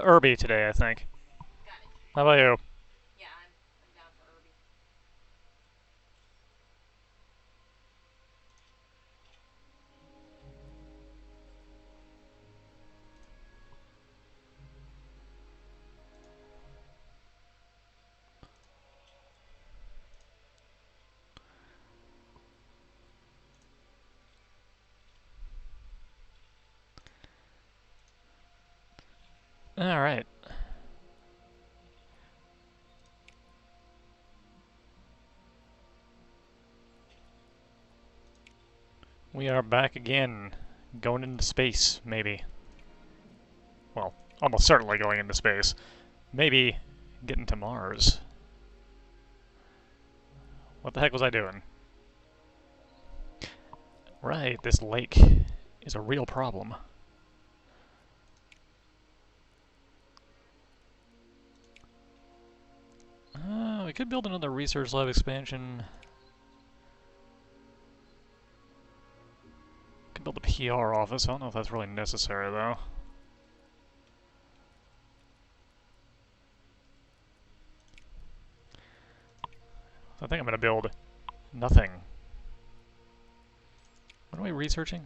Irby today, I think. How about you? Alright. We are back again. Going into space, maybe. Well, almost certainly going into space. Maybe getting to Mars. What the heck was I doing? Right, this lake is a real problem. We could build another research lab expansion. Could build a PR office. I don't know if that's really necessary, though. I think I'm going to build nothing. What are we researching?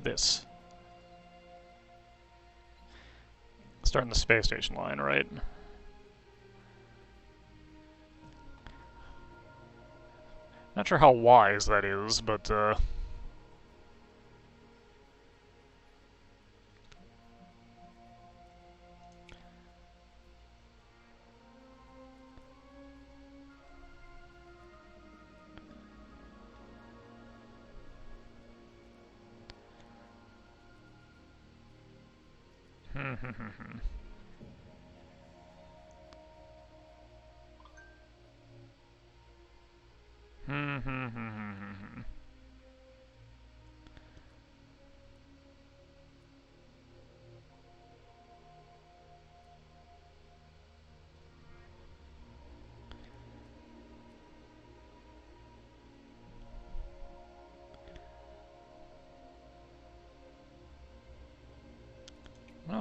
This. Starting the space station line, right? Not sure how wise that is, but well,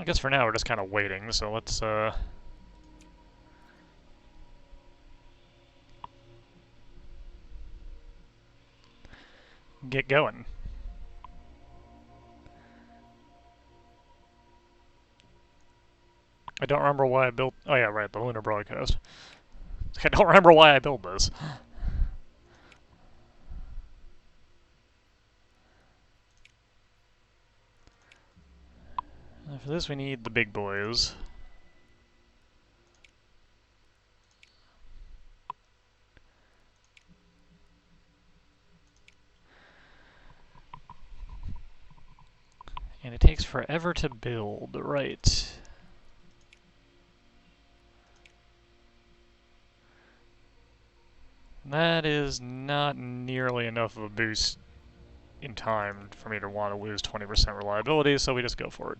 I guess for now we're just kind of waiting, so let's get going. I don't remember why I built... Oh yeah, right, the lunar broadcast. I don't remember why I built this. For this we need the big boys. And it takes forever to build, right. That is not nearly enough of a boost in time for me to want to lose 20% reliability, so we just go for it.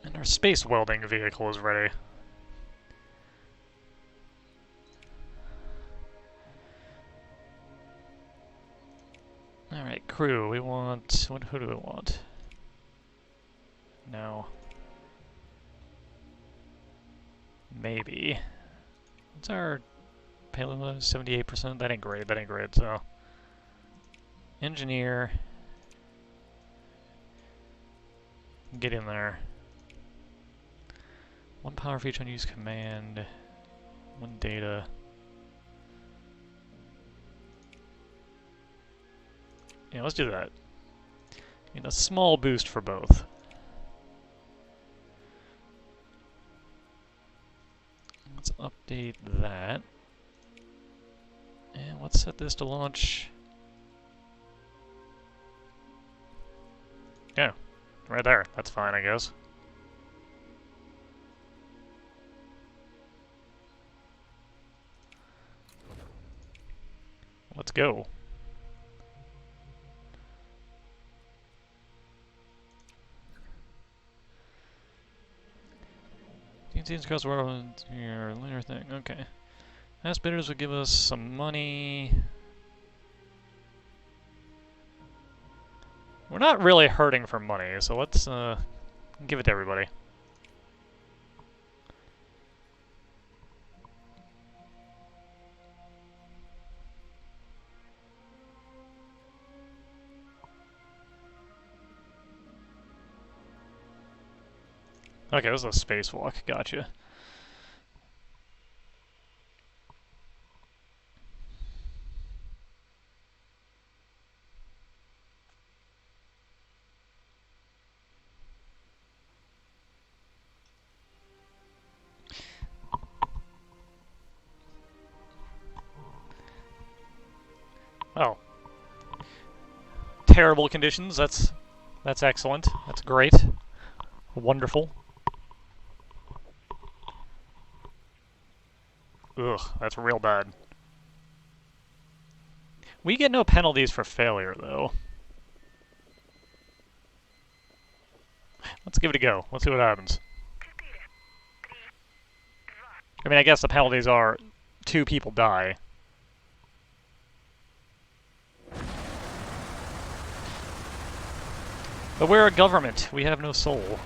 And our space welding vehicle is ready. Alright, crew, we want... who do we want? No. Maybe. What's our payload? 78%? That ain't great, so... Engineer. Get in there. 1 power for each unused command. 1 data. Yeah, let's do that. Need a small boost for both. Let's update that. And let's set this to launch. Yeah, right there. That's fine, I guess. Let's go. Teens cost your later thing. Okay. Last bidders will give us some money. We're not really hurting for money, so let's give it to everybody. Okay, this is a spacewalk. Gotcha. Oh. Terrible conditions. That's excellent. That's great. Wonderful. Ugh, that's real bad. We get no penalties for failure, though. Let's give it a go. Let's see what happens. I mean, I guess the penalties are 2 people die. But we're a government. We have no soul.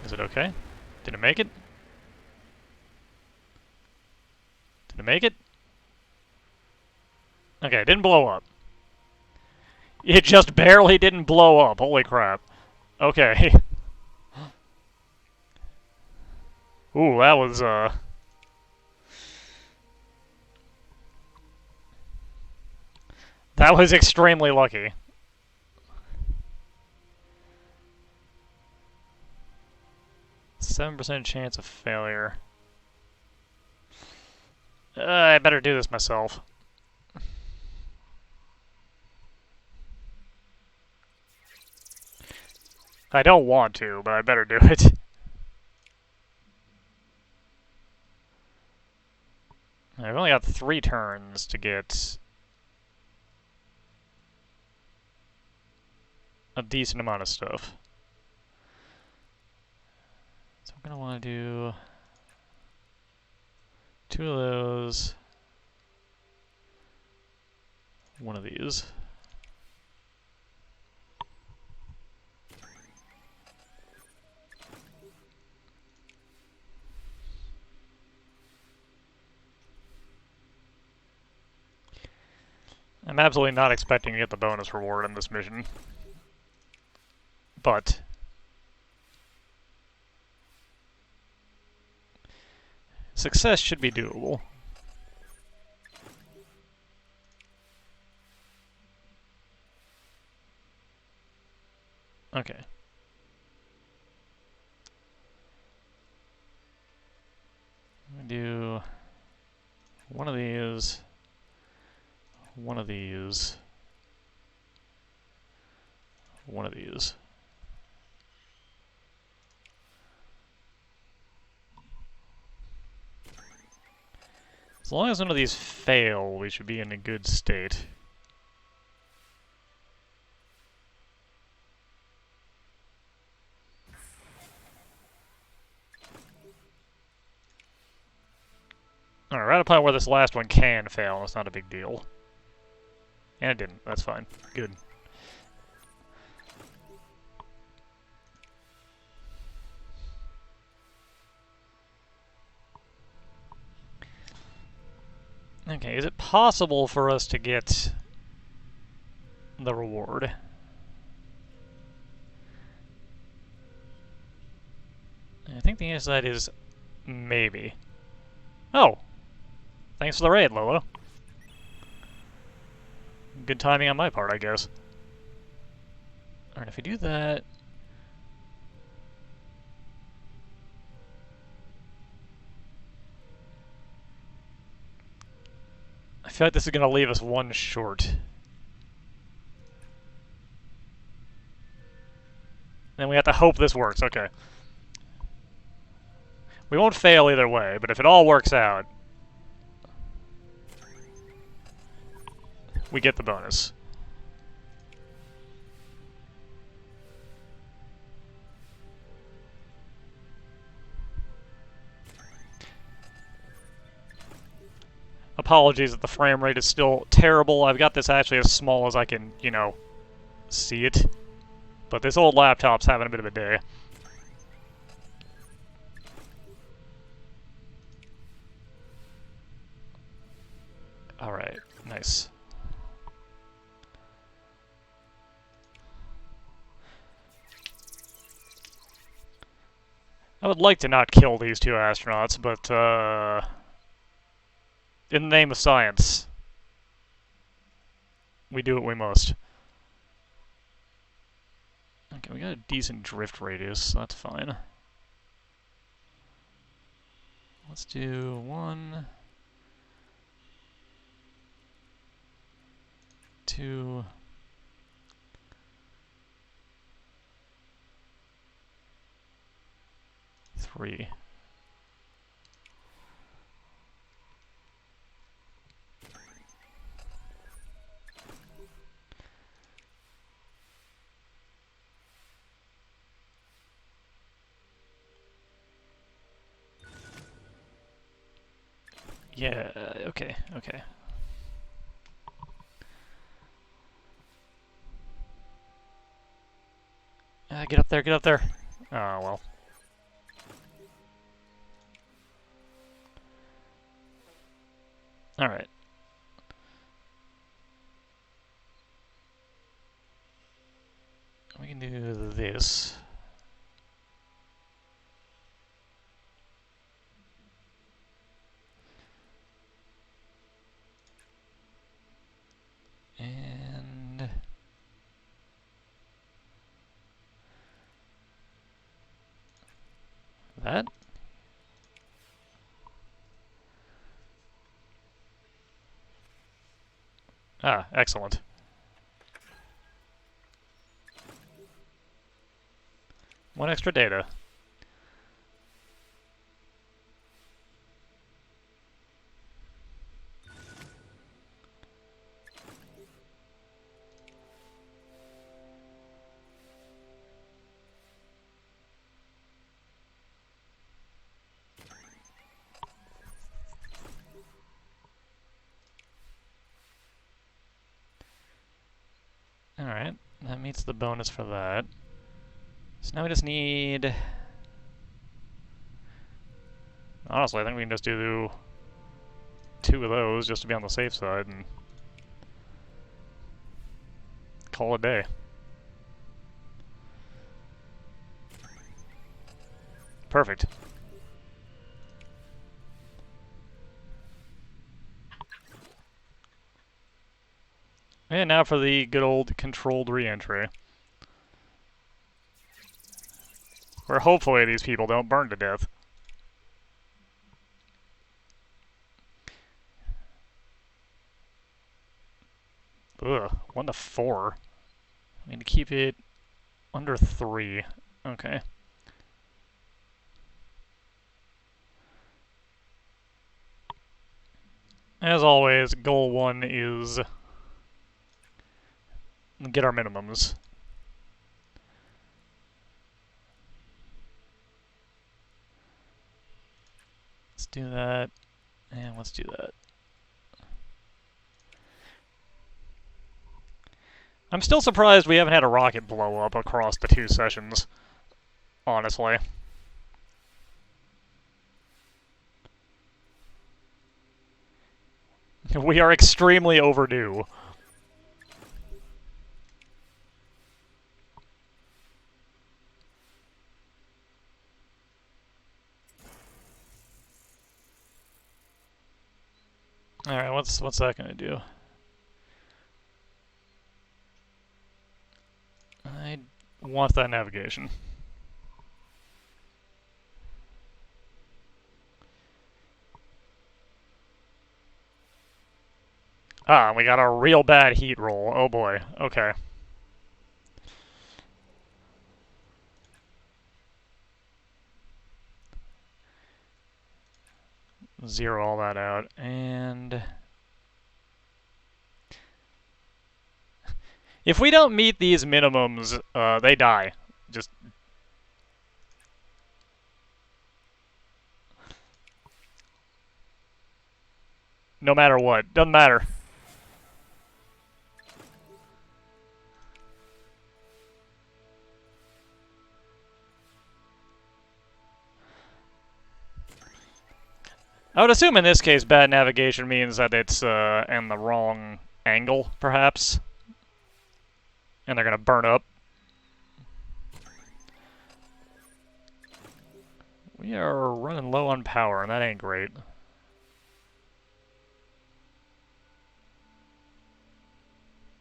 Is it okay? Did it make it? Did it make it? Okay, it didn't blow up. It just barely didn't blow up. Holy crap. Okay. Ooh, that was, that was extremely lucky. %7 chance of failure. I better do this myself. I don't want to, but I better do it. I've only got 3 turns to get a decent amount of stuff. So I'm gonna want to do 2 of those, 1 of these. I'm absolutely not expecting to get the bonus reward in this mission. But success should be doable. Okay. I'm gonna do 1 of these, 1 of these, 1 of these. As long as none of these fail, we should be in a good state. Alright, we're at a point where this last one can fail, and it's not a big deal. And it didn't. That's fine. Good. Okay, is it possible for us to get the reward? I think the answer to that is maybe. Oh! Thanks for the raid, Lolo. Good timing on my part, I guess. Alright, if we do that... I feel like this is going to leave us 1 short. Then we have to hope this works. Okay. We won't fail either way, but if it all works out, we get the bonus. Apologies that the frame rate is still terrible. I've got this actually as small as I can, you know, see it. But this old laptop's having a bit of a day. Alright, nice. I would like to not kill these two astronauts, but, in the name of science, we do what we must. Okay, we got a decent drift radius, so that's fine. Let's do 1, 2, 3. Yeah, okay, okay. Get up there, get up there. Oh, well. Alright. We can do this. And that. Ah, excellent. One extra data. Alright, that meets the bonus for that. So now we just need... Honestly, I think we can just do 2 of those just to be on the safe side and call it a day. Perfect. And now for the good old controlled re-entry. Where hopefully these people don't burn to death. Ugh, 1 to 4. I need to keep it under 3. Okay. As always, goal 1 is get our minimums. Let's do that, and let's do that. I'm still surprised we haven't had a rocket blow up across the 2 sessions, honestly. We are extremely overdue. Alright, what's that gonna do? I want that navigation. Ah, we got a real bad heat roll. Oh boy. Okay. zero all that out, and if we don't meet these minimums, they die. Just no matter what, doesn't matter. I would assume in this case bad navigation means that it's in the wrong angle, perhaps. And they're gonna burn up. We are running low on power, and that ain't great.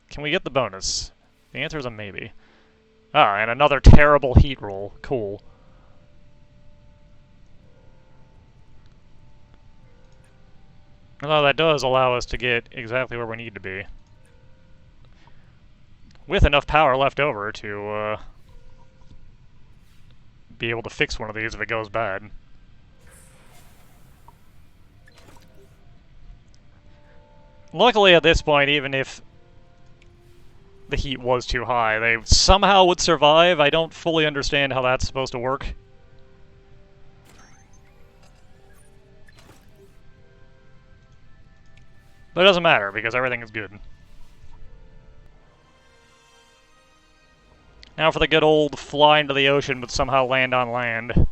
Can we get the bonus? The answer is a maybe. Ah, and another terrible heat roll. Cool. Although that does allow us to get exactly where we need to be. With enough power left over to be able to fix one of these if it goes bad. Luckily at this point, even if the heat was too high, they somehow would survive. I don't fully understand how that's supposed to work. But it doesn't matter, because everything is good. Now for the good old fly into the ocean, but somehow land on land.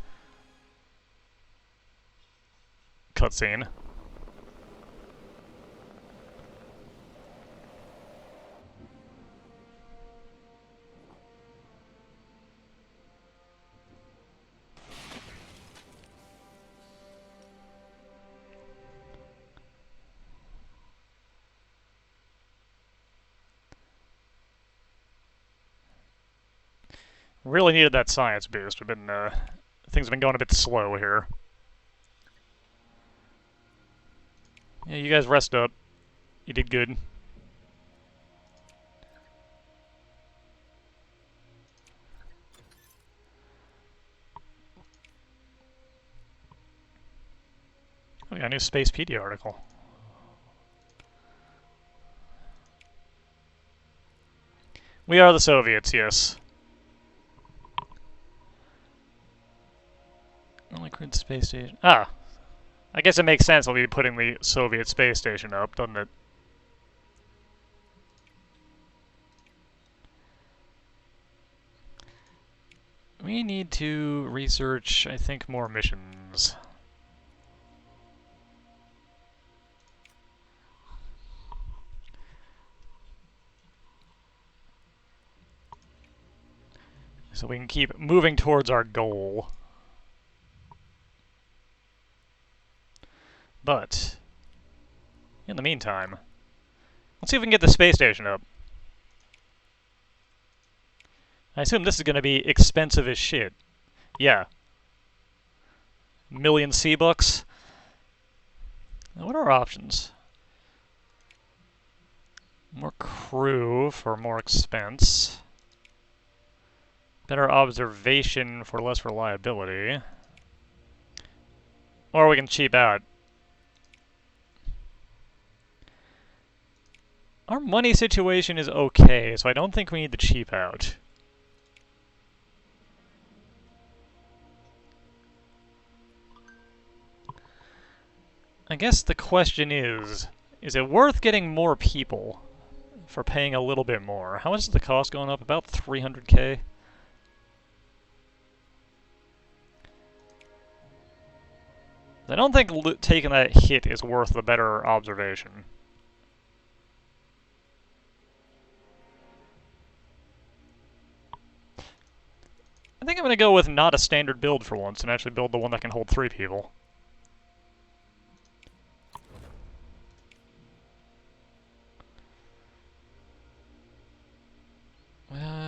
Cutscene. Really needed that science boost. We've been, things have been going a bit slow here. Yeah, you guys rest up. You did good. Oh, yeah, a new Spacepedia article. We are the Soviets, yes. Only crewed space station. Ah! I guess it makes sense we'll be putting the Soviet space station up, doesn't it? We need to research, I think, more missions. So we can keep moving towards our goal. But, in the meantime, let's see if we can get the space station up. I assume this is going to be expensive as shit. Yeah. Million C-bucks. Now, what are our options? More crew for more expense. Better observation for less reliability. Or we can cheap out. Our money situation is okay, so I don't think we need to cheap out. I guess the question is it worth getting more people for paying a little bit more? How much is the cost going up? About 300k? I don't think taking that hit is worth the better observation. I think I'm going to go with not a standard build for once and actually build the one that can hold 3 people.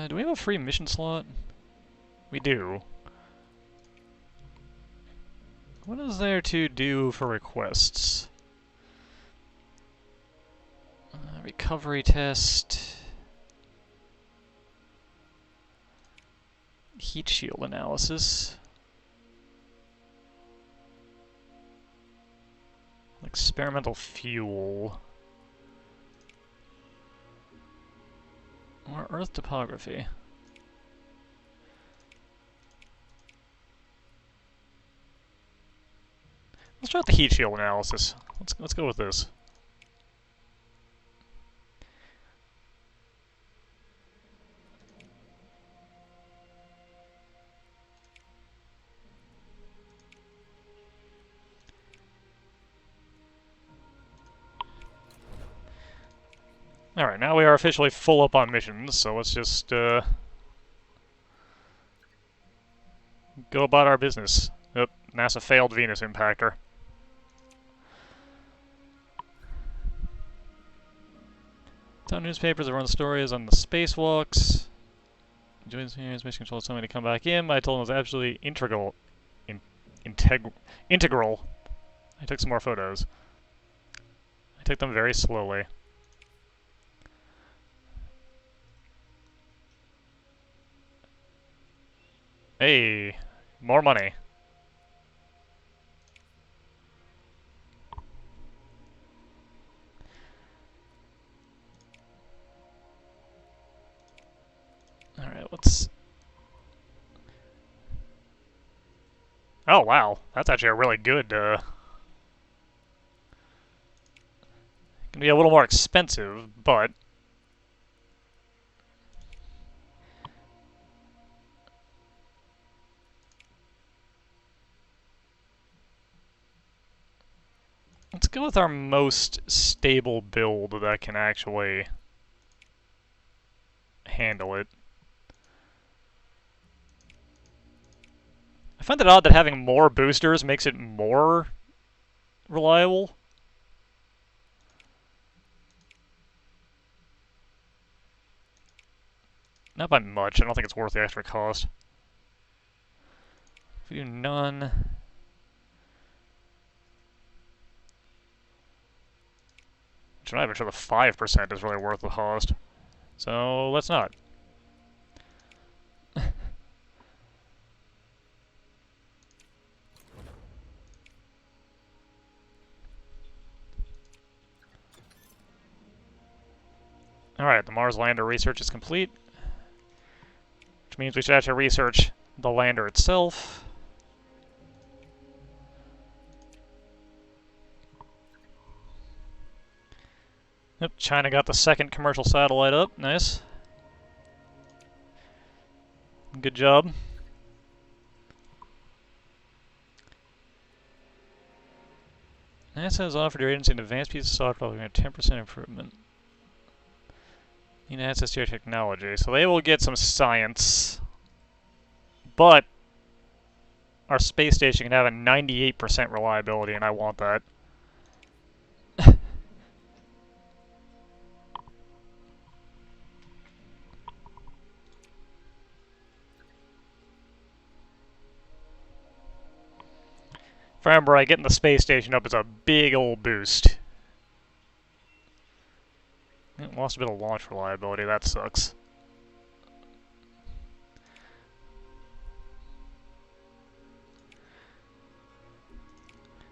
Do we have a free mission slot? We do. What is there to do for requests? Recovery test. Heat shield analysis. Experimental fuel. Or Earth topography. Let's try out the heat shield analysis. Let's go with this. Alright, now we are officially full up on missions, so let's just go about our business. Oop, NASA failed Venus impactor. Town newspapers that run stories on the spacewalks. Joins here, mission control told me to come back in, but I told him it was absolutely integral. Integral. I took some more photos. I took them very slowly. Hey, more money. Alright, let's... Oh, wow. That's actually a really good, Gonna be a little more expensive, but... Let's go with our most stable build that can actually handle it. I find it odd that having more boosters makes it more reliable. Not by much. I don't think it's worth the extra cost. If we do none... I'm not even sure the 5% is really worth the cost. So, let's not. Alright, the Mars lander research is complete. Which means we should actually research the lander itself. Yep, China got the second commercial satellite up. Nice. Good job. NASA has offered your agency an advanced piece of software with a 10% improvement in access to your technology. So they will get some science. But our space station can have a 98% reliability, and I want that. If I remember right, getting the space station up is a big old boost. Lost a bit of launch reliability, that sucks.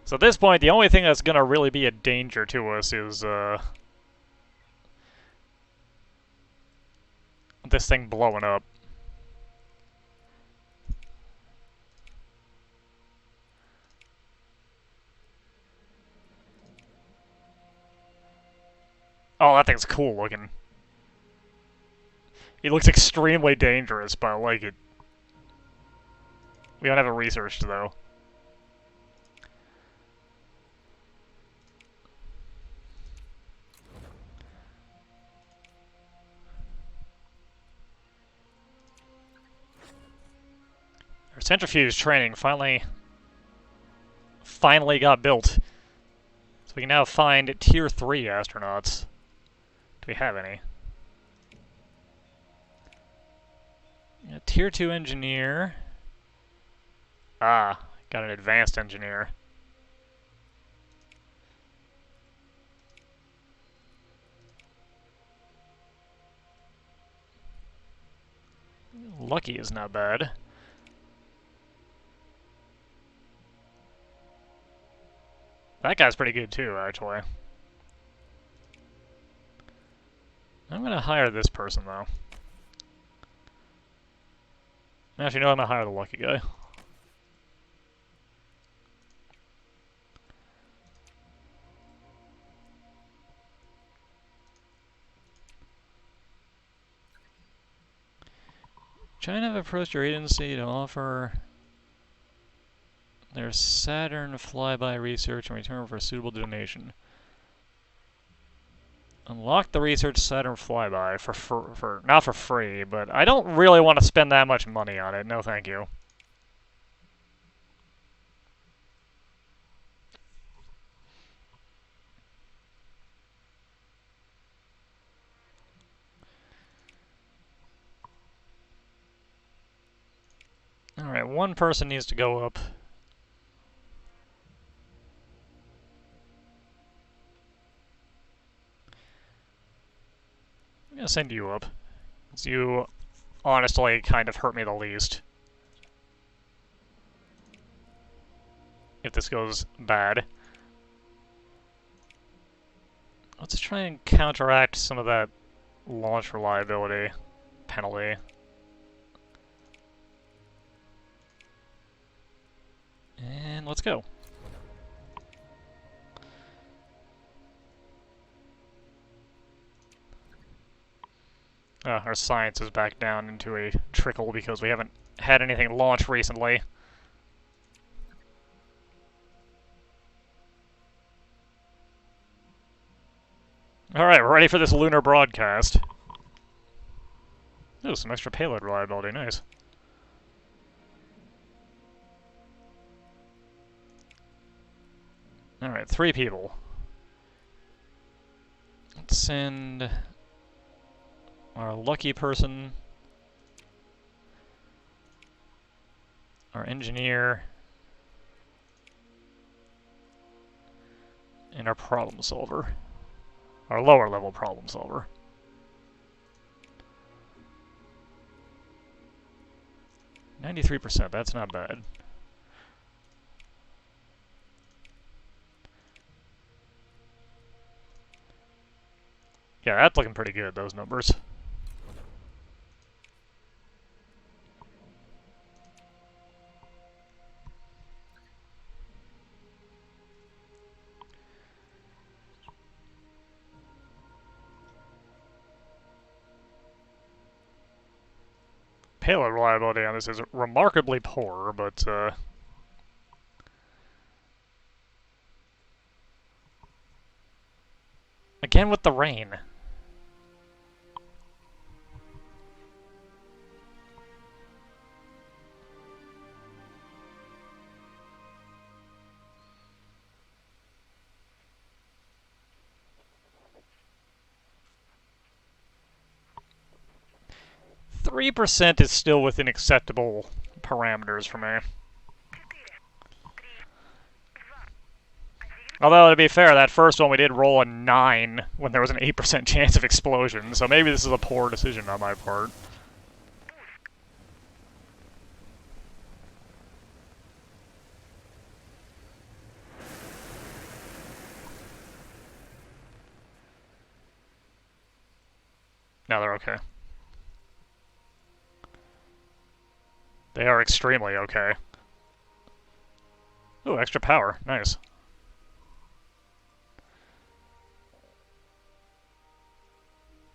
So at this point, the only thing that's gonna really be a danger to us is, this thing blowing up. Oh, that thing's cool looking. It looks extremely dangerous, but I like it. We don't have it researched, though. Our centrifuge training finally got built. So we can now find Tier 3 astronauts. Do we have any? Yeah, Tier 2 engineer. Ah, got an advanced engineer. Lucky is not bad. That guy's pretty good too, actually. I'm gonna hire this person, though. Actually, no, I'm gonna hire the lucky guy. China have approached your agency to offer their Saturn flyby research in return for a suitable donation. Unlock the research Saturn flyby for not for free, but I don't really want to spend that much money on it. No, thank you. Alright, one person needs to go up. I'm gonna send you up. Because you honestly kind of hurt me the least. If this goes bad. Let's try and counteract some of that launch reliability penalty. And let's go. Our science is back down into a trickle because we haven't had anything launch recently. Alright, we're ready for this lunar broadcast. Ooh, some extra payload reliability, nice. Alright, 3 people. Let's send our lucky person, our engineer, and our problem solver. Our lower level problem solver. %, that's not bad. Yeah, that's looking pretty good, those numbers. Payload reliability on this is remarkably poor, but again with the rain. %3 is still within acceptable parameters for me. Although, to be fair, that first one we did roll a 9 when there was an 8% chance of explosion, so maybe this is a poor decision on my part. No, they're okay. They are extremely okay. Ooh, extra power. Nice.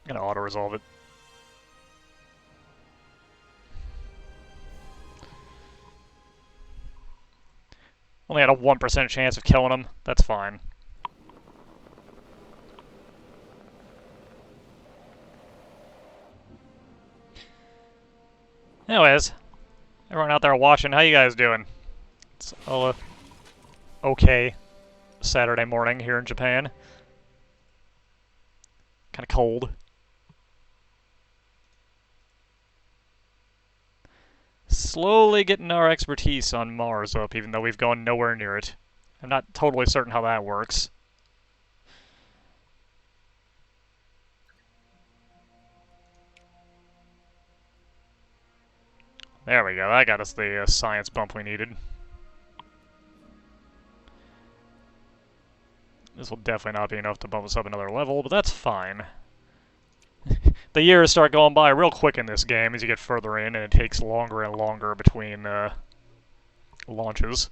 I'm gonna auto-resolve it. Only had a 1% chance of killing him. That's fine. Anyways, everyone out there watching, how you guys doing? It's okay Saturday morning here in Japan. Kind of cold. Slowly getting our expertise on Mars up, even though we've gone nowhere near it. I'm not totally certain how that works. There we go, that got us the science bump we needed. This will definitely not be enough to bump us up another level, but that's fine. The years start going by real quick in this game as you get further in, and it takes longer and longer between launches.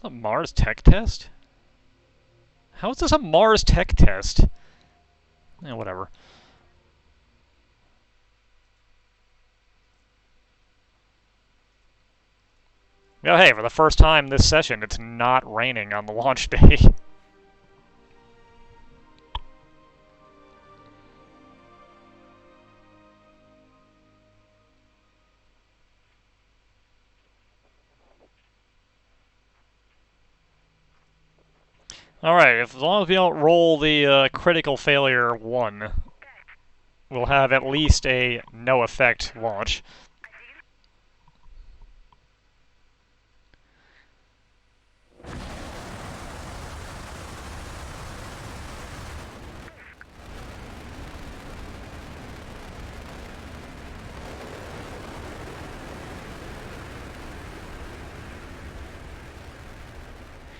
A Mars tech test? How is this a Mars tech test? Whatever. Yeah, hey, for the first time this session, it's not raining on the launch day. Alright, as long as we don't roll the critical failure 1, we'll have at least a no-effect launch.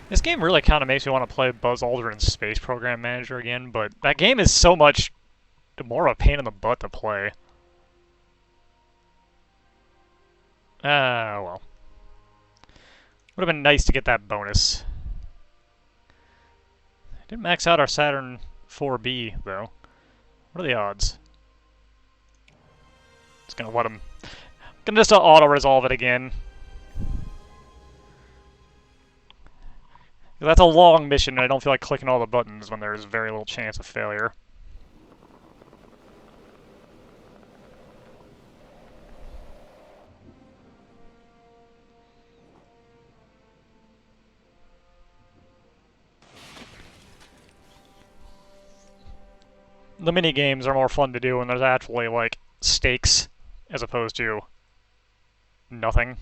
This game really kind of makes me want to play Buzz Aldrin's Space Program Manager again, but that game is so much more of a pain in the butt to play. Well. Would have been nice to get that bonus. Didn't max out our Saturn 4B, though. What are the odds? Just gonna let him... Gonna just auto-resolve it again. That's a long mission, and I don't feel like clicking all the buttons when there's very little chance of failure. The mini-games are more fun to do when there's actually, like, stakes, as opposed to nothing.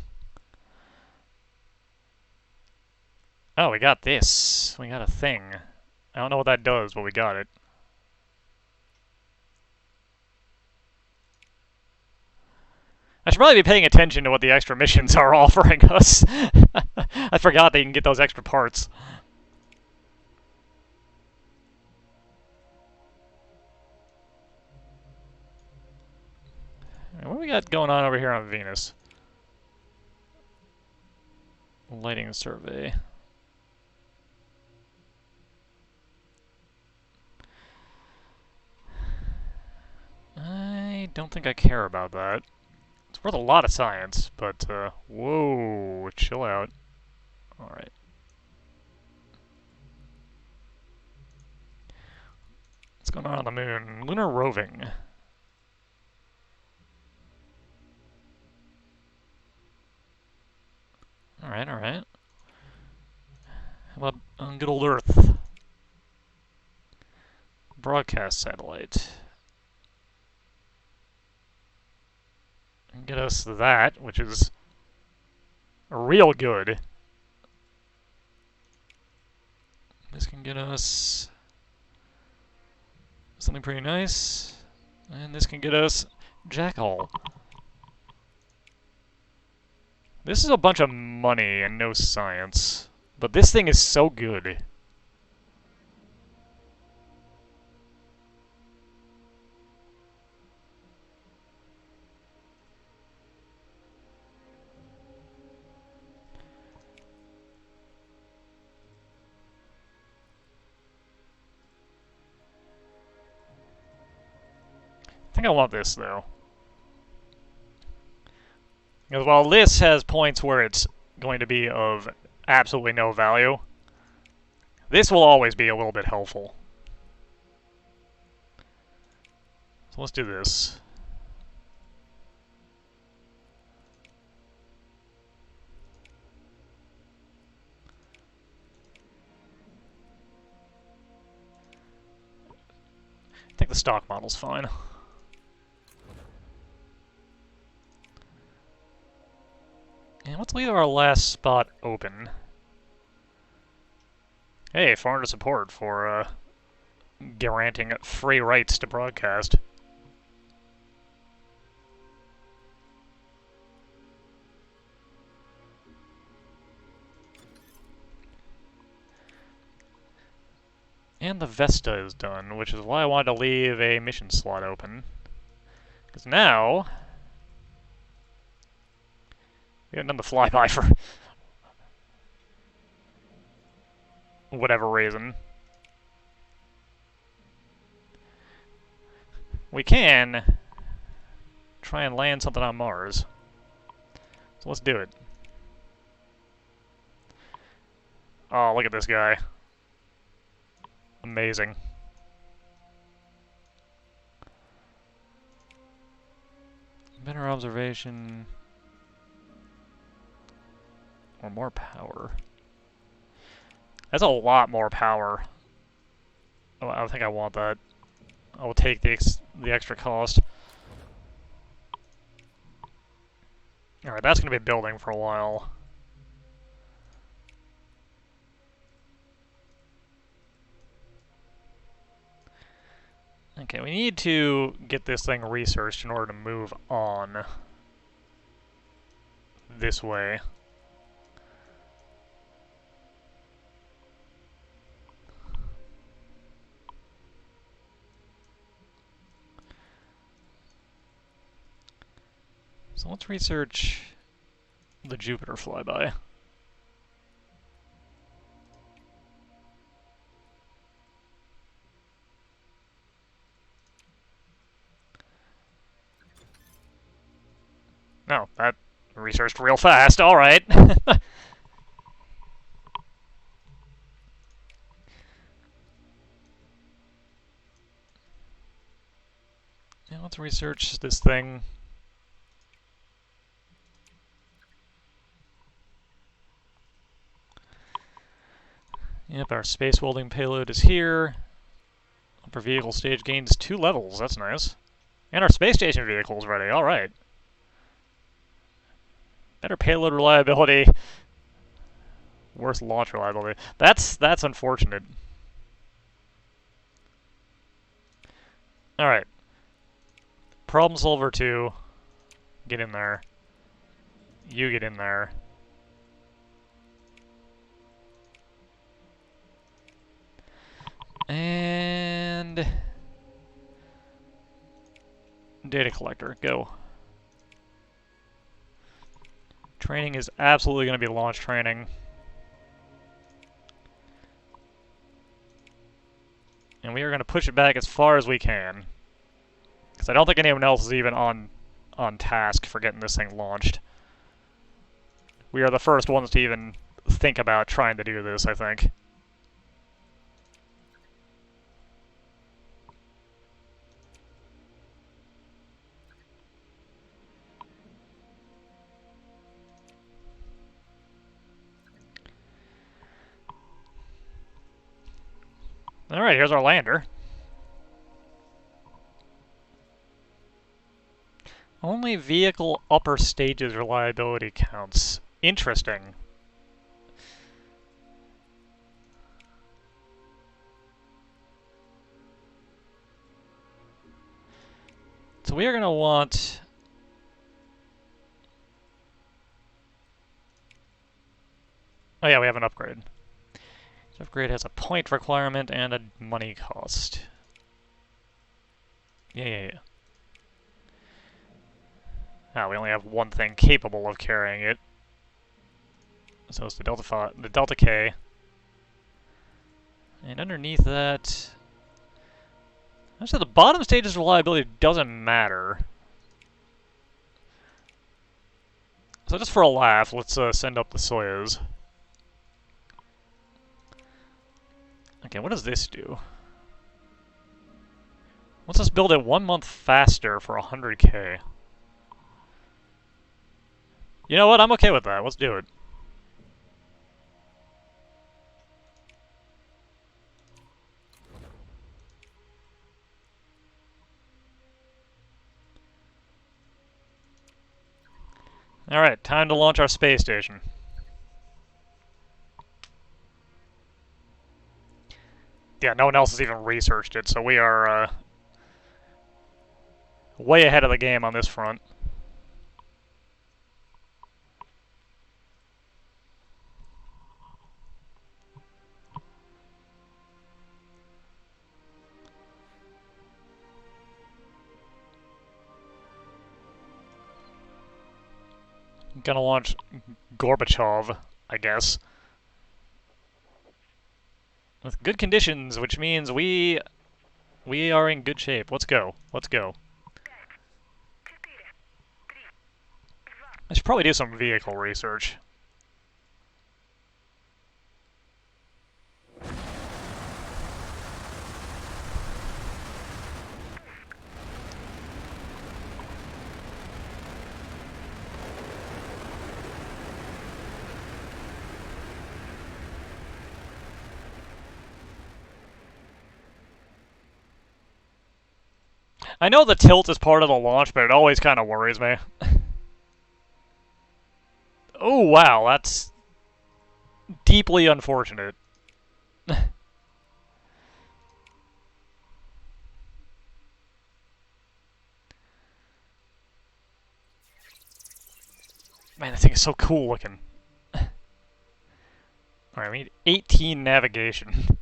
Oh, we got this. We got a thing. I don't know what that does, but we got it. I should probably be paying attention to what the extra missions are offering us. I forgot that you can get those extra parts. What do we got going on over here on Venus? Lighting survey. I don't think I care about that. It's worth a lot of science, but, whoa, chill out. Alright. What's going on the moon? Lunar roving. Alright, alright. How about on good old Earth? Broadcast satellite. And get us that, which is real good. This can get us something pretty nice. And this can get us Jackal. This is a bunch of money and no science. But this thing is so good. I think I want this, though. Because while this has points where it's going to be of absolutely no value, this will always be a little bit helpful. So let's do this. I think the stock model's fine. And let's leave our last spot open. Hey, foreign support for granting free rights to broadcast. And the Vesta is done, which is why I wanted to leave a mission slot open. Because now... we haven't done the flyby for... whatever reason. We can try and land something on Mars. So let's do it. Oh, look at this guy. Amazing. Better observation. Or more power. That's a lot more power. Oh, I think I want that. I will take the extra cost. Alright, that's going to be building for a while. Okay, we need to get this thing researched in order to move on this way. So let's research the Jupiter flyby. No, that researched real fast. All right. Now let's research this thing. Yep, our space welding payload is here. Upper vehicle stage gains 2 levels. That's nice. And our space station vehicle is ready. All right. Better payload reliability. Worse launch reliability. That's unfortunate. All right. Problem solver 2. Get in there. You get in there. And data collector, go. Training is absolutely going to be launch training. And we are going to push it back as far as we can. Because I don't think anyone else is even on task for getting this thing launched. We are the first ones to even think about trying to do this, I think. Alright, here's our lander. Only vehicle upper stages reliability counts. Interesting. So we are going to want... oh yeah, we have an upgrade. This upgrade has a point requirement and a money cost. Yeah. Ah, we only have one thing capable of carrying it. So it's the Delta K. And underneath that... actually, the bottom stage's reliability doesn't matter. So just for a laugh, let's send up the Soyuz. Okay, what does this do? Let's just build it 1 month faster for 100K. You know what? I'm okay with that. Let's do it. Alright, time to launch our space station. Yeah, no one else has even researched it, so we are way ahead of the game on this front. Gonna launch Gorbachev, I guess. With good conditions, which means we are in good shape. Let's go. Let's go. I should probably do some vehicle research. I know the tilt is part of the launch, but it always kind of worries me. Oh, wow, that's deeply unfortunate. Man, that thing is so cool looking. Alright, we need 18 navigation.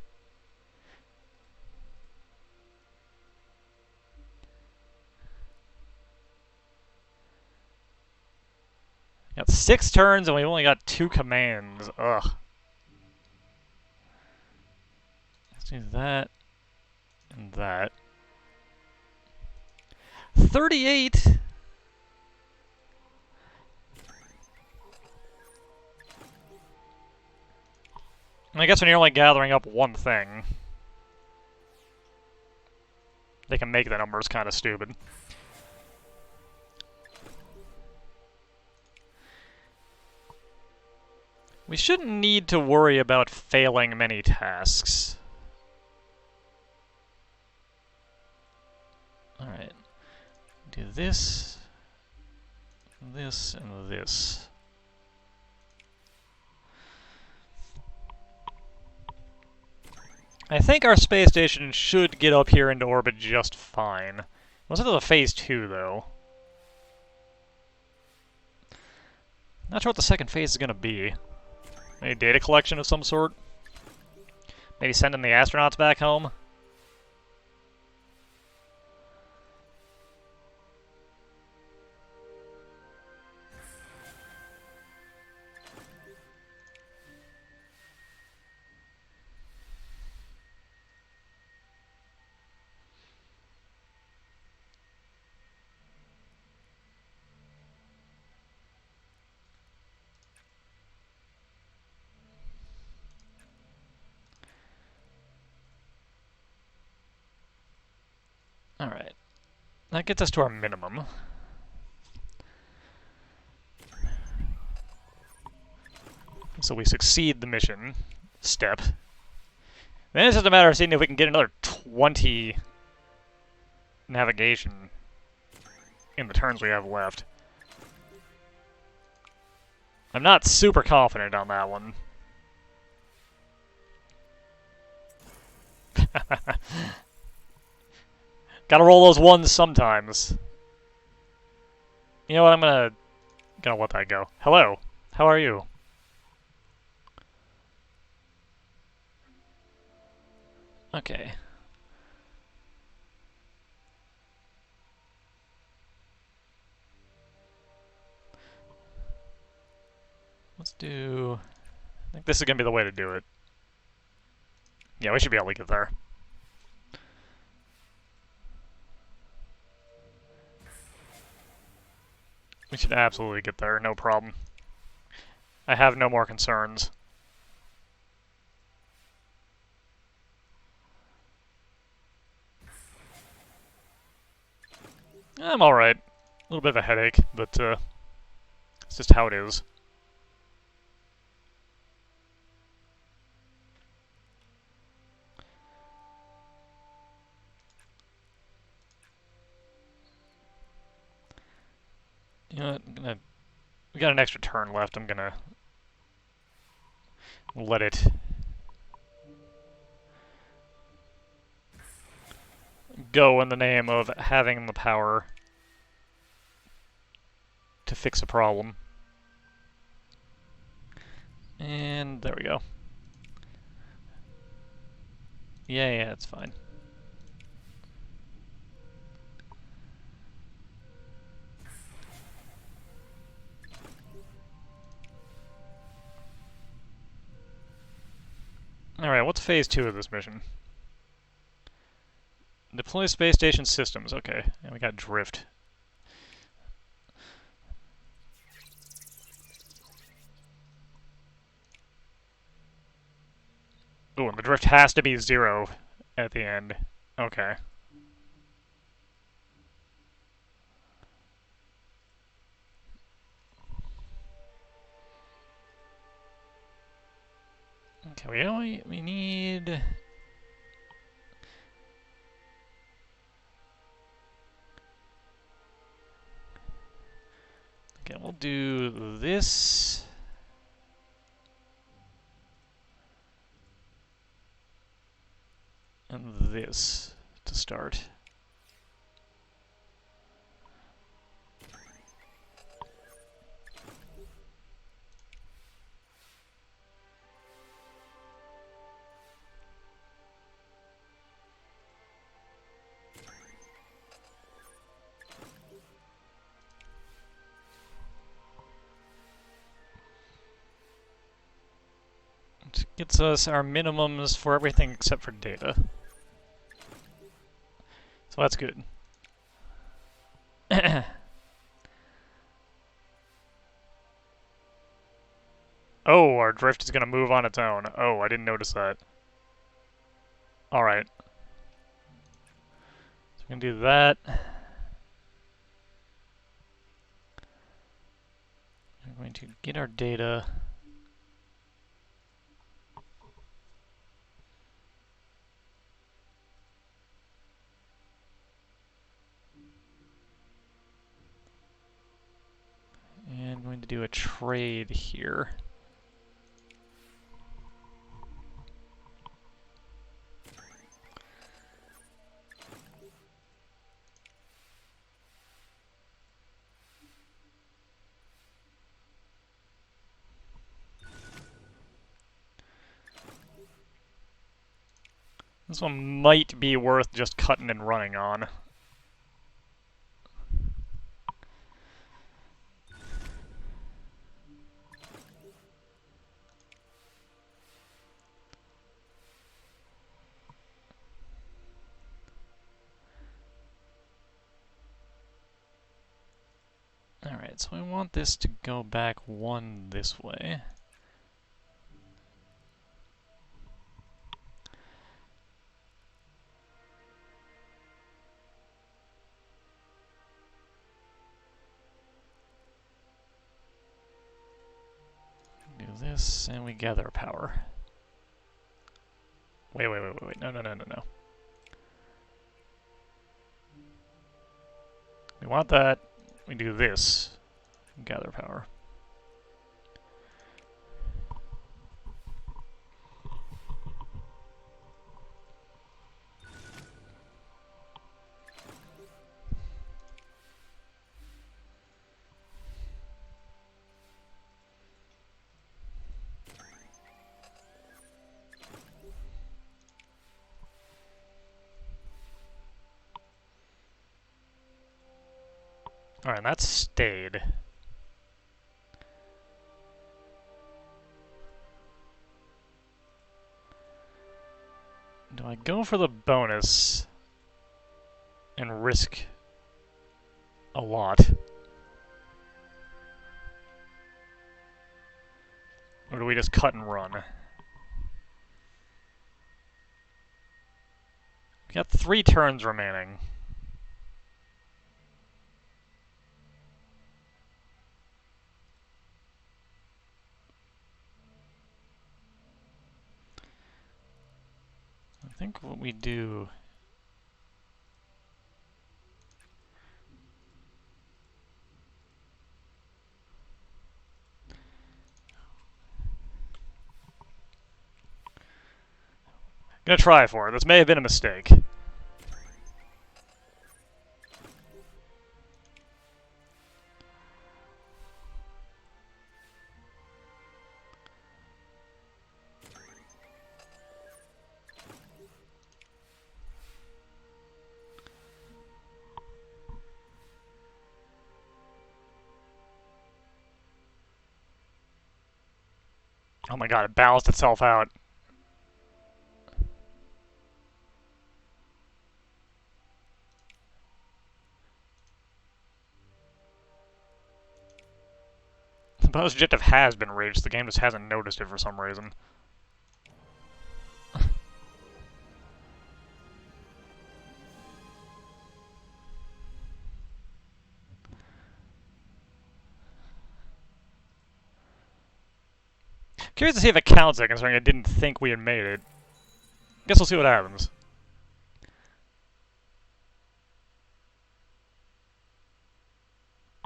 Got 6 turns and we've only got 2 commands. Ugh. Let's do that and that. 38? I guess when you're only gathering up one thing, they can make the numbers kind of stupid. We shouldn't need to worry about failing many tasks. Alright. Do this, this, and this. I think our space station should get up here into orbit just fine. Let's do the phase 2, though. Not sure what the second phase is going to be. Maybe data collection of some sort? Maybe sending the astronauts back home? Alright. That gets us to our minimum. So we succeed the mission step. Then it's just a matter of seeing if we can get another 20 navigation in the turns we have left. I'm not super confident on that one. Gotta roll those ones sometimes. You know what, I'm gonna let that go. Hello, how are you? Okay. Let's do... I think this is gonna be the way to do it. Yeah, we should be able to get there. We should absolutely get there, no problem. I have no more concerns. I'm alright. A little bit of a headache, but it's just how it is. You know what, we got an extra turn left, I'm gonna let it go in the name of having the power to fix a problem. And there we go. Yeah, it's fine. Alright, what's phase 2 of this mission? Deploy space station systems. Okay, and we got drift. Ooh, and the drift has to be 0 at the end. Okay. Okay, we need... Okay, we'll do this. And this to start. It gets us our minimums for everything except for data. So that's good. Oh, our drift is going to move on its own. Oh, I didn't notice that. Alright. So we can do that. We're going to get our data. And I'm going to do a trade here. This one might be worth just cutting and running on. Alright, so I want this to go back 1 this way. Do this, and we gather power. Wait, no. We want that. We do this. Gather power. Alright, that stayed. Do I go for the bonus and risk a lot? Or do we just cut and run? We got 3 turns remaining. I think what we do... Gonna try for it. This may have been a mistake. Oh my god, it balanced itself out. Suppose objective has been reached, the game just hasn't noticed it for some reason. Curious to see if it counts it, considering I didn't think we had made it. Guess we'll see what happens.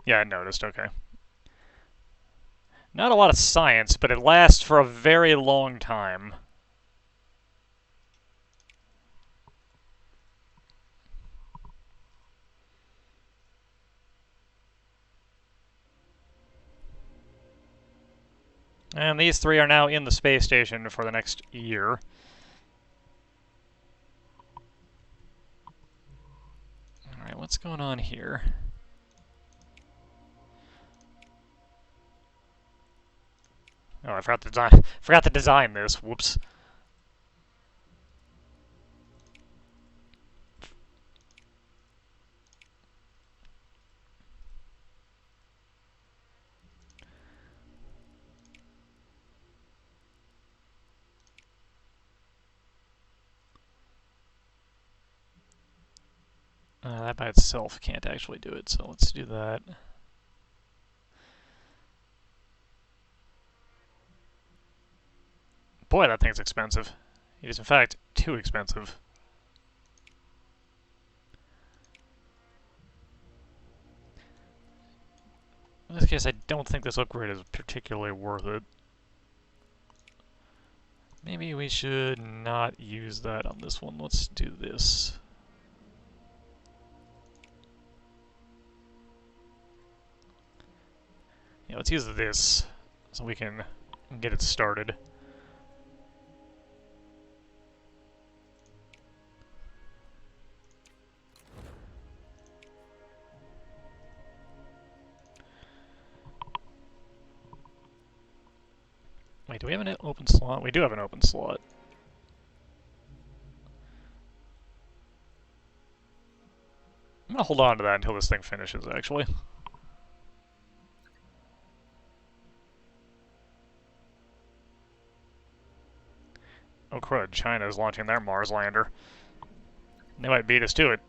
Yeah, I noticed, okay. Not a lot of science, but it lasts for a very long time. And these three are now in the space station for the next year. Alright, what's going on here? Oh, I forgot to design this. Whoops. That by itself can't actually do it, so let's do that. Boy, that thing's expensive. It is, in fact, too expensive. In this case, I don't think this upgrade is particularly worth it. Maybe we should not use that on this one. Let's do this. Yeah, let's use this so we can get it started. Wait, do we have an open slot? We do have an open slot. I'm gonna hold on to that until this thing finishes, actually. Oh crud, China's launching their Mars lander. They might beat us to it.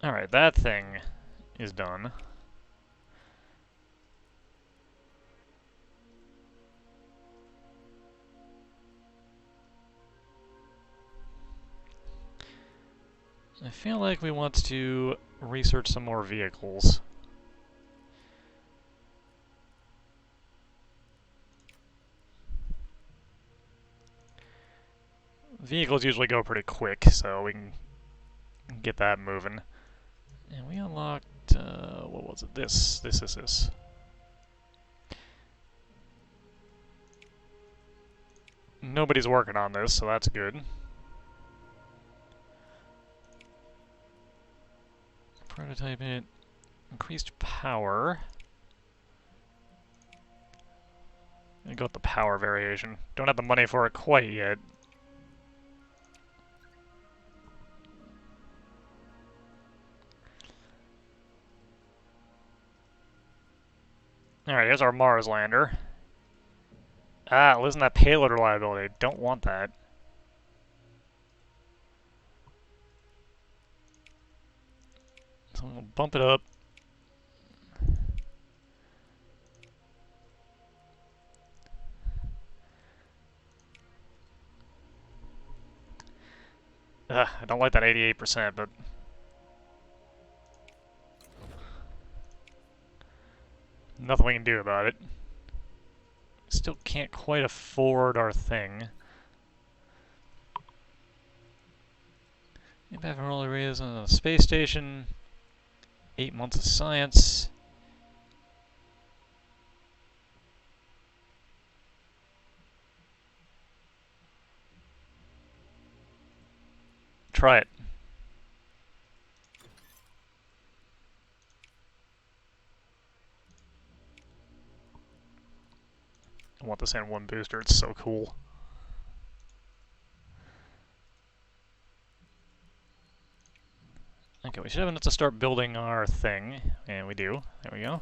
Alright, that thing is done. I feel like we want to research some more vehicles. Vehicles usually go pretty quick, so we can get that moving. And we unlocked, what was it? This. Nobody's working on this, so that's good. Prototype it. Increased power. And go with the power variation. Don't have the money for it quite yet. Alright, here's our Mars lander. Ah, losing that payload reliability. Don't want that. So we'll bump it up. I don't like that 88%, but... nothing we can do about it. Still can't quite afford our thing. Impact from early rays on the space station. 8 months of science. Try it. I want this N1 booster, it's so cool. Okay, we should have enough to start building our thing, and we do. There we go.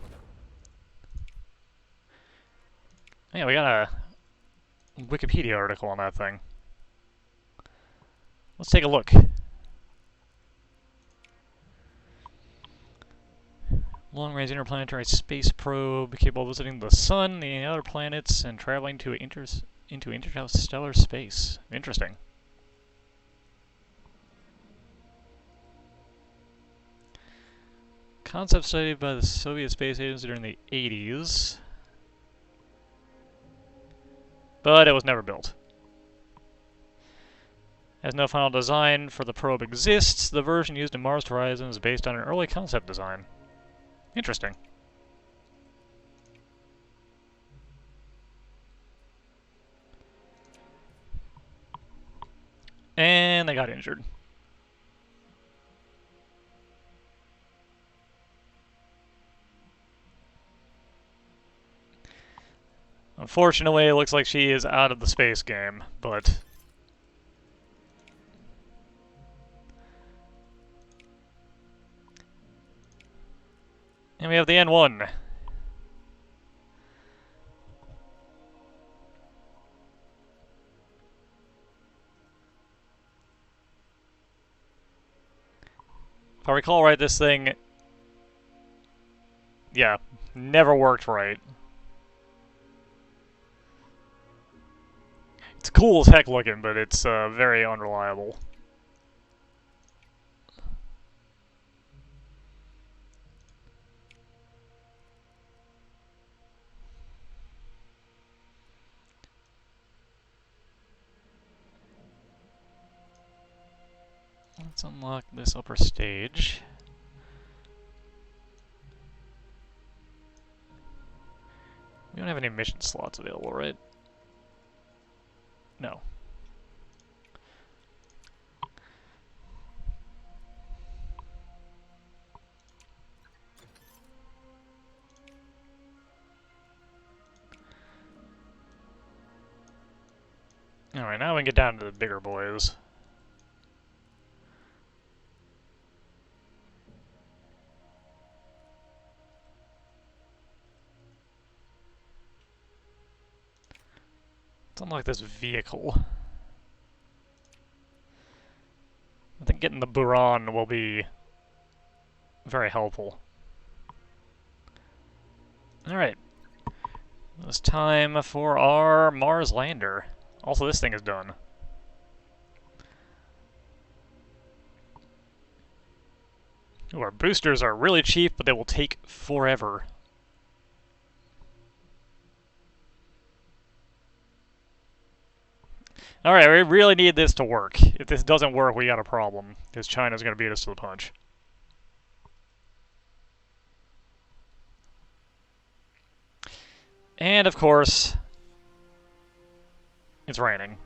Yeah, we got a Wikipedia article on that thing. Let's take a look. Long-range interplanetary space probe capable of visiting the sun, the other planets, and traveling to into interstellar space. Interesting. Concept studied by the Soviet Space Agency during the 80s. But it was never built. As no final design for the probe exists, the version used in Mars Horizon is based on an early concept design. Interesting. And they got injured. Unfortunately, it looks like she is out of the space game, but... And we have the N1. If I recall right, this thing... Yeah, never worked right. It's cool as heck looking, but it's very unreliable. Let's unlock this upper stage. We don't have any mission slots available, right? No. Alright, now we can get down to the bigger boys. Let's unlock this vehicle. I think getting the Buran will be very helpful. Alright. It's time for our Mars lander. Also, this thing is done. Ooh, our boosters are really cheap, but they will take forever. Alright, we really need this to work. If this doesn't work, we got a problem, because China's going to beat us to the punch. And, of course, it's raining.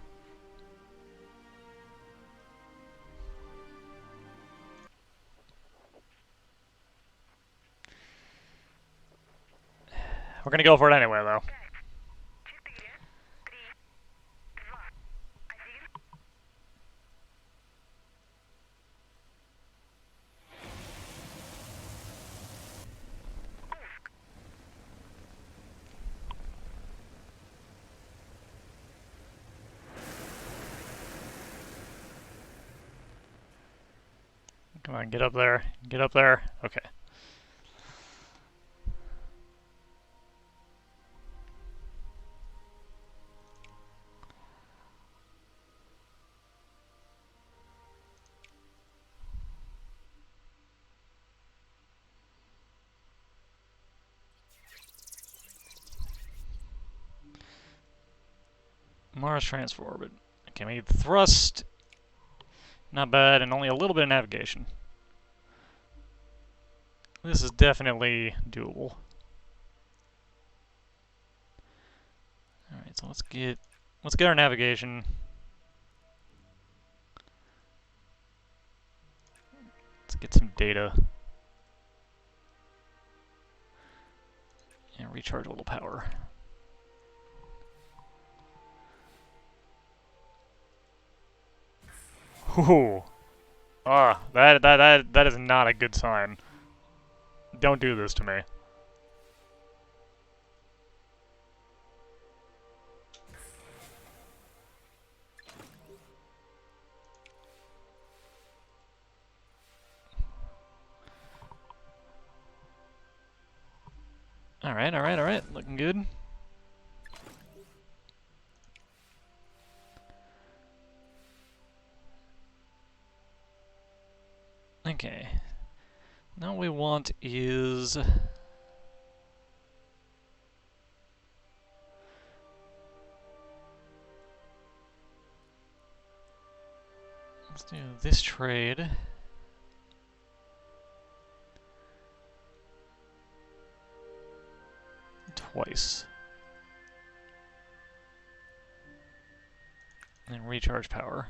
We're going to go for it anyway, though. Come on, get up there. Get up there. Okay. Mars transfer orbit. Okay, we need thrust. Not bad, and only a little bit of navigation. This is definitely doable. Alright, so let's get our navigation. Let's get some data. And recharge a little power. Ooh. Ah, that is not a good sign. Don't do this to me. Alright, alright, alright. Looking good. Okay. Now what we want is... let's do this trade. Twice. And recharge power.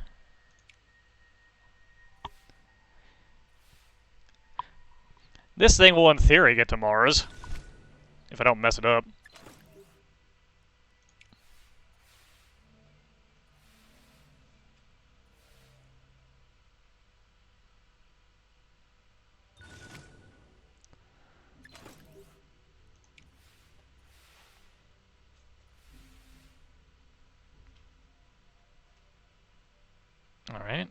This thing will, in theory, get to Mars. If I don't mess it up. Alright.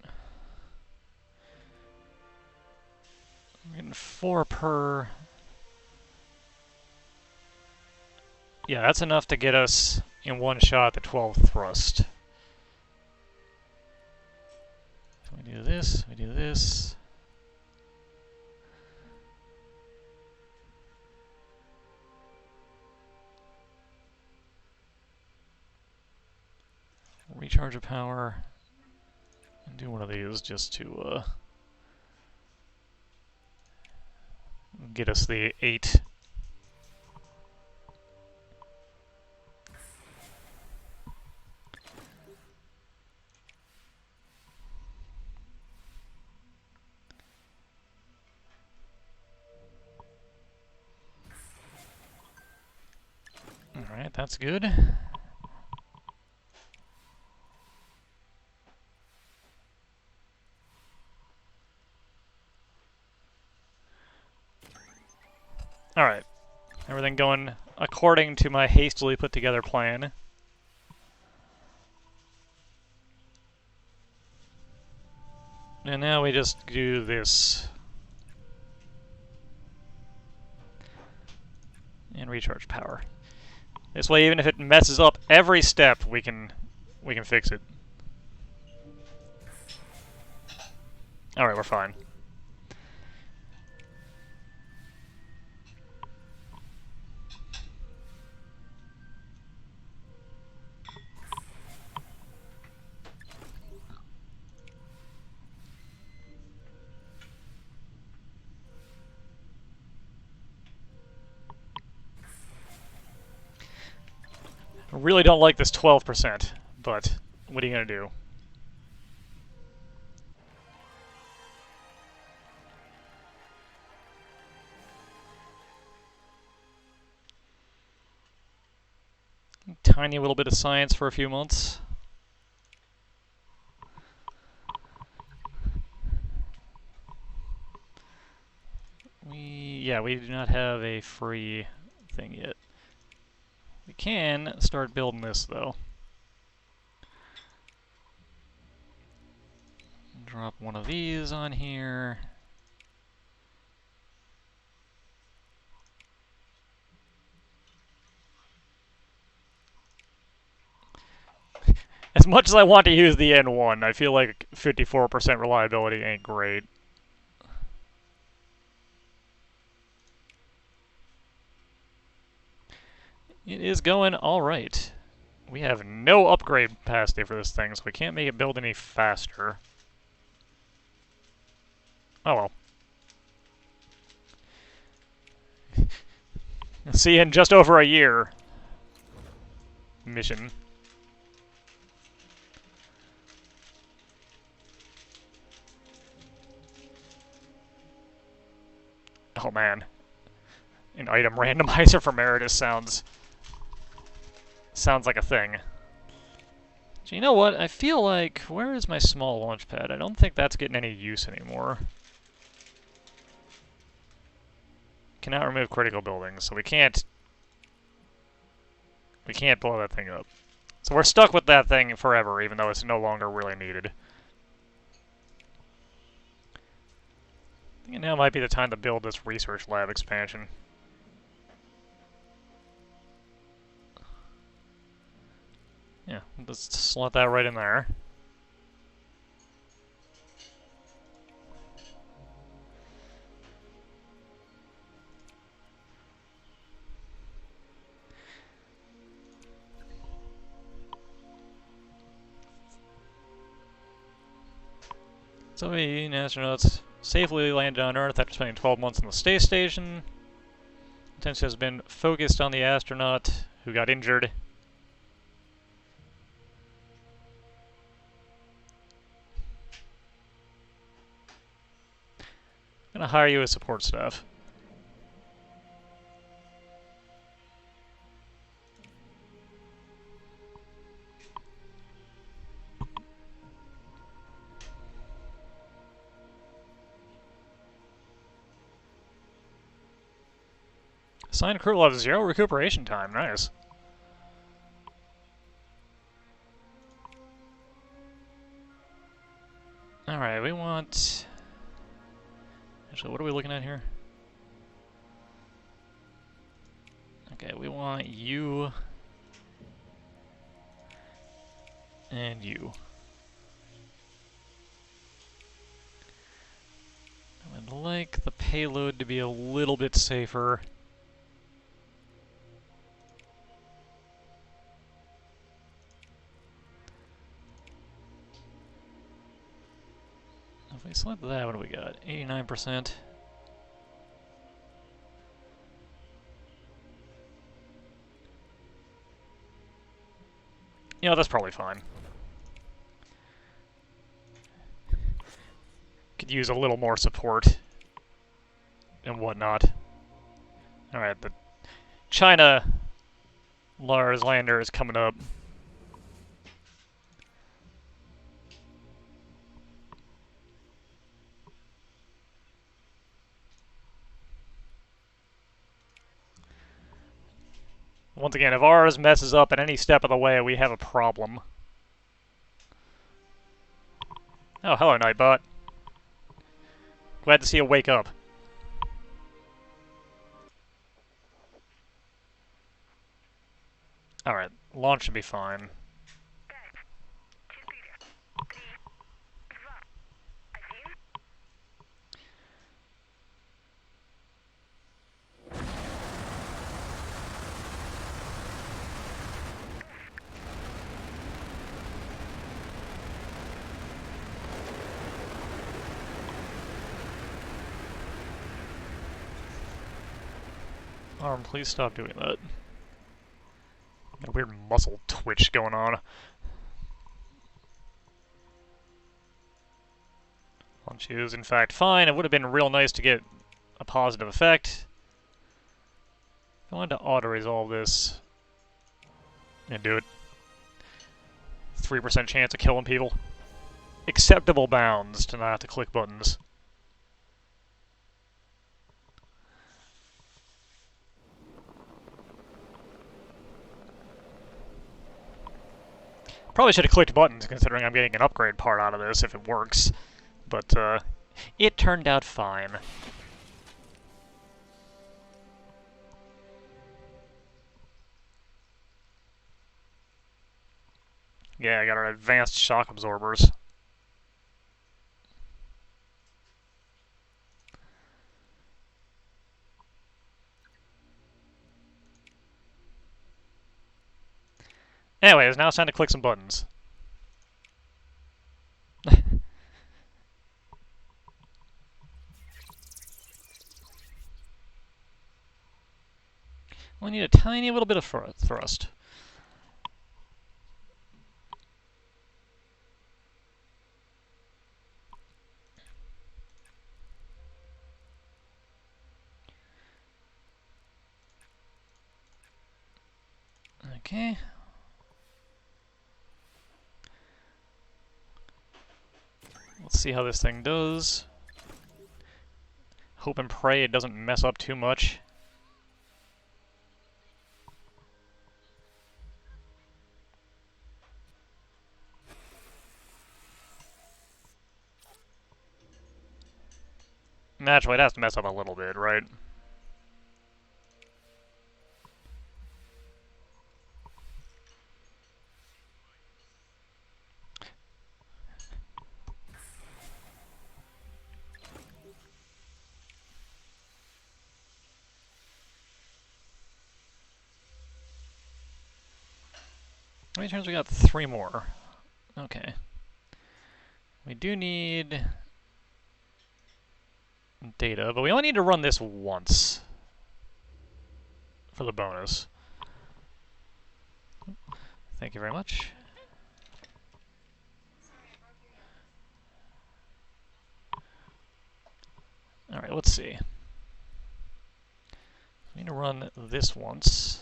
I'm getting 4 per... yeah, that's enough to get us in one shot the 12th thrust. So we do this, we do this. Recharge of power. And do one of these just to get us the 8. Alright, that's good. Alright. Everything going according to my hastily put together plan. And now we just do this. And recharge power. This way, even if it messes up every step, we can fix it. Alright, we're fine. I really don't like this 12%, but what are you gonna do? Tiny little bit of science for a few months. We do not have a free thing yet. We can start building this, though. Drop one of these on here. As much as I want to use the N1, I feel like 54% reliability ain't great. It is going alright. We have no upgrade capacity for this thing, so we can't make it build any faster. Oh well. See you in just over a year. Mission. Oh man. An item randomizer for Meritus sounds like a thing. Actually, you know what? I feel like... Where is my small launch pad? I don't think that's getting any use anymore. Cannot remove critical buildings, so we can't... We can't blow that thing up. So we're stuck with that thing forever, even though it's no longer really needed. I think now might be the time to build this research lab expansion. Yeah, let's slot that right in there. So astronauts safely landed on Earth after spending 12 months on the space station. Attention has been focused on the astronaut who got injured. I'm gonna hire you as support staff. Assigned crew will have 0 recuperation time. Nice. Alright, we want... Actually, what are we looking at here? Okay, we want you... and you. I would like the payload to be a little bit safer. If we select that, what do we got? 89%. You know, that's probably fine. Could use a little more support and whatnot. Alright, the China Lars lander is coming up. Once again, if ours messes up at any step of the way, we have a problem. Oh, hello, Nightbot. Glad to see you wake up. Alright, launch should be fine. Arm, please stop doing that. Got a weird muscle twitch going on. Launch is, in fact, fine. It would have been real nice to get a positive effect. If I wanted to auto-resolve this, and do it. 3% chance of killing people. Acceptable bounds to not have to click buttons. Probably should have clicked buttons, considering I'm getting an upgrade part out of this if it works. But, it turned out fine. Yeah, I got our advanced shock absorbers. Anyways, now it's time to click some buttons. We need a tiny little bit of thrust. Okay. see how this thing does. Hope and pray it doesn't mess up too much. Naturally, it has to mess up a little bit, right? How many turns we got? 3 more. Okay. We do need data, but we only need to run this once for the bonus. Thank you very much. Alright, let's see. I need to run this once.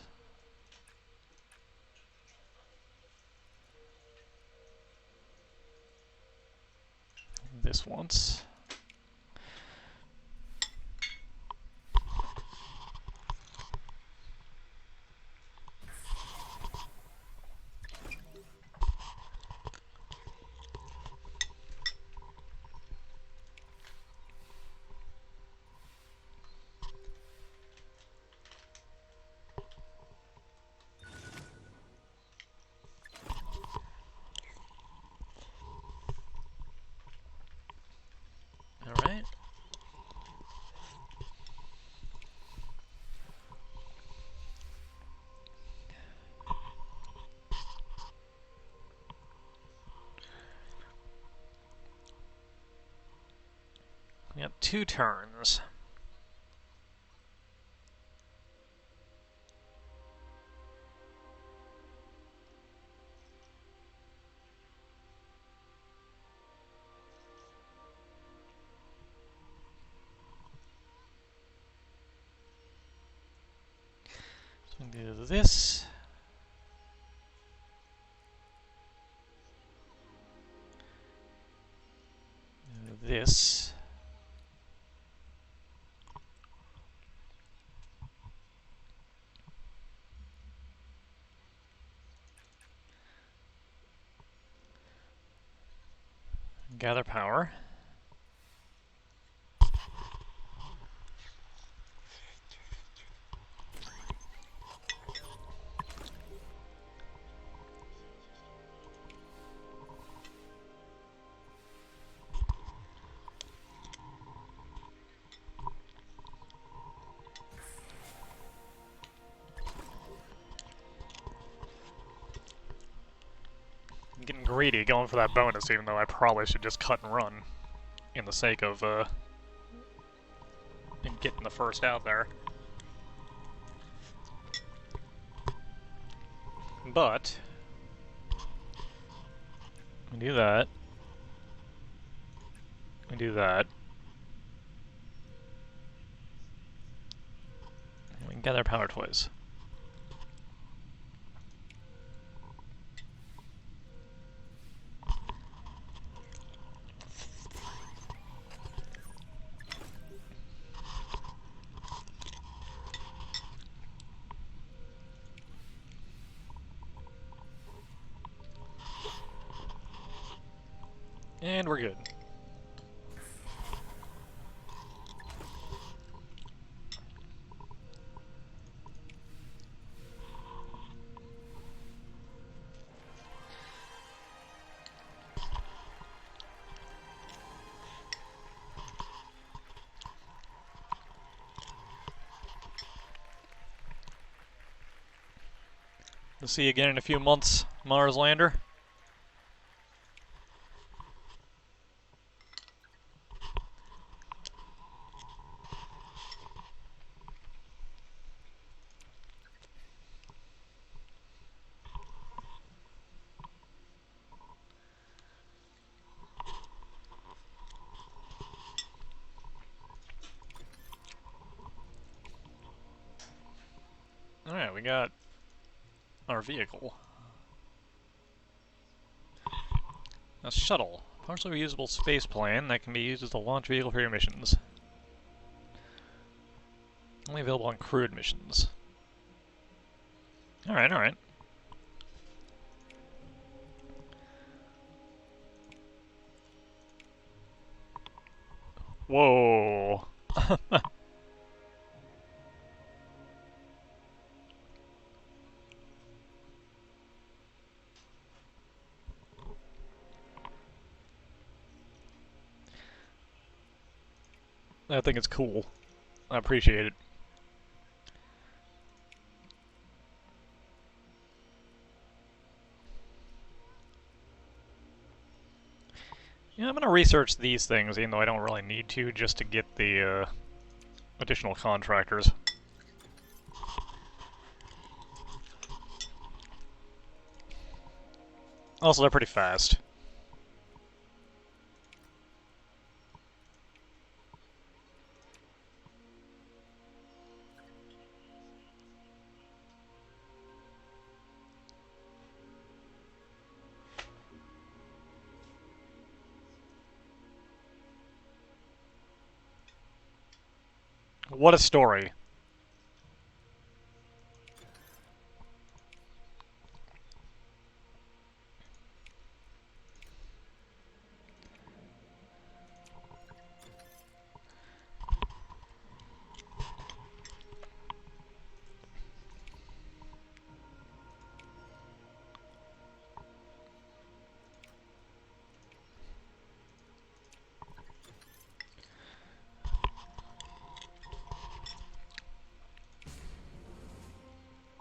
This once. Alright. We got 2 turns. So we can do this. Do this. Gather power. I'm getting greedy going for that bonus, even though I probably should just cut and run in the sake of getting the first out there. But we do that. We do that. And we can gather power twice. And we're good. We'll see you again in a few months, Mars Lander. Alright, we got our vehicle. A shuttle. Partially reusable space plane that can be used as a launch vehicle for your missions. Only available on crewed missions. Alright, alright. Whoa. I think it's cool. I appreciate it. Yeah, I'm gonna research these things, even though I don't really need to, just to get the additional contractors. Also, they're pretty fast. What a story.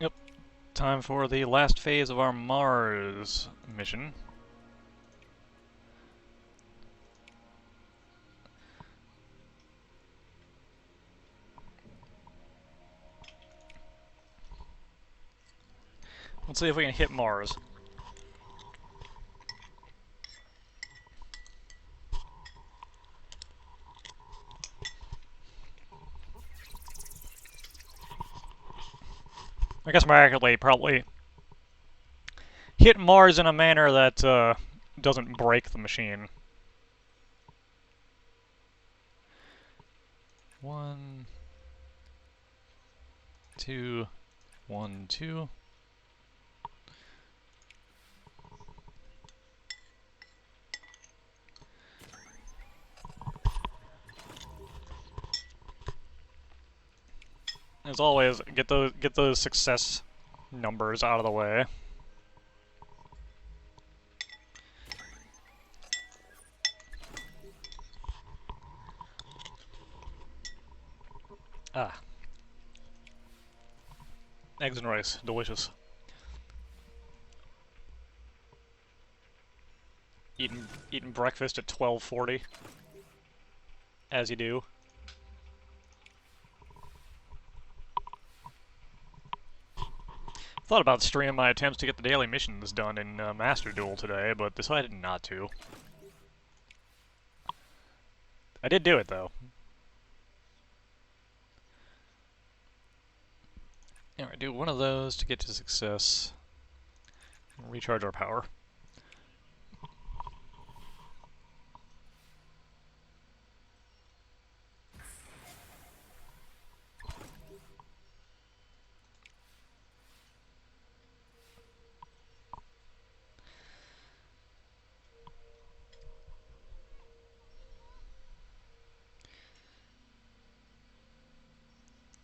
Yep. Time for the last phase of our Mars mission. Let's see if we can hit Mars. I guess more accurately, probably hit Mars in a manner that doesn't break the machine. 1, 2, 1, 2. As always, get those success numbers out of the way. Ah. Eggs and rice, delicious. Eating breakfast at 12:40, as you do. Thought about streaming my attempts to get the daily missions done in Master Duel today, but decided not to. I did do it though. Anyway, do one of those to get to success. Recharge our power.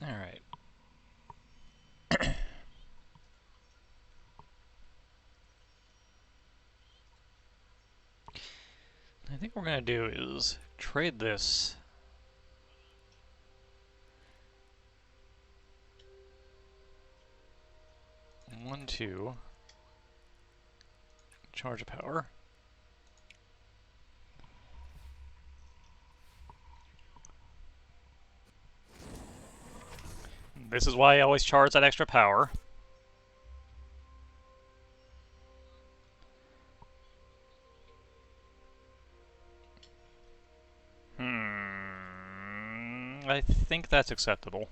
Alright. I think what we're going to do is trade this. One, two. Charge of power. This is why I always charge that extra power. I think that's acceptable.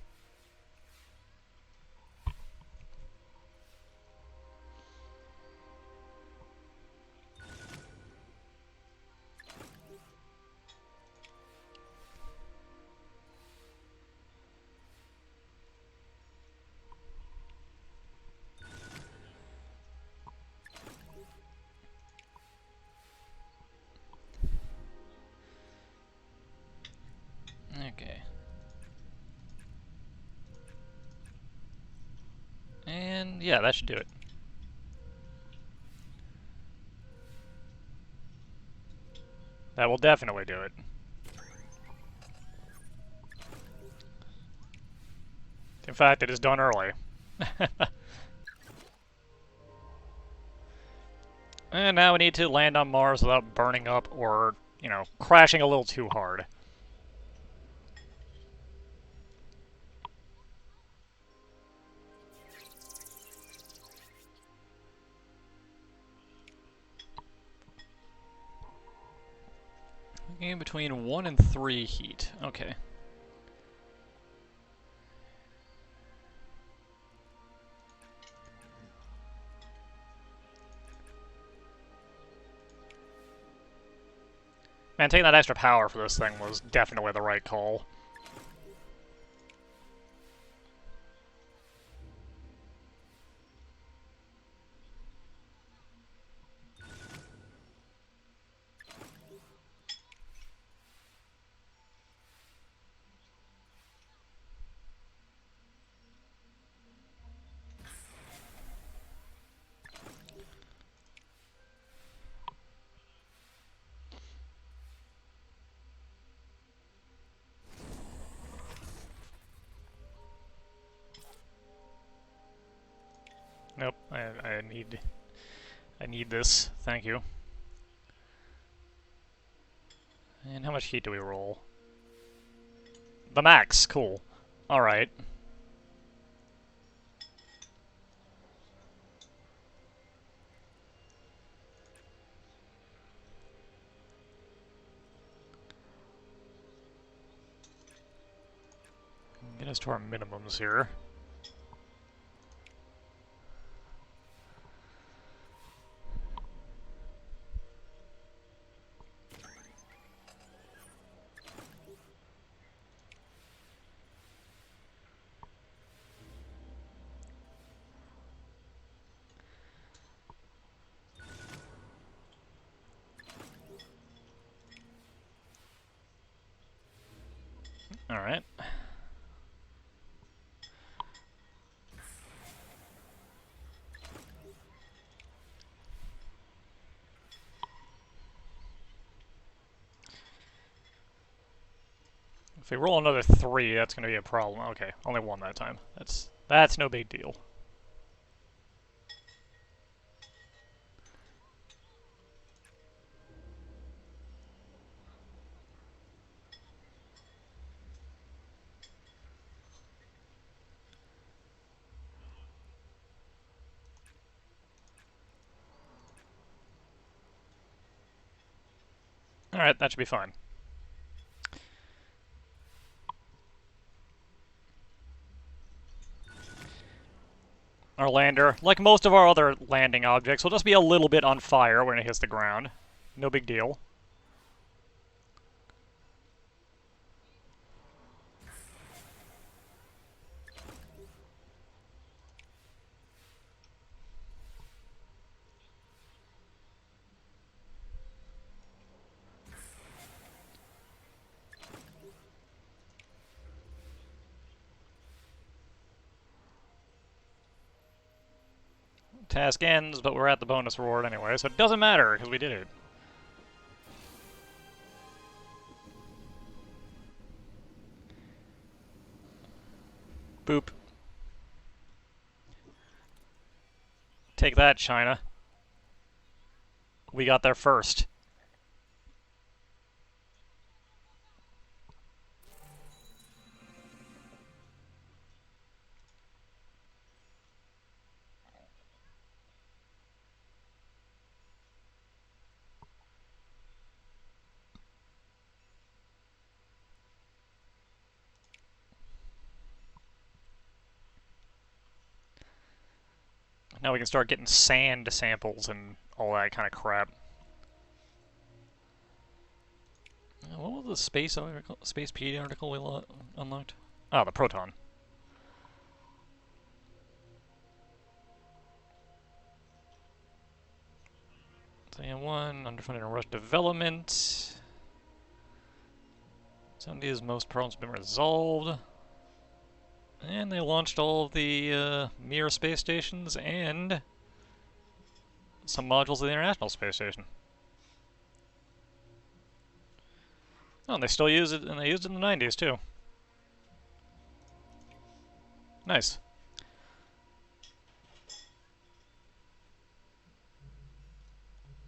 Yeah, that should do it. That will definitely do it. In fact, it is done early. And now we need to land on Mars without burning up or, you know, crashing a little too hard. In between 1 and 3 heat. Okay. Man, taking that extra power for this thing was definitely the right call. Nope, I need this. Thank you. And how much heat do we roll? The max. Cool. All right. Get us to our minimums here. All right. If we roll another 3, that's going to be a problem. Okay, only 1 that time. That's no big deal. All right, that should be fine. Our lander, like most of our other landing objects, will just be a little bit on fire when it hits the ground. No big deal. Task ends, but we're at the bonus reward anyway, so it doesn't matter, because we did it. Boop. Take that, China. We got there first. Now we can start getting sand samples and all that kind of crap. What was the space P article we unlocked? Oh, the proton. One, underfunded and rushed development. Some of these most problems have been resolved. And they launched all of the Mir space stations and some modules of the International Space Station. Oh, and they still use it, and they used it in the 90s, too. Nice.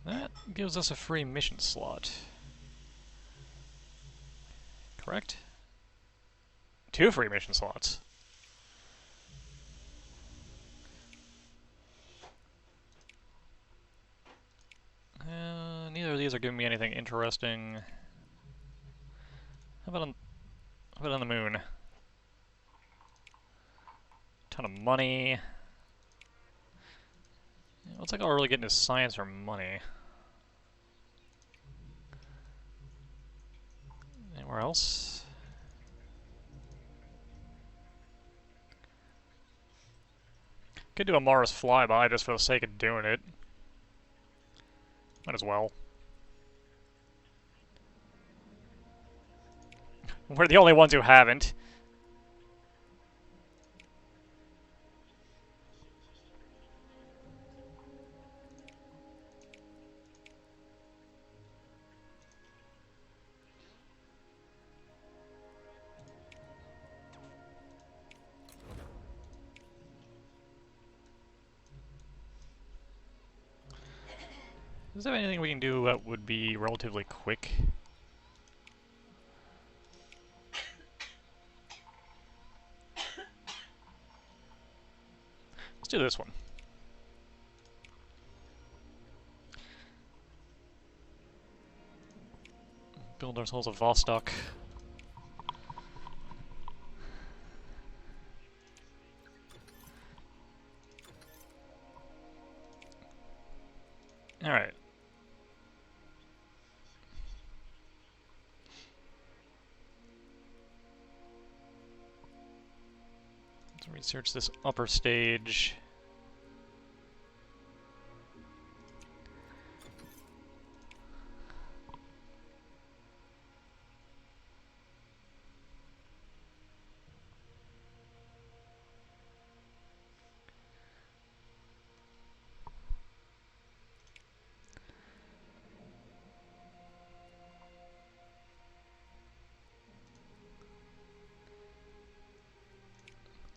That gives us a free mission slot. Correct? 2 free mission slots. Neither of these are giving me anything interesting. How about on the moon? Ton of money. Yeah, looks like all we're really getting is science or money. Anywhere else? Could do a Mars flyby just for the sake of doing it. Might as well. We're the only ones who haven't. Is there anything we can do that would be relatively quick? Let's do this one. Build ourselves a Vostok. Alright. Let's research this upper stage.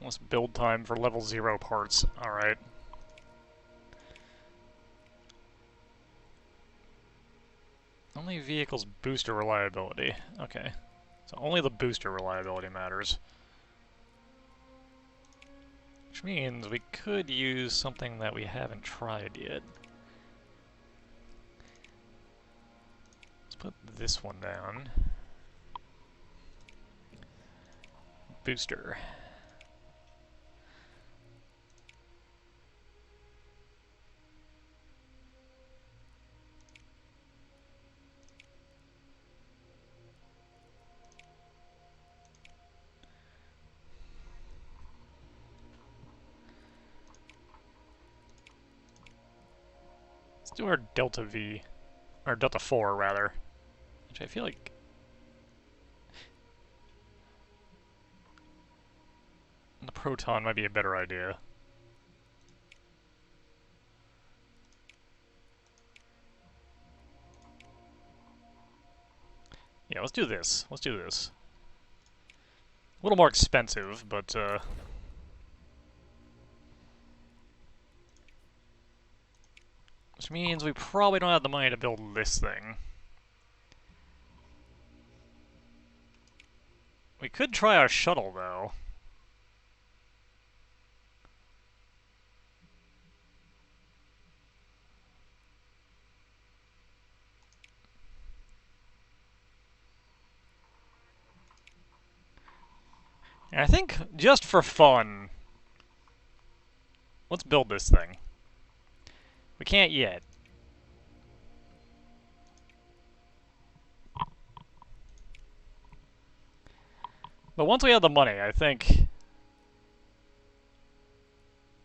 Almost build time for level 0 parts. Alright. Only vehicles booster reliability. Okay. So only the booster reliability matters. Which means we could use something that we haven't tried yet. Let's put this one down. Booster. Let's do our Delta V, or Delta 4 rather, which I feel like the Proton might be a better idea. Yeah, let's do this. Let's do this. A little more expensive, but which means we probably don't have the money to build this thing. We could try our shuttle, though. And I think, just for fun, let's build this thing. We can't yet. But once we have the money, I think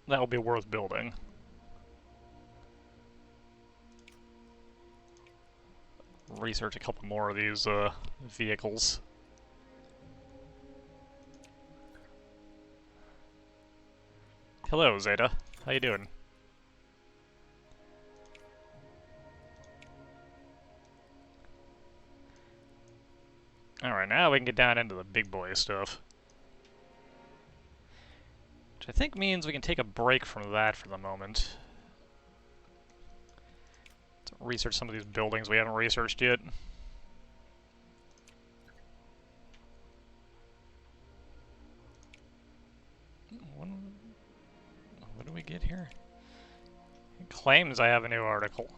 that will be worth building. Research a couple more of these vehicles. Hello, Zeta. How you doing? Alright, now we can get down into the big boy stuff. Which I think means we can take a break from that for the moment. Let's research some of these buildings we haven't researched yet. What do we get here? It claims I have a new article.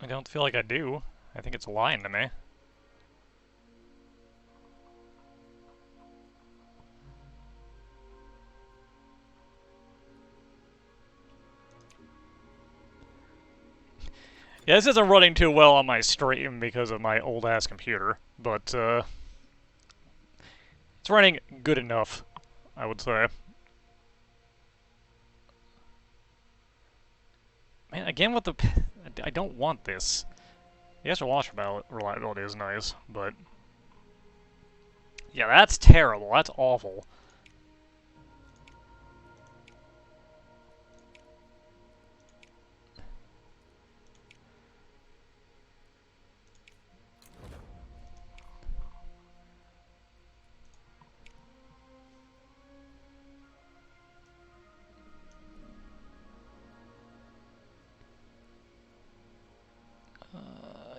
I don't feel like I do. I think it's lying to me. Yeah, this isn't running too well on my stream because of my old-ass computer, but, it's running good enough, I would say. Man, again with the... I don't want this. The extra launch reliability is nice, but... Yeah, that's terrible. That's awful.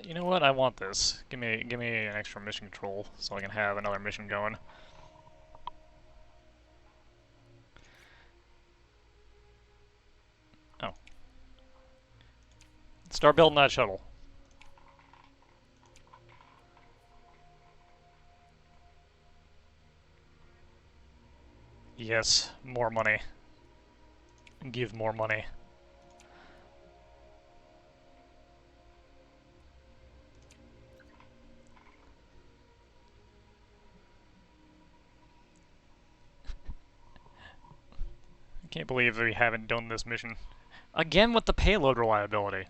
You know what? I want this. Give me an extra mission control so I can have another mission going. Oh. Start building that shuttle. Yes, more money. Give more money. I can't believe we haven't done this mission. Again with the payload reliability.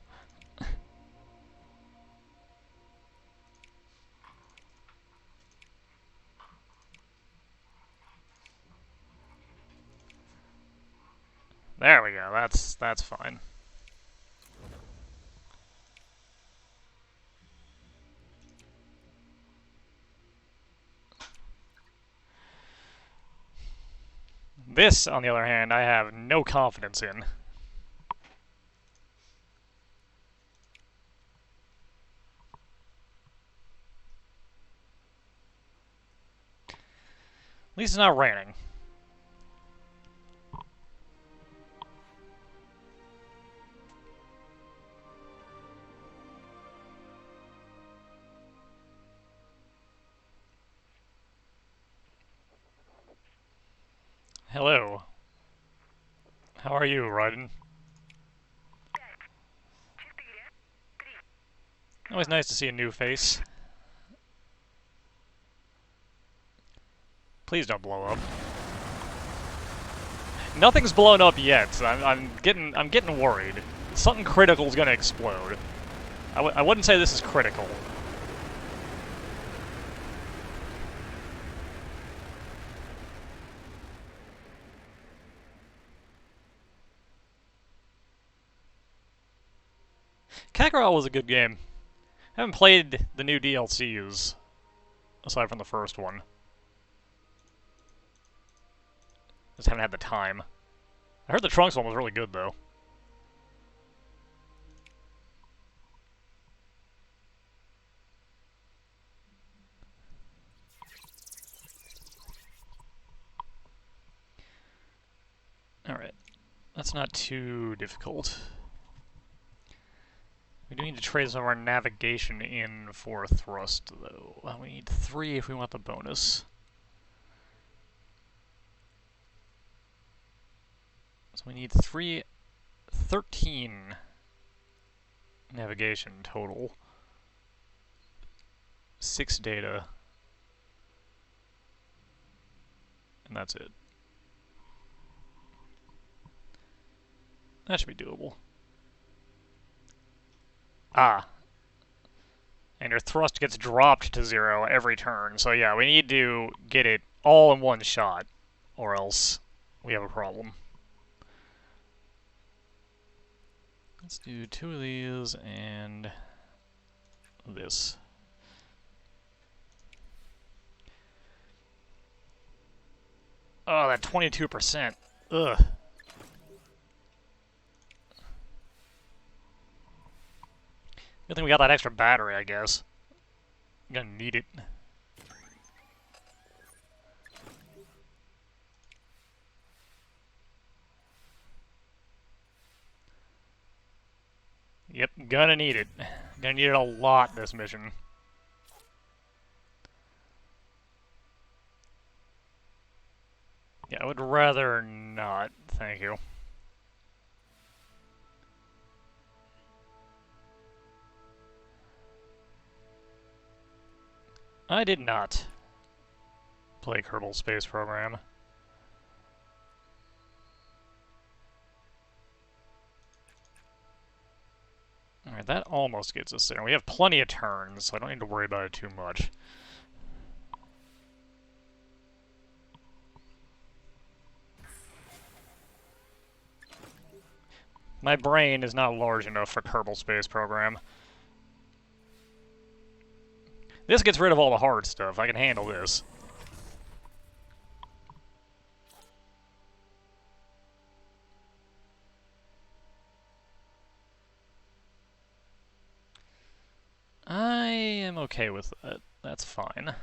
There we go, that's fine. This, on the other hand, I have no confidence in. At least it's not raining. Hello. How are you, Raiden? Always nice to see a new face. Please don't blow up. Nothing's blown up yet. I'm getting worried. Something critical is gonna explode. I wouldn't say this is critical. Kakarot was a good game. I haven't played the new DLCs, aside from the first one. Just haven't had the time. I heard the Trunks one was really good, though. Alright. That's not too difficult. We do need to trade some of our navigation in for thrust, though. Well, we need 3 if we want the bonus. So we need 13 navigation total. 6 data. And that's it. That should be doable. Ah. And your thrust gets dropped to 0 every turn. So yeah, we need to get it all in one shot, or else we have a problem. Let's do 2 of these and this. Oh, that 22%. Ugh. Good thing we got that extra battery, I guess. I'm gonna need it. Yep, gonna need it. Gonna need it a lot this mission. Yeah, I would rather not, thank you. I did not play Kerbal Space Program. Alright, that almost gets us there. We have plenty of turns, so I don't need to worry about it too much. My brain is not large enough for Kerbal Space Program. This gets rid of all the hard stuff. I can handle this. I am okay with that. That's fine.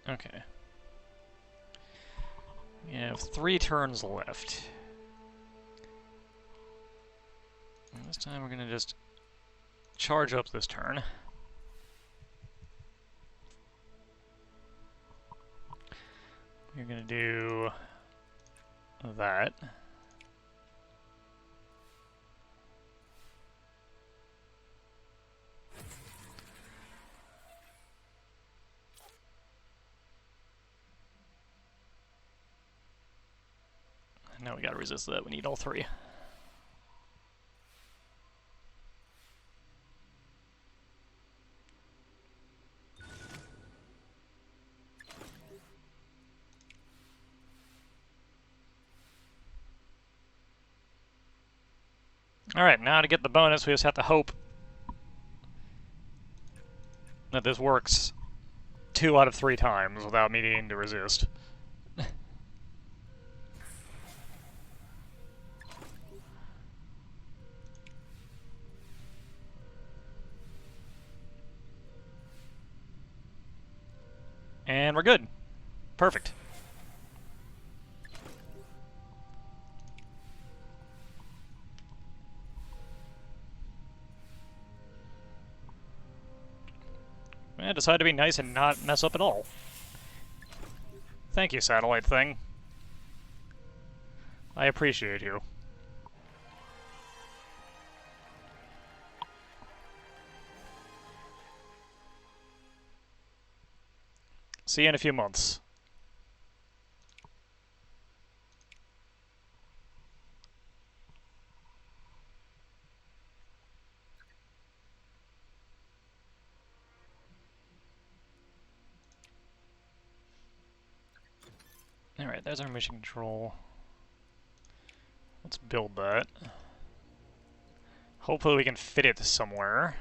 Okay. We have 3 turns left. And this time we're gonna just charge up this turn. You're gonna do that. Now we gotta resist that. We need all 3. Alright, now to get the bonus, we just have to hope that this works 2 out of 3 times without me needing to resist. And we're good. Perfect. I decided to be nice and not mess up at all. Thank you, satellite thing. I appreciate you. See you in a few months. Alright, there's our mission control. Let's build that. Hopefully we can fit it somewhere.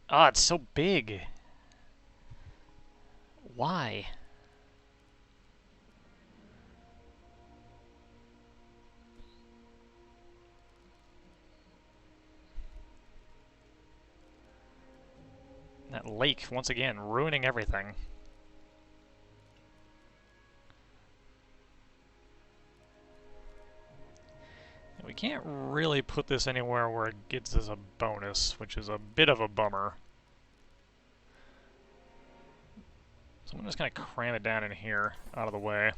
Ah, it's so big. Why? That lake, once again, ruining everything. We can't really put this anywhere where it gives us a bonus, which is a bit of a bummer. So I'm just gonna cram it down in here, out of the way.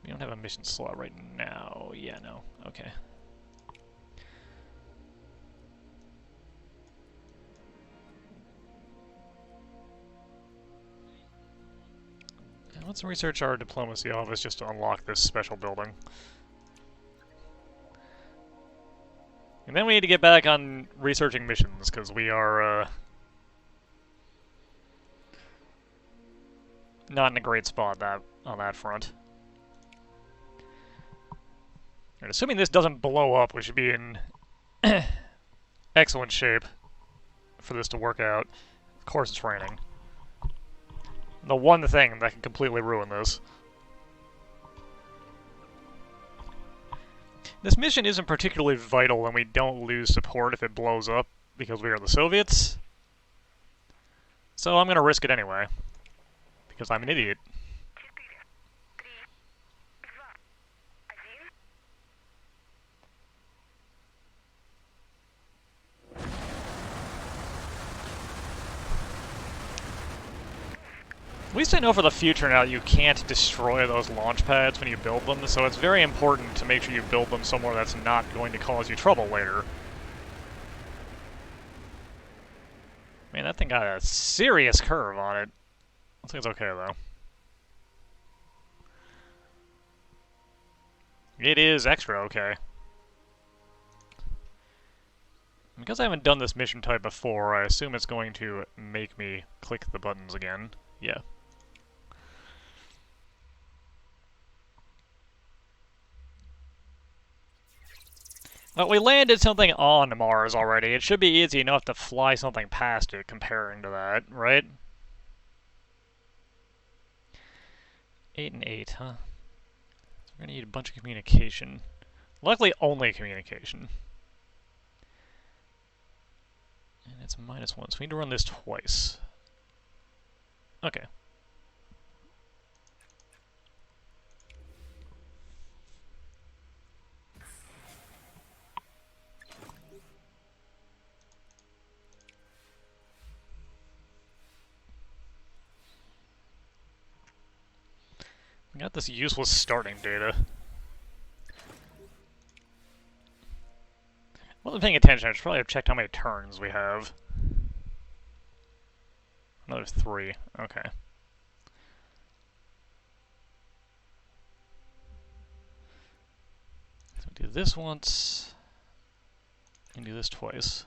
We don't have a mission slot right now. Yeah, no. Okay. Let's research our diplomacy office just to unlock this special building. And then we need to get back on researching missions, because we are, not in a great spot on that front. And assuming this doesn't blow up, we should be in excellent shape for this to work out. Of course it's raining. The one thing that can completely ruin this. This mission isn't particularly vital and we don't lose support if it blows up because we are the Soviets. So I'm gonna risk it anyway. Because I'm an idiot. At least I know for the future now that you can't destroy those launch pads when you build them, so it's very important to make sure you build them somewhere that's not going to cause you trouble later. Man, that thing got a serious curve on it. I think it's okay, though. It is extra okay. Because I haven't done this mission type before, I assume it's going to make me click the buttons again. Yeah. Well, we landed something on Mars already. It should be easy enough to fly something past it comparing to that, right? 8 and 8, huh? So we're gonna need a bunch of communication. Luckily, only communication. And it's -1, so we need to run this twice. Okay. We got this useless starting data. I wasn't paying attention, I should probably have checked how many turns we have. Another 3, okay. So do this once, and do this twice.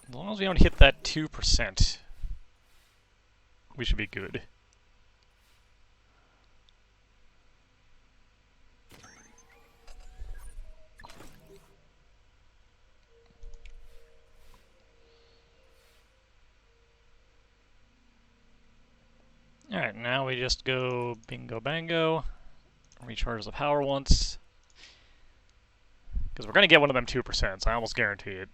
As long as we don't hit that 2%, we should be good. Alright, now we just go bingo bango, recharge the power once. Because we're going to get one of them 2%, so I almost guarantee it.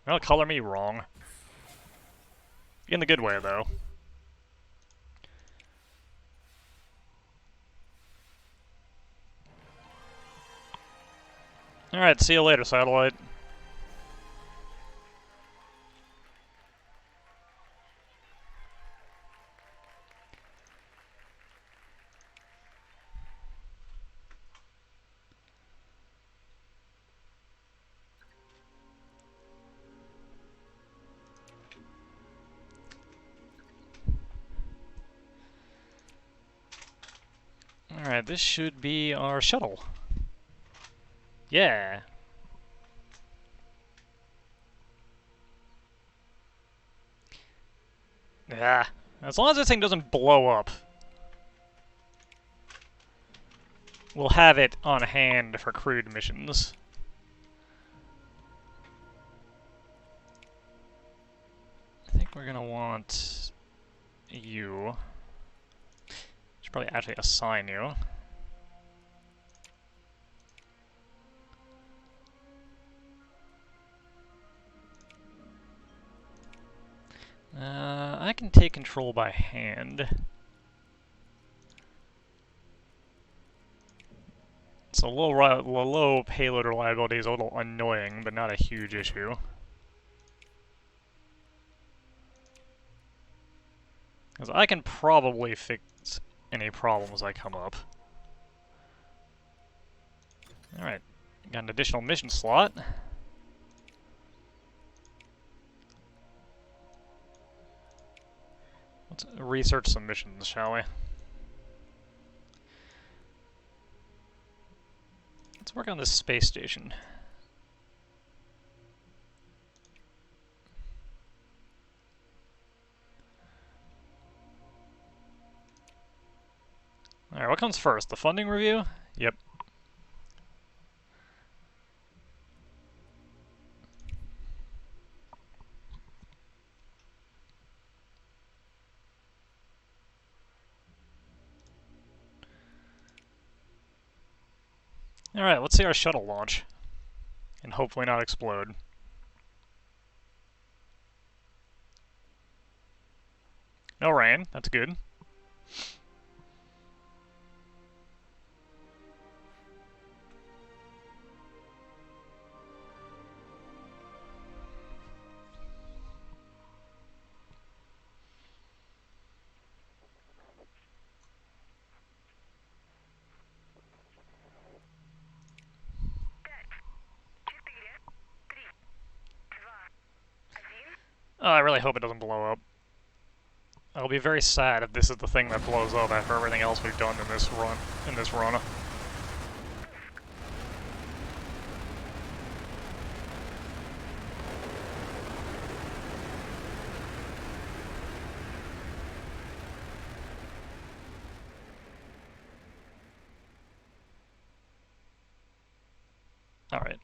Well, color me wrong. In the good way, though. Alright, see you later, satellite. Alright, this should be our shuttle. Yeah. Yeah. As long as this thing doesn't blow up, we'll have it on hand for crewed missions. we're gonna want you. Should probably actually assign you. I can take control by hand. So low payload reliability is a little annoying, but not a huge issue. Because I can probably fix any problems that come up. Alright, got an additional mission slot. Let's research some missions, shall we? Let's work on this space station. Alright, what comes first? The funding review? Yep. Alright, let's see our shuttle launch. And hopefully not explode. No rain, that's good. Oh, I really hope it doesn't blow up. I'll be very sad if this is the thing that blows up after everything else we've done in this run. Alright.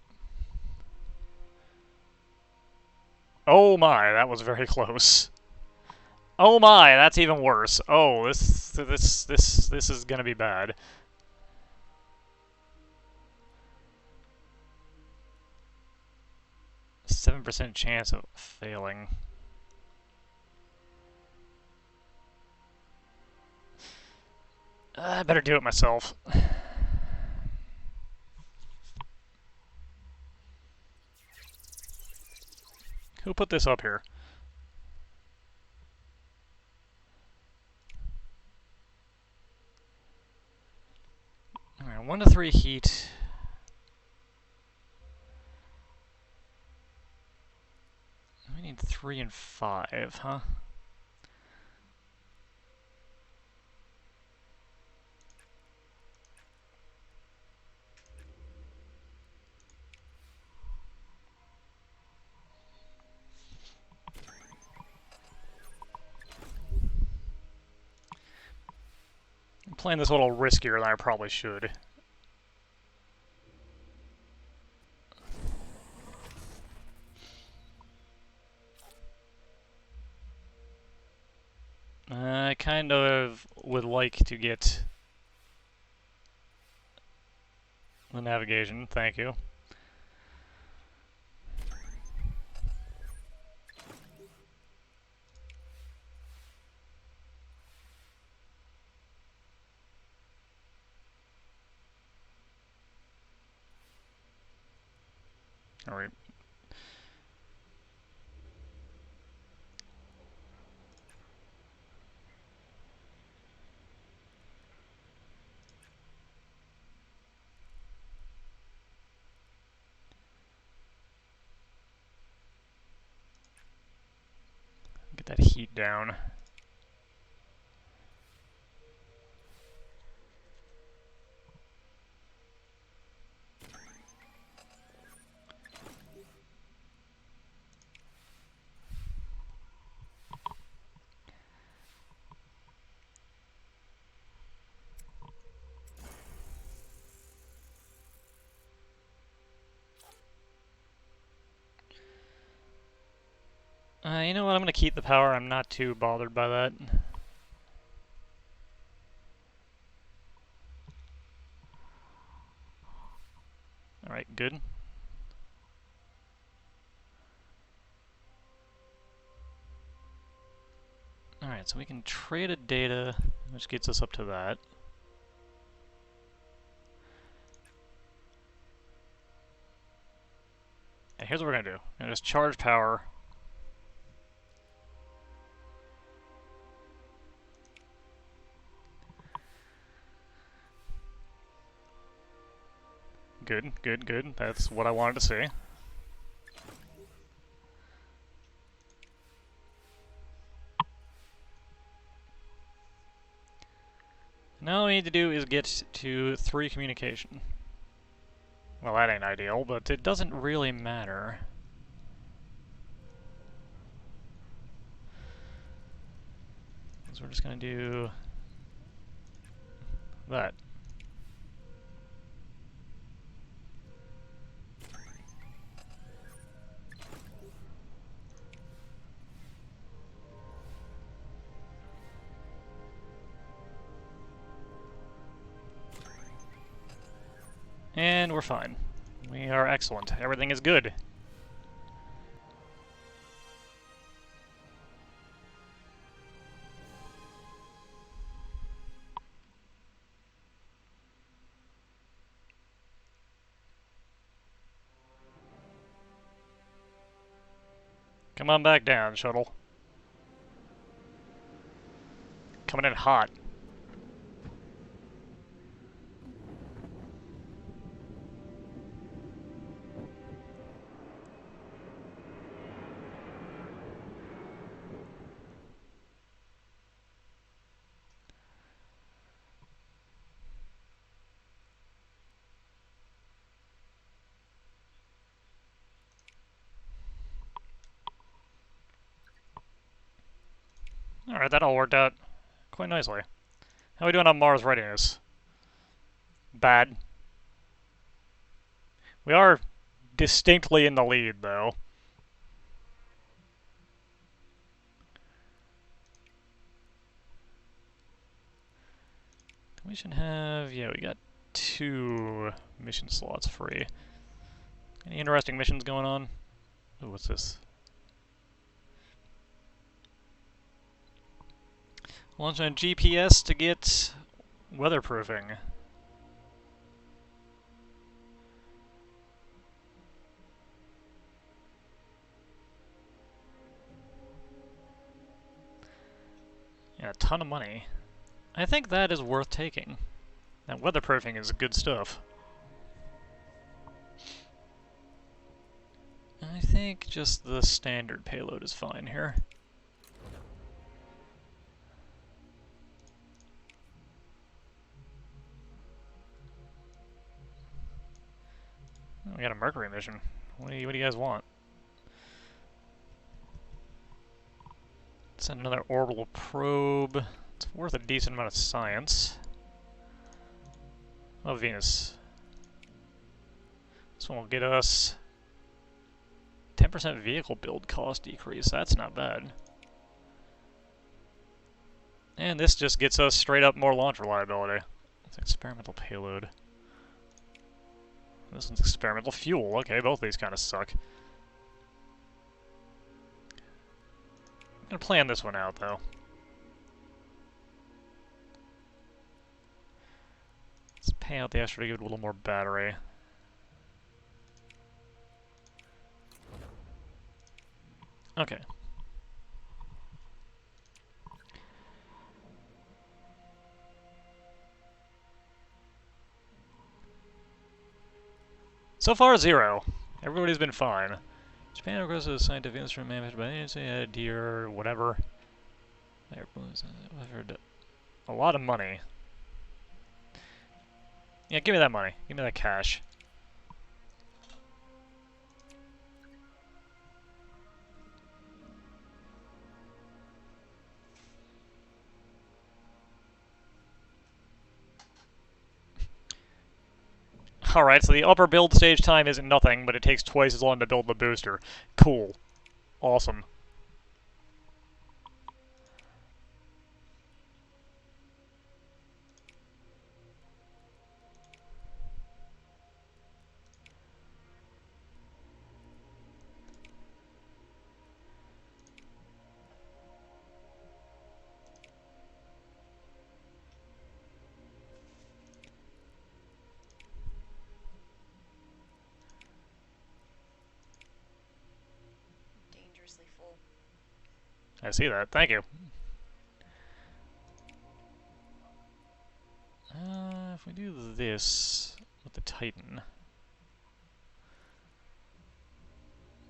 Oh my, that was very close. Oh my, that's even worse. Oh, this is gonna be bad. %7 chance of failing. I better do it myself. Who put this up here? Alright, 1 to 3 heat. We need 3 and 5, huh? I'm playing this a little riskier than I probably should. I kind of would like to get the navigation, thank you. Alright. Get that heat down. You know what, I'm gonna keep the power, I'm not too bothered by that. Alright, good. Alright, so we can trade a data, which gets us up to that. And here's what we're gonna do. We're gonna just charge power. Good, good, good. That's what I wanted to see. Now all we need to do is get to 3 communication. Well, that ain't ideal, but it doesn't really matter. So we're just gonna do that. And we're fine. We are excellent. Everything is good. Come on back down, shuttle. Coming in hot. Alright, that all worked out quite nicely. How are we doing on Mars readiness? Bad. We are distinctly in the lead, though. We should have... yeah, we got 2 mission slots free. Any interesting missions going on? Ooh, what's this? Launch on GPS to get weatherproofing. Yeah, a ton of money. I think that is worth taking. That weatherproofing is good stuff. I think just the standard payload is fine here. Oh, we got a Mercury mission. What do you guys want? Send another orbital probe. It's worth a decent amount of science. Oh, Venus. This one will get us 10% vehicle build cost decrease. That's not bad. And this just gets us straight up more launch reliability. It's experimental payload. This one's experimental fuel. Okay, both of these kind of suck. I'm gonna plan this one out, though. Let's pay out the extra to give it a little more battery. Okay. So far, 0. Everybody's been fine. Japan requests a scientific instrument managed by agency, a deer, whatever. A lot of money. Yeah, give me that money. Give me that cash. Alright, so the upper build stage time isn't nothing, but it takes twice as long to build the booster. Cool. Awesome. I see that. Thank you. If we do this with the Titan,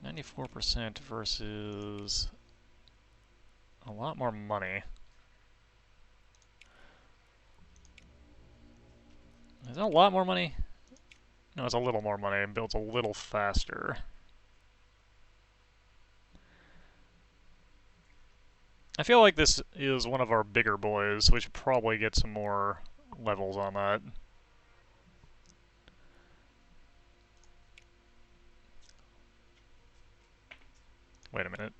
94% versus a lot more money. Is that a lot more money? No, it's a little more money and builds a little faster. I feel like this is one of our bigger boys, so we should probably get some more levels on that. Wait a minute.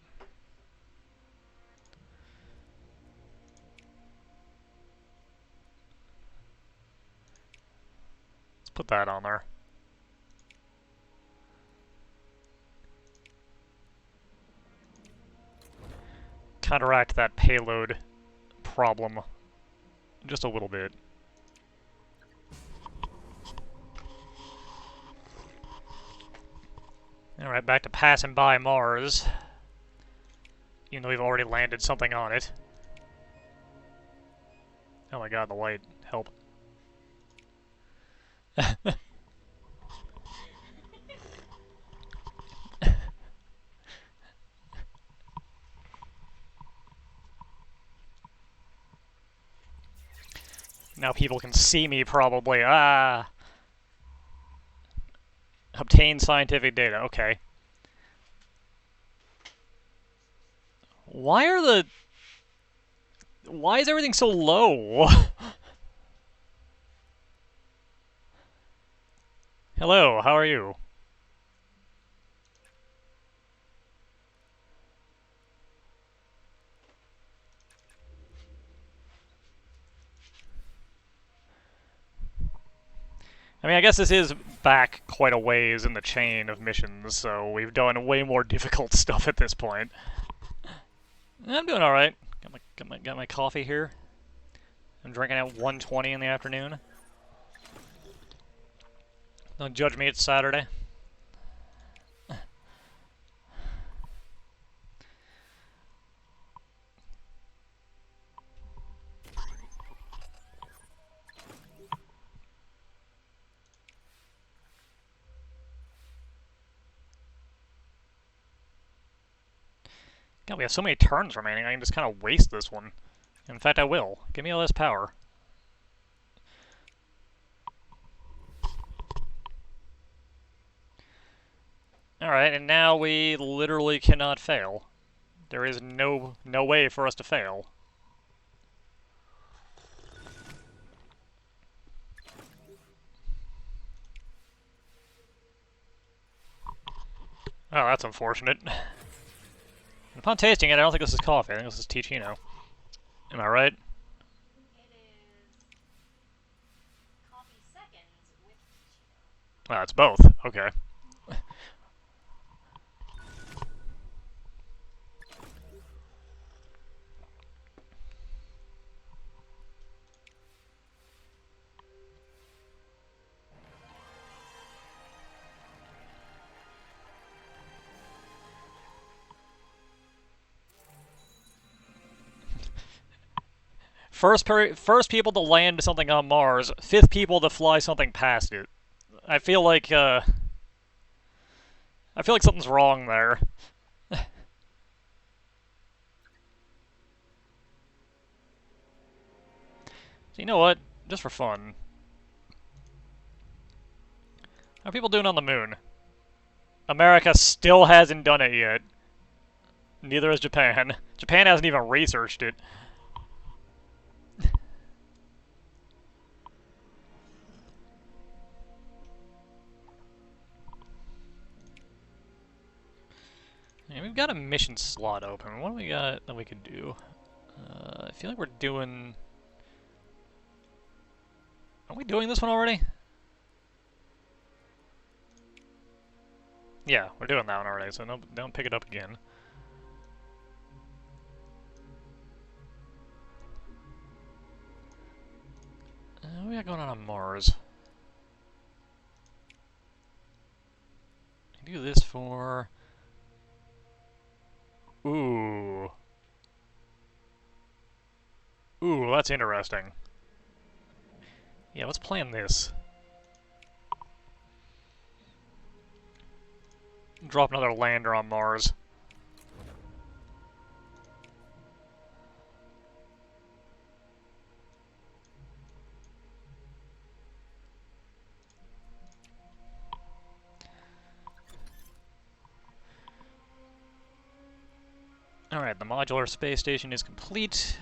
Let's put that on there. Counteract that payload problem just a little bit. Alright, back to passing by Mars. Even though we've already landed something on it. Oh my god, the light. Help. Now people can see me, probably. Ah! Obtain scientific data. Okay. Why is everything so low? Hello, how are you? I mean, I guess this is back quite a ways in the chain of missions, so we've done way more difficult stuff at this point. I'm doing alright. Got my coffee here. I'm drinking at 1:20 in the afternoon. Don't judge me, it's Saturday. God, we have so many turns remaining, I can just kind of waste this one. In fact, I will. Give me all this power. Alright, and now we literally cannot fail. There is no way for us to fail. Oh, that's unfortunate. Upon tasting it, I don't think this is coffee. I think this is Ticino. Am I right? Ah, it's both. Okay. First people to land something on Mars, fifth people to fly something past it. I feel like something's wrong there. So you know what? Just for fun. How are people doing on the moon? America still hasn't done it yet. Neither has Japan. Japan hasn't even researched it. Yeah, we've got a mission slot open. What do we got that we could do? I feel like we're doing... Are we doing this one already? Yeah, we're doing that one already, so don't pick it up again. What do we got going on Mars? I do this for... Ooh. Ooh, that's interesting. Yeah, let's plan this. Drop another lander on Mars. Alright, the modular space station is complete.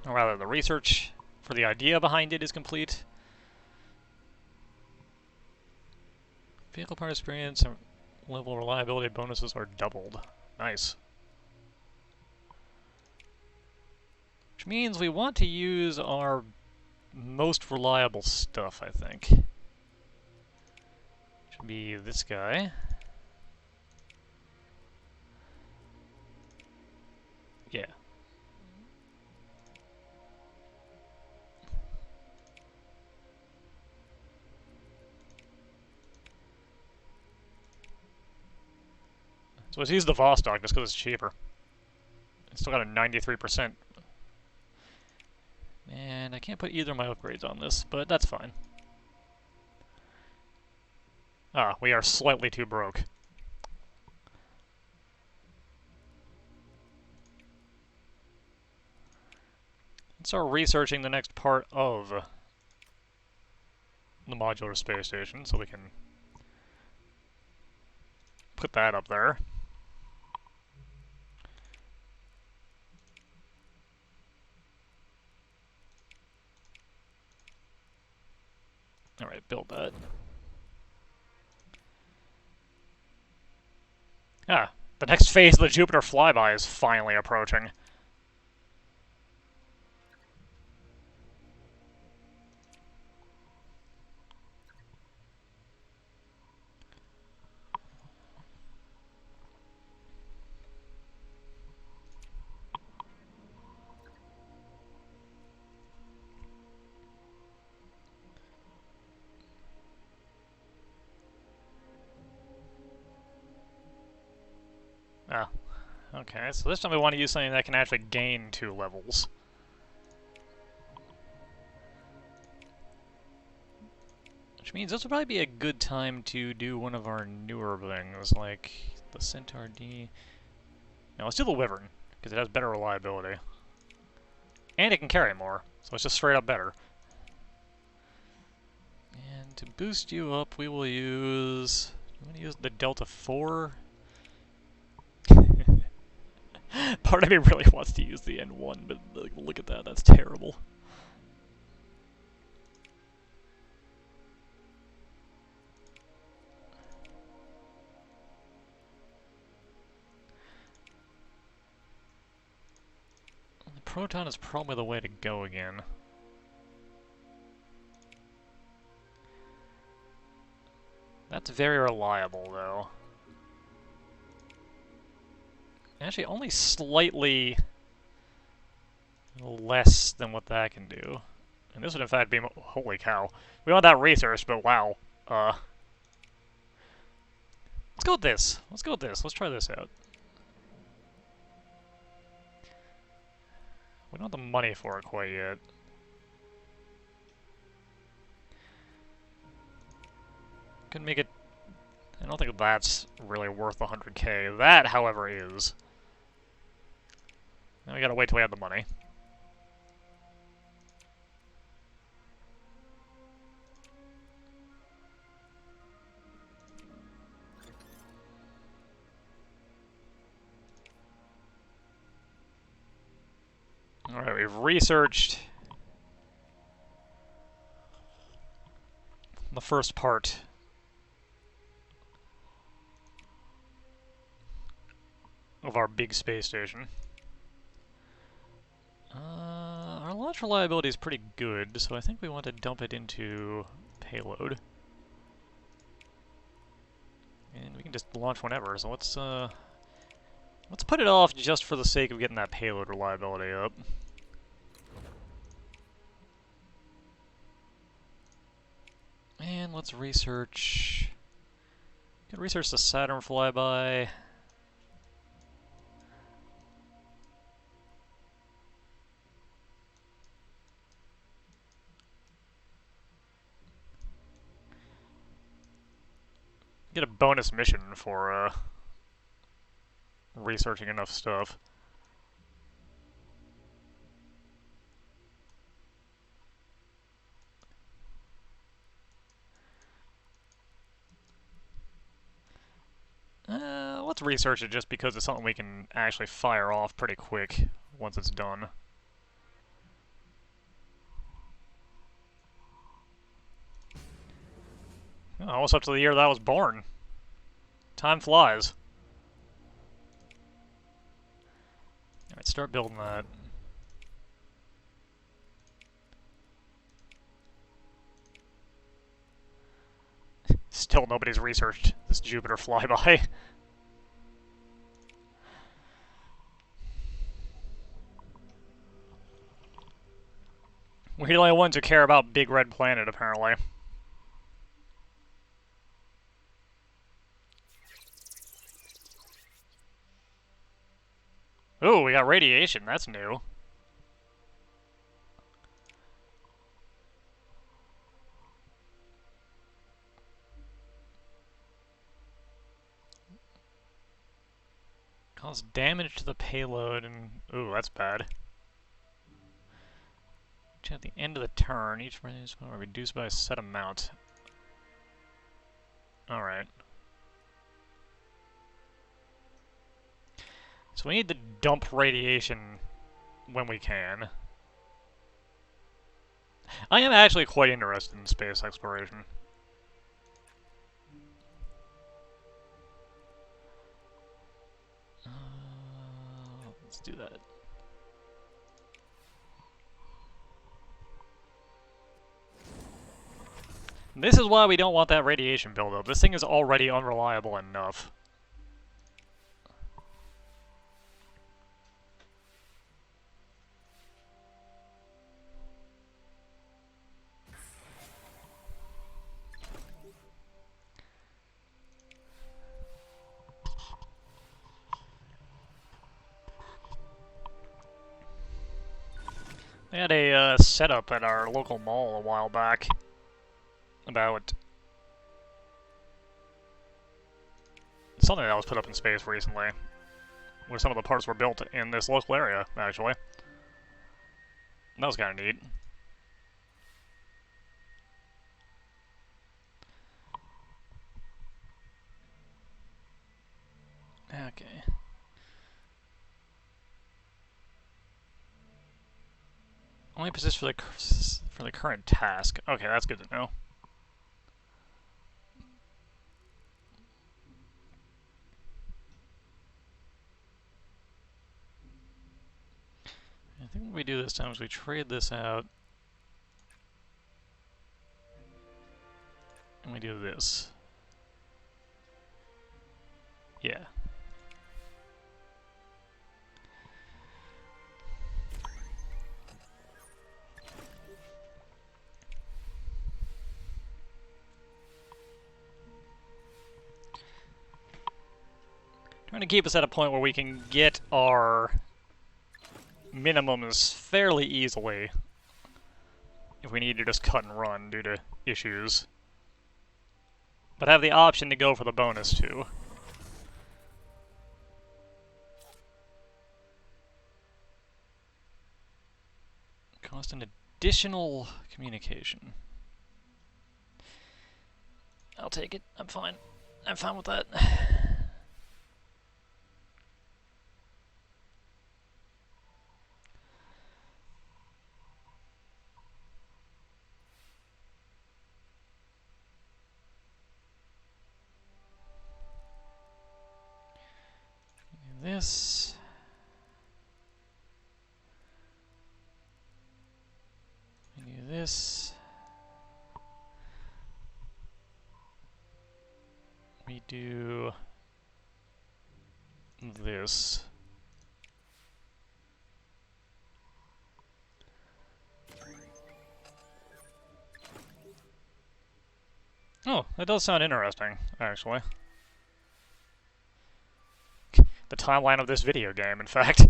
Or rather, the research for the idea behind it is complete. Vehicle part experience and level reliability bonuses are doubled. Nice. Which means we want to use our most reliable stuff, I think. Should be this guy. Yeah. So let's use the Vostok just because it's cheaper. It's still got a 93%. And I can't put either of my upgrades on this, but that's fine. Ah, we are slightly too broke. Let's start researching the next part of the modular space station so we can put that up there. Alright, build that. Ah, the next phase of the Jupiter flyby is finally approaching. Ah, okay, so this time we want to use something that can actually gain 2 levels. Which means this would probably be a good time to do one of our newer things, like the Centaur D. Now let's do the Wyvern, because it has better reliability. And it can carry more, so it's just straight up better. And to boost you up, we will use... I'm going to use the Delta 4. Part of me really wants to use the N1, but look at that, that's terrible. The Proton is probably the way to go again. That's very reliable, though. Actually, only slightly less than what that can do. And this would in fact be... Holy cow. We want that research, but wow. Let's go with this. Let's go with this. Let's try this out. We don't have the money for it quite yet. Can make it... I don't think that's really worth 100k. That, however, is. Now we gotta wait till we have the money. Alright, we've researched the first part of our big space station. Our launch reliability is pretty good, so I think we want to dump it into payload. And we can just launch whenever, so let's put it off just for the sake of getting that payload reliability up. And let's research... We can research the Saturn flyby. Get a bonus mission for researching enough stuff. Let's research it just because it's something we can actually fire off pretty quick once it's done. Oh, almost up to the year that I was born. Time flies. Alright, start building that. Still nobody's researched this Jupiter flyby. We're the only ones who care about Big Red Planet, apparently. Ooh, we got radiation. That's new. Cause damage to the payload and... Ooh, that's bad. At the end of the turn, each radius will reduced by a set amount. Alright. So we need to dump radiation when we can. I am actually quite interested in space exploration. Let's do that. This is why we don't want that radiation buildup. This thing is already unreliable enough. They had a setup at our local mall a while back about something that was put up in space recently, where some of the parts were built in this local area, actually. That was kind of neat. Okay. Only persist for the current task. Okay, that's good to know. I think what we do this time is we trade this out. And we do this. Yeah. Trying to keep us at a point where we can get our minimums fairly easily if we need to just cut and run due to issues. But have the option to go for the bonus too. Cost an additional communication. I'll take it. I'm fine. I'm fine with that. This. We do this. We do this. Oh, that does sound interesting, actually. The timeline of this video game, in fact.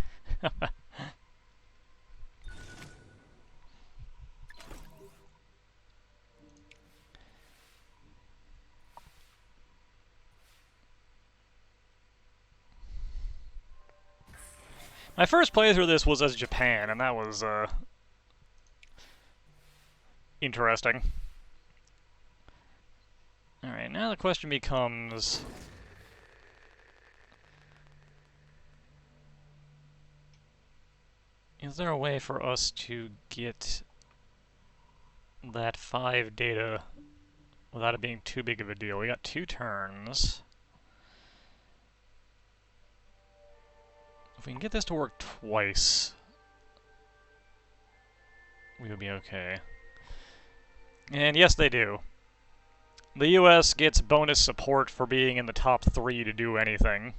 My first playthrough of this was as Japan, and that was, interesting. Alright, now the question becomes... is there a way for us to get that 5 data without it being too big of a deal? We got 2 turns. If we can get this to work twice, we would be okay. And yes, they do. The US gets bonus support for being in the top 3 to do anything.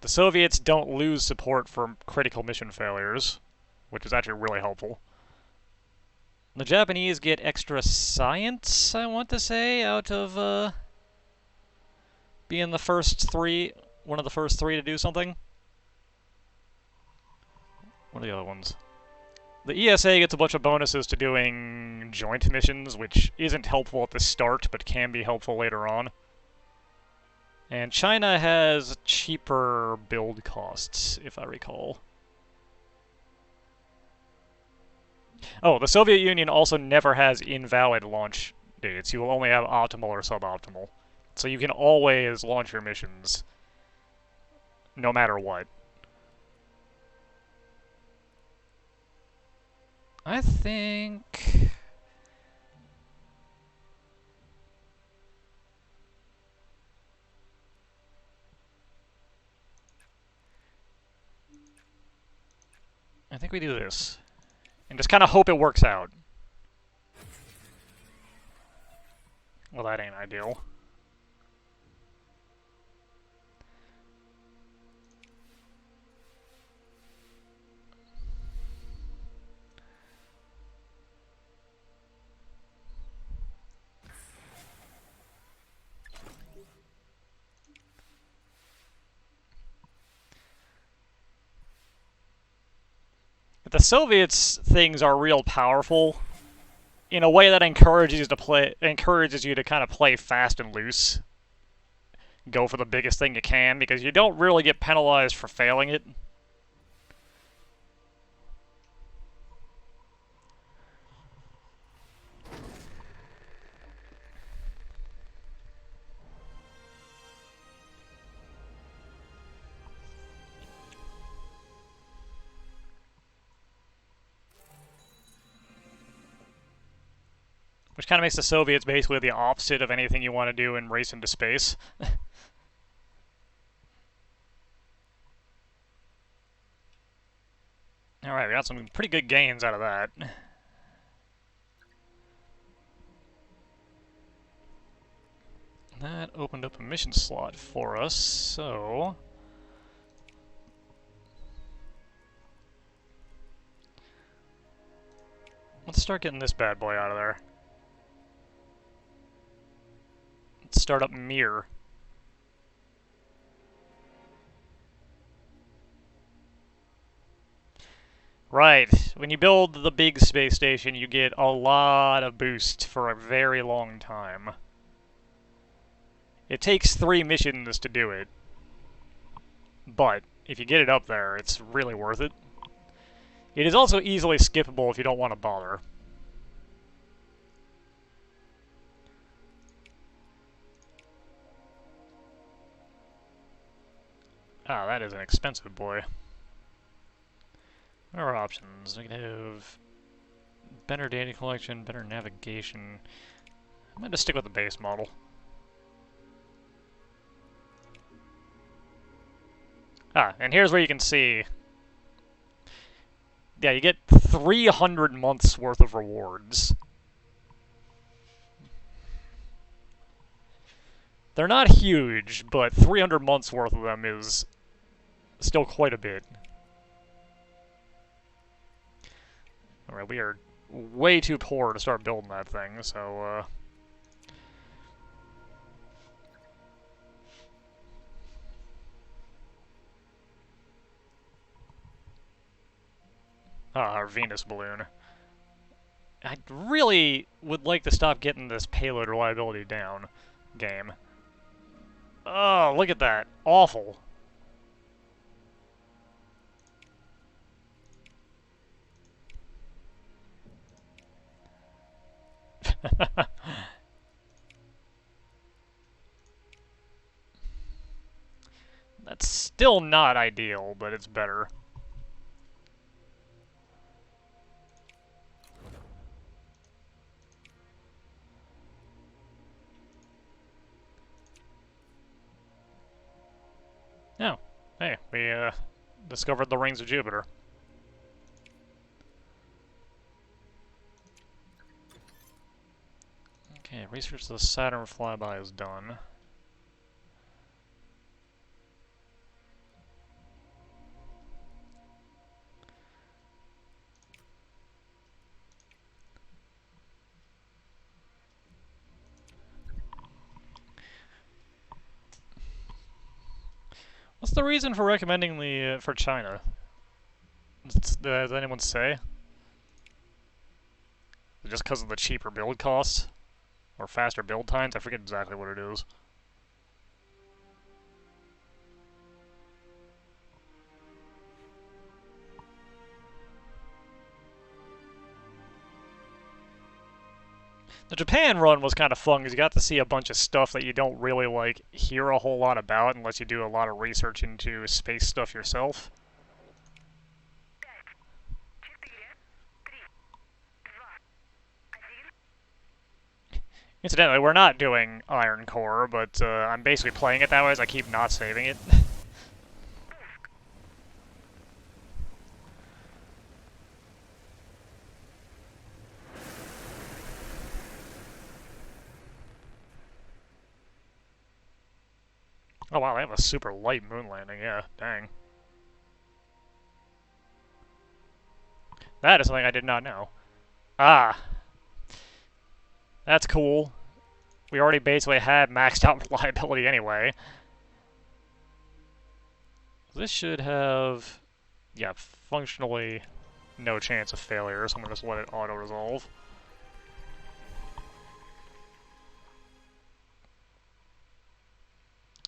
The Soviets don't lose support for critical mission failures, which is actually really helpful. The Japanese get extra science, I want to say, out of being the first 3, one of the first 3 to do something. What are the other ones? The ESA gets a bunch of bonuses to doing joint missions, which isn't helpful at the start, but can be helpful later on. And China has cheaper build costs, if I recall. Oh, the Soviet Union also never has invalid launch dates. You will only have optimal or suboptimal. So you can always launch your missions, no matter what. I think... we do this. And just kind of hope it works out. Well, that ain't ideal. The Soviets' things are real powerful in a way that encourages you to kind of play fast and loose. Go for the biggest thing you can, because you don't really get penalized for failing it. Which kind of makes the Soviets basically the opposite of anything you want to do in Race into Space. Alright, we got some pretty good gains out of that. That opened up a mission slot for us, so... let's start getting this bad boy out of there. Let's start up Mir. Right, when you build the big space station, you get a lot of boost for a very long time. It takes 3 missions to do it, but if you get it up there, it's really worth it. It is also easily skippable if you don't want to bother. Ah, that is an expensive boy. What are our options? We can have better data collection, better navigation. I'm going to stick with the base model. Ah, and here's where you can see... yeah, you get 300 months worth of rewards. They're not huge, but 300 months worth of them is still quite a bit. Alright, we are way too poor to start building that thing, so, ah, our Venus balloon. I really would like to stop getting this payload reliability down, game. Oh, look at that. Awful. That's still not ideal, but it's better. Oh, hey, we discovered the rings of Jupiter. Okay, research of the Saturn flyby is done. What's the reason for recommending the for China? Does anyone say? Just because of the cheaper build costs? Or faster build times? I forget exactly what it is. The Japan run was kind of fun because you got to see a bunch of stuff that you don't really like hear a whole lot about unless you do a lot of research into space stuff yourself. Incidentally, we're not doing Iron Core, but I'm basically playing it that way as I keep not saving it. Oh wow, they have a super light moon landing, yeah, dang. That is something I did not know. Ah, that's cool. We already basically had maxed out reliability anyway. This should have, yeah, functionally no chance of failure, so I'm gonna just let it auto-resolve.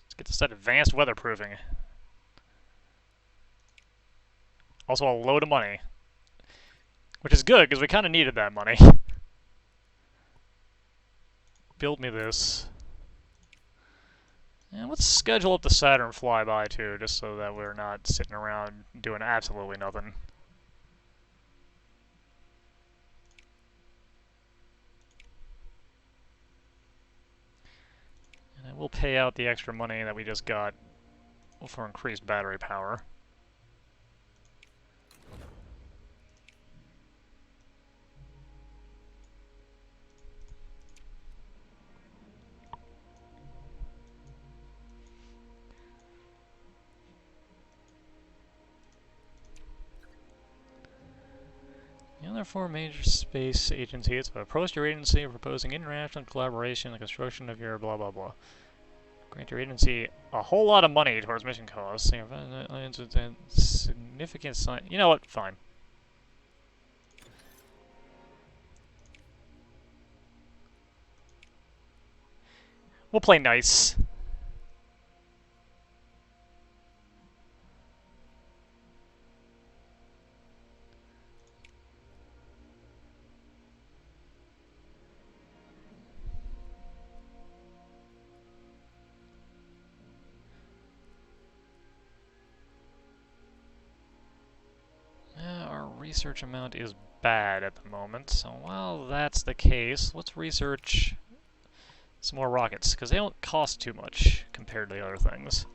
Let's get to set advanced weatherproofing. Also a load of money. Which is good, because we kind of needed that money. Build me this. And let's schedule up the Saturn flyby too, just so that we're not sitting around doing absolutely nothing. And we'll pay out the extra money that we just got for increased battery power. The other four major space agencies have approached your agency proposing international collaboration in the construction of your blah blah blah. Grant your agency a whole lot of money towards mission costs. Significant sign. You know what? Fine. We'll play nice. Our research amount is bad at the moment, so while that's the case, let's research some more rockets, because they don't cost too much compared to the other things.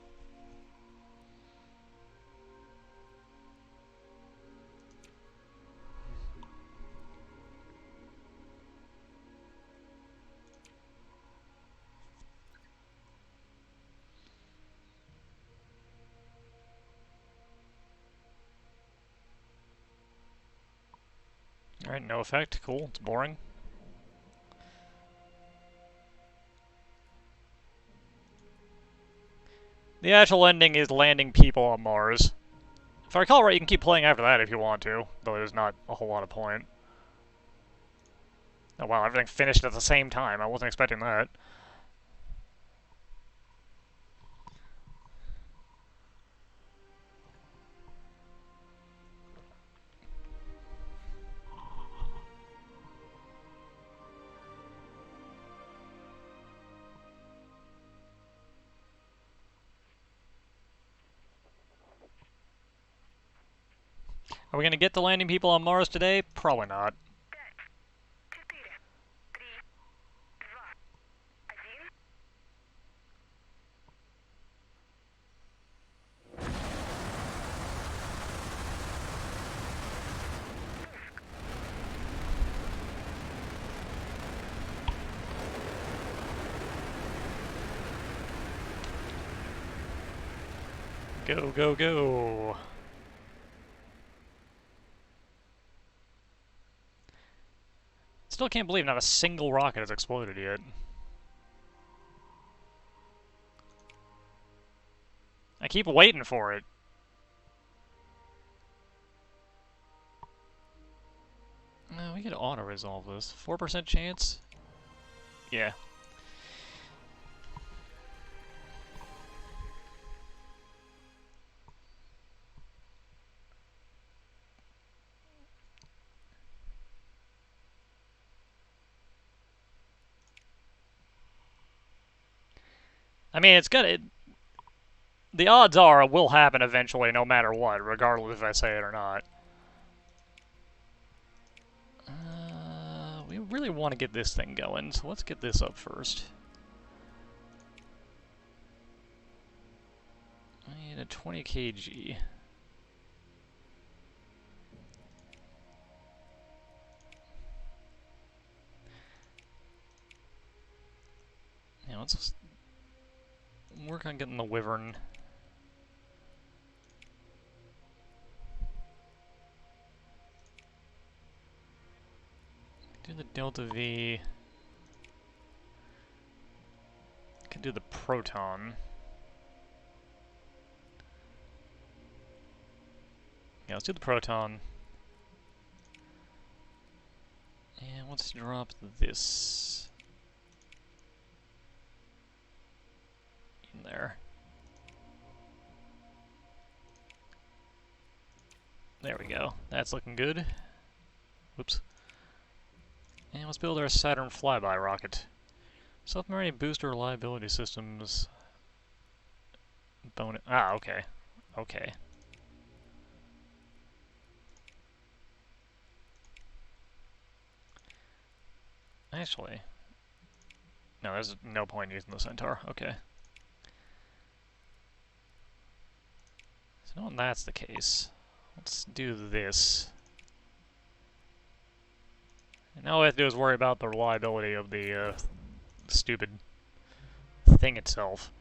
Alright, no effect. Cool. It's boring. The actual ending is landing people on Mars. If I recall right, you can keep playing after that if you want to, though there's not a whole lot of point. Oh wow, everything finished at the same time. I wasn't expecting that. Are we gonna get the landing people on Mars today? Probably not. Go, go, go! Still can't believe not a single rocket has exploded yet. I keep waiting for it. No, we could auto-resolve this. 4% chance? Yeah. I mean, it's gonna... the odds are it will happen eventually, no matter what, regardless if I say it or not. We really want to get this thing going, so let's get this up first. I need a 20 kg. Yeah, let's just work on getting the Wyvern. Do the Delta V. Can do the Proton. Yeah, let's do the Proton. And let's drop this in there. There we go. That's looking good. Whoops. And let's build our Saturn flyby rocket. Submarine booster reliability systems. Bonus. Ah, okay. Okay. Actually, no, there's no point using the Centaur. Okay. So now that's the case, let's do this. And all we have to do is worry about the reliability of the stupid thing itself.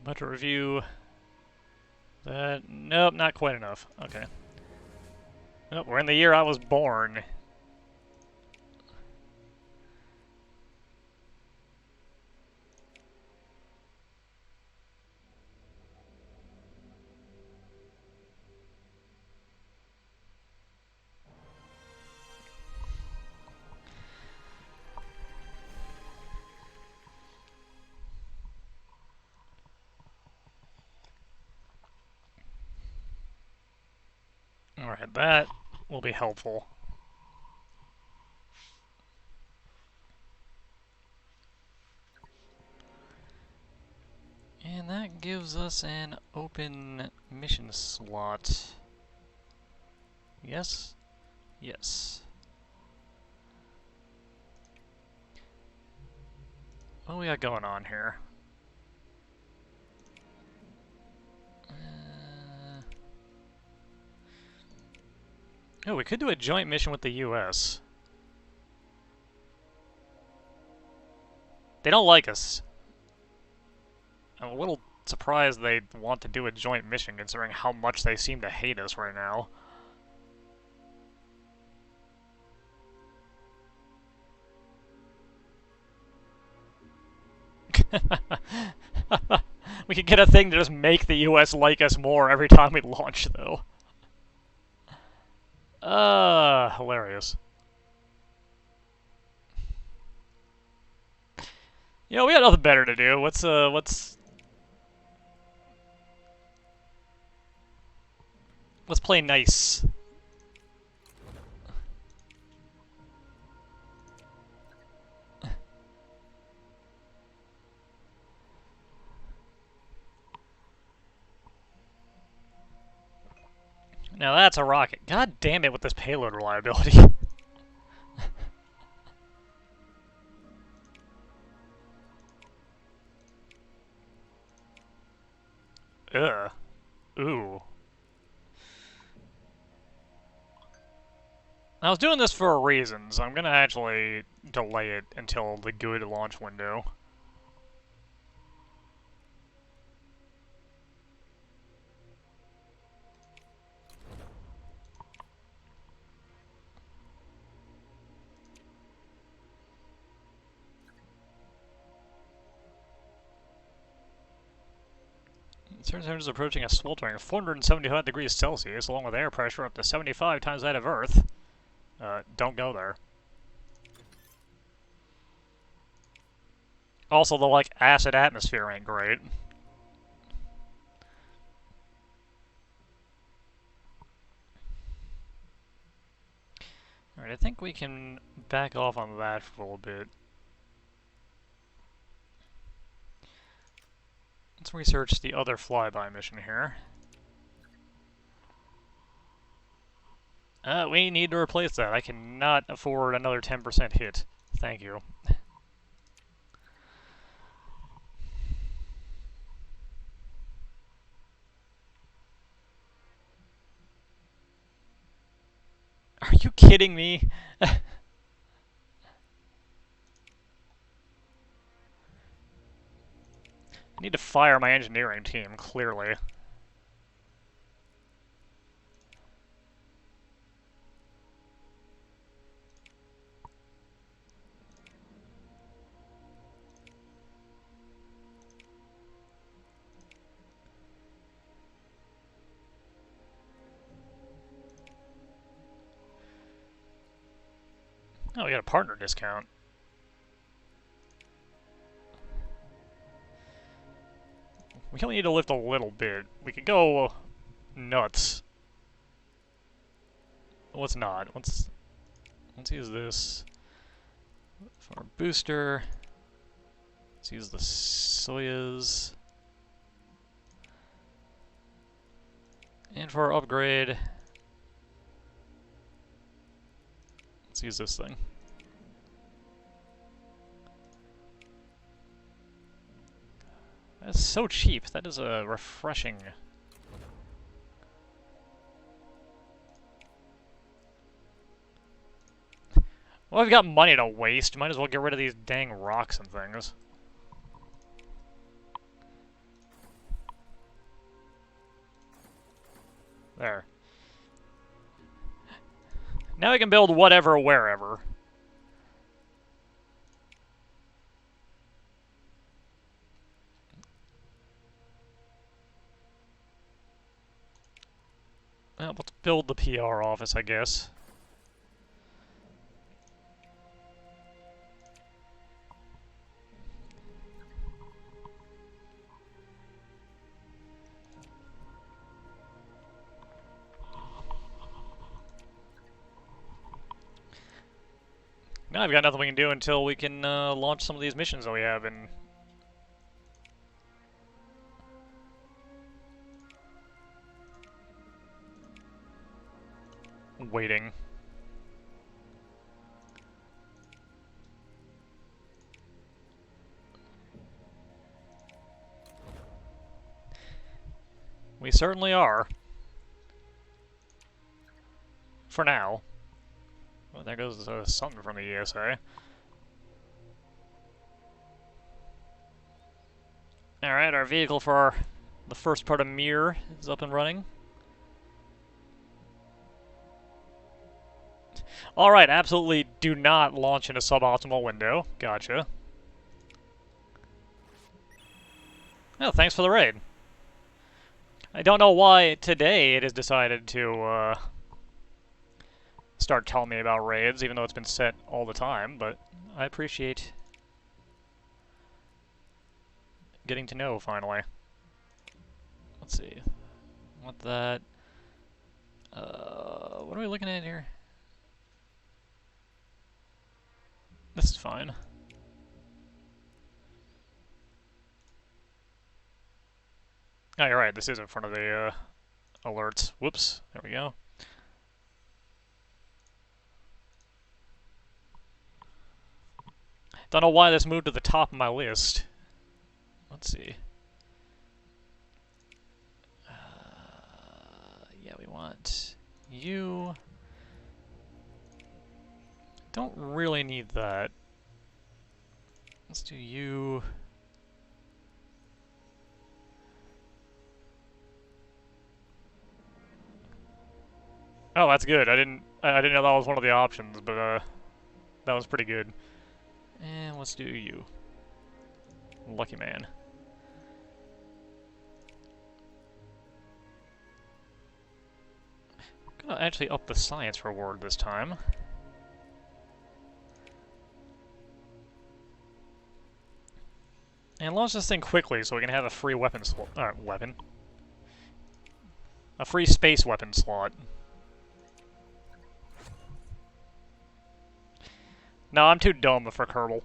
But to review that, nope, not quite enough. Okay. Nope, we're in the year I was born. Alright, that will be helpful. And that gives us an open mission slot. Yes? Yes. What do we got going on here? Oh, we could do a joint mission with the US. They don't like us. I'm a little surprised they want to do a joint mission, considering how much they seem to hate us right now. We could get a thing to just make the US like us more every time we launch, though. Hilarious. You know, we got nothing better to do. Let's play nice. Now that's a rocket. God damn it with this payload reliability. Ugh. Ooh. I was doing this for a reason, so I'm gonna actually delay it until the good launch window. Certain is approaching a sweltering 475 degrees Celsius, along with air pressure up to 75 times that of Earth. Don't go there. Also, the, like, acid atmosphere ain't great. Alright, I think we can back off on that for a little bit. Let's research the other flyby mission here. We need to replace that. I cannot afford another 10% hit. Thank you. Are you kidding me? I need to fire my engineering team, clearly. Oh, we got a partner discount. We only need to lift a little bit. We could go nuts. Let's not. Let's use this for our booster. Let's use the Soyuz. And for our upgrade, let's use this thing. That's so cheap. That is a refreshing. Well, we've got money to waste. Might as well get rid of these dang rocks and things. There. Now we can build whatever, wherever. Well, let's build the PR office, I guess. Now I've got nothing we can do until we can launch some of these missions that we have in. Waiting. We certainly are. For now. Well, there goes something from the ESA. Alright, our vehicle for the first part of Mir is up and running. Alright, absolutely do not launch in a suboptimal window. Gotcha. Oh, thanks for the raid. I don't know why today it has decided to start telling me about raids, even though it's been set all the time, but I appreciate getting to know, finally. Let's see. Want that. What are we looking at here? This is fine. Oh, you're right, this is in front of the, alerts. Whoops, there we go. Don't know why this moved to the top of my list. Let's see. Yeah, we want you. Don't really need that. Let's do you. Oh, that's good. I didn't know that was one of the options, but that was pretty good. And let's do you. Lucky man. I'm gonna actually up the science reward this time. And launch this thing quickly so we can have a free weapon slot. A free space weapon slot. No, I'm too dumb for Kerbal.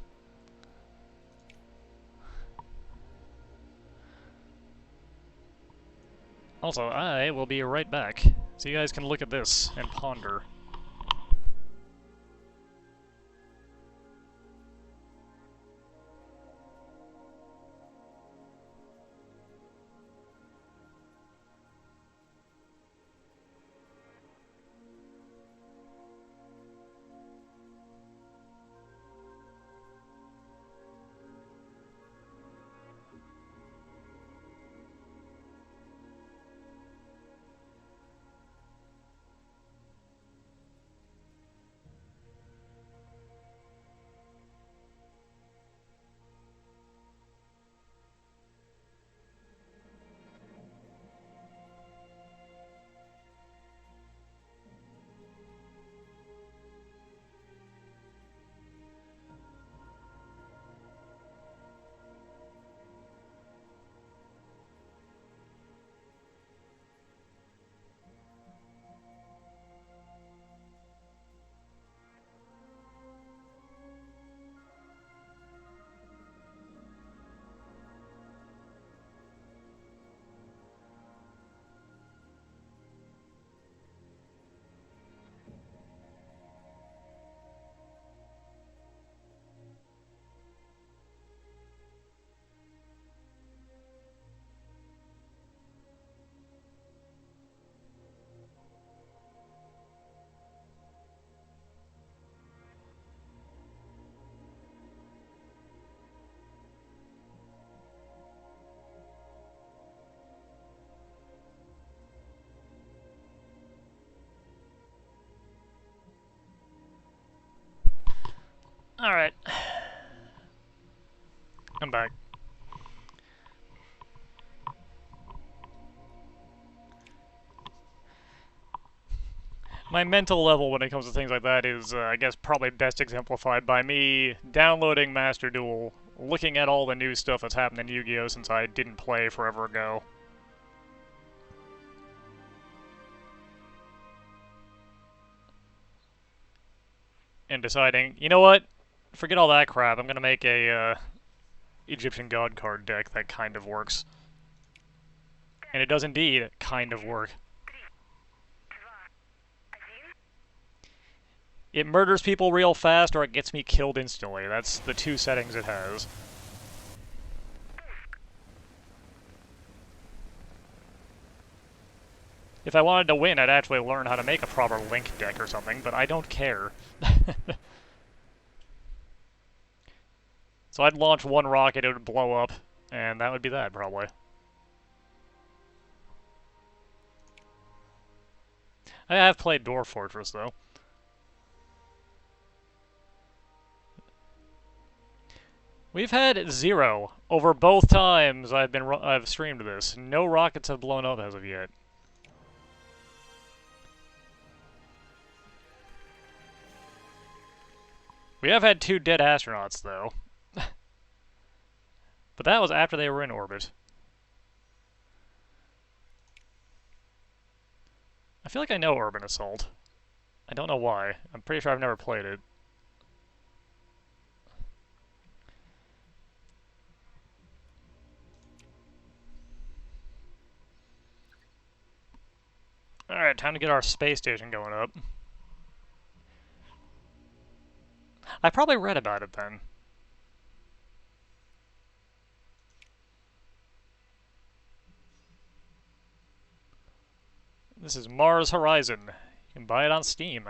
Also, I will be right back, so you guys can look at this and ponder. Alright. I'm back. My mental level when it comes to things like that is, I guess, probably best exemplified by me downloading Master Duel, looking at all the new stuff that's happened in Yu-Gi-Oh! Since I didn't play forever ago. And deciding, you know what? Forget all that crap, I'm gonna make a, Egyptian God card deck that kind of works. And it does indeed kind of work. It murders people real fast, or it gets me killed instantly. That's the two settings it has. If I wanted to win, I'd actually learn how to make a proper Link deck or something, but I don't care. So I'd launch one rocket, it would blow up, and that would be that, probably. I have played Dwarf Fortress, though. We've had 0 over both times I've streamed this. No rockets have blown up as of yet. We have had 2 dead astronauts, though. But that was after they were in orbit. I feel like I know Urban Assault. I don't know why. I'm pretty sure I've never played it. Alright, time to get our space station going up. I probably read about it then. This is Mars Horizon. You can buy it on Steam.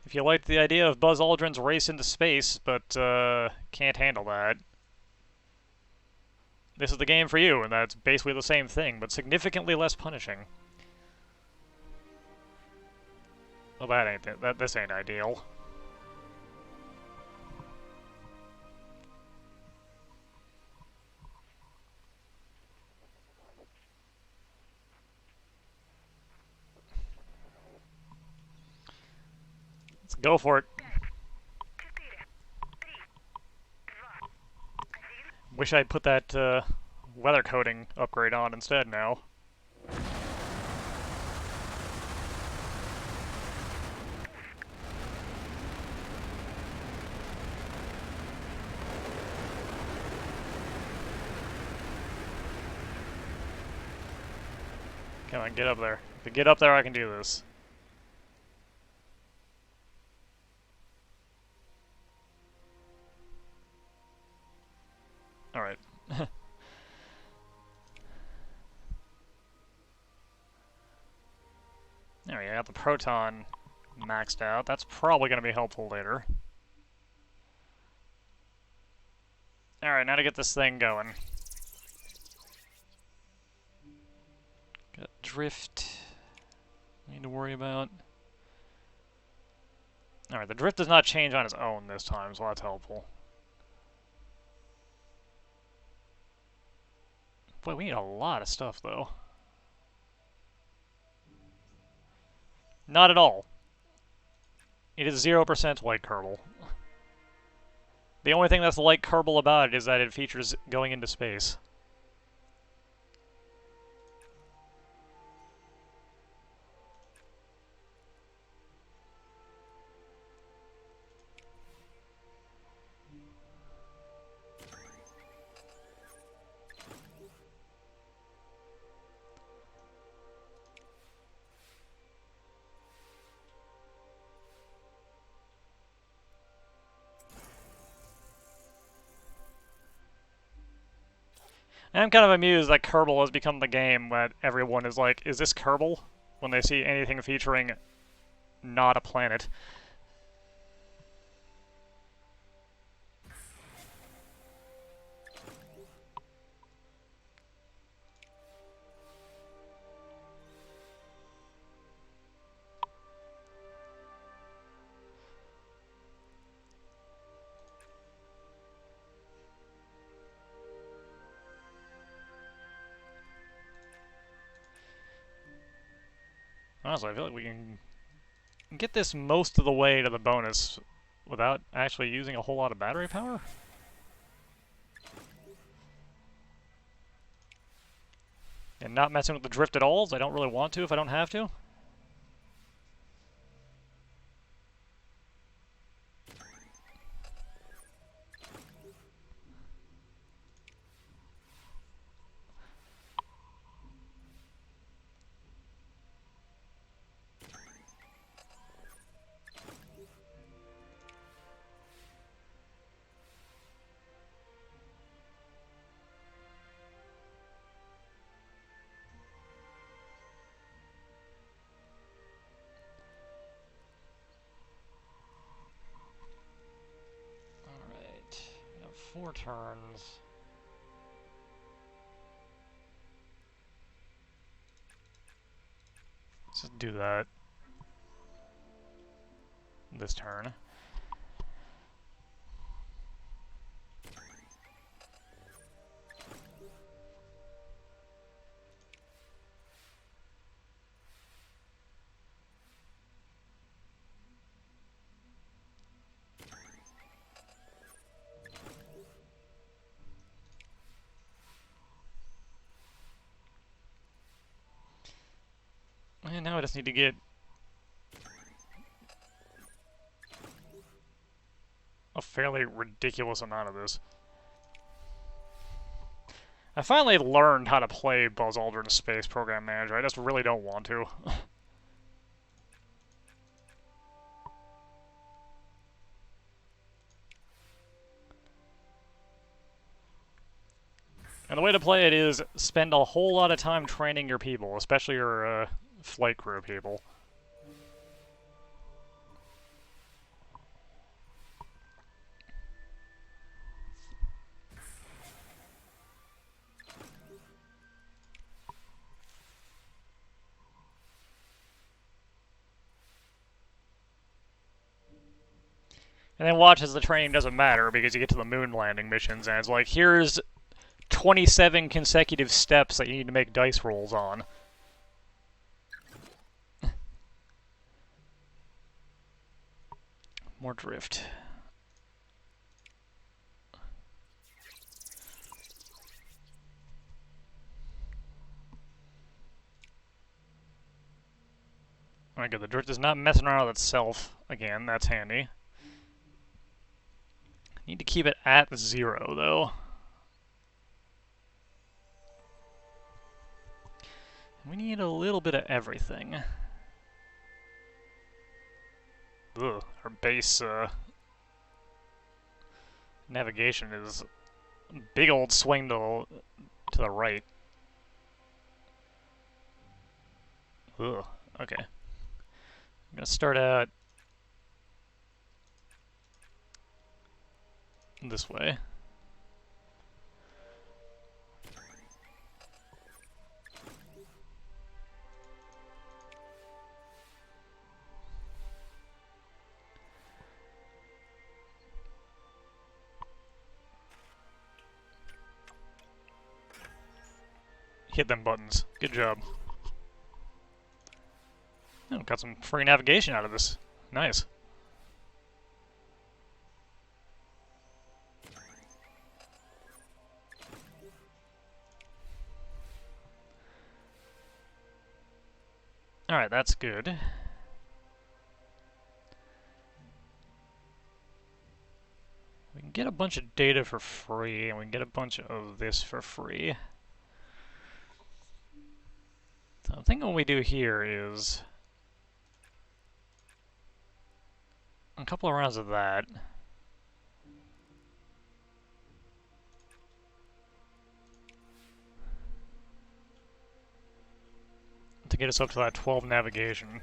If you like the idea of Buzz Aldrin's race into space, but can't handle that, this is the game for you, and that's basically the same thing, but significantly less punishing. Well, that ain't it. This ain't ideal. Let's go for it. Wish I'd put that weather coating upgrade on instead now. Come on, get up there. If you get up there, I can do this. Alright. There we go, got the proton maxed out. That's probably going to be helpful later. Alright, now to get this thing going. Got drift. Need to worry about. Alright, the drift does not change on its own this time, so that's helpful. Boy, we need a lot of stuff, though. Not at all. It is 0% like Kerbal. The only thing that's like Kerbal about it is that it features going into space. I'm kind of amused that Kerbal has become the game that everyone is like, is this Kerbal? When they see anything featuring not a planet. Honestly, I feel like we can get this most of the way to the bonus without actually using a whole lot of battery power. And not messing with the drift at all, as I don't really want to if I don't have to. Alright, we have 4 turns. Let's just do that this turn. And now I just need to get a fairly ridiculous amount of this. I finally learned how to play Buzz Aldrin's Space Program Manager. I just really don't want to. And the way to play it is spend a whole lot of time training your people, especially your flight crew people. And then watch as the training doesn't matter because you get to the moon landing missions and it's like, here's 27 consecutive steps that you need to make dice rolls on. More drift. Alright, good. The drift is not messing around with itself again. That's handy. Need to keep it at 0, though. We need a little bit of everything. Ugh, our base navigation is a big old swing to the right. Ugh, okay. I'm gonna start out this way. Hit them buttons. Good job. Oh, got some free navigation out of this. Nice. Alright, that's good. We can get a bunch of data for free, and we can get a bunch of this for free. So I think what we do here is a couple of rounds of that. To get us up to that 12 navigation.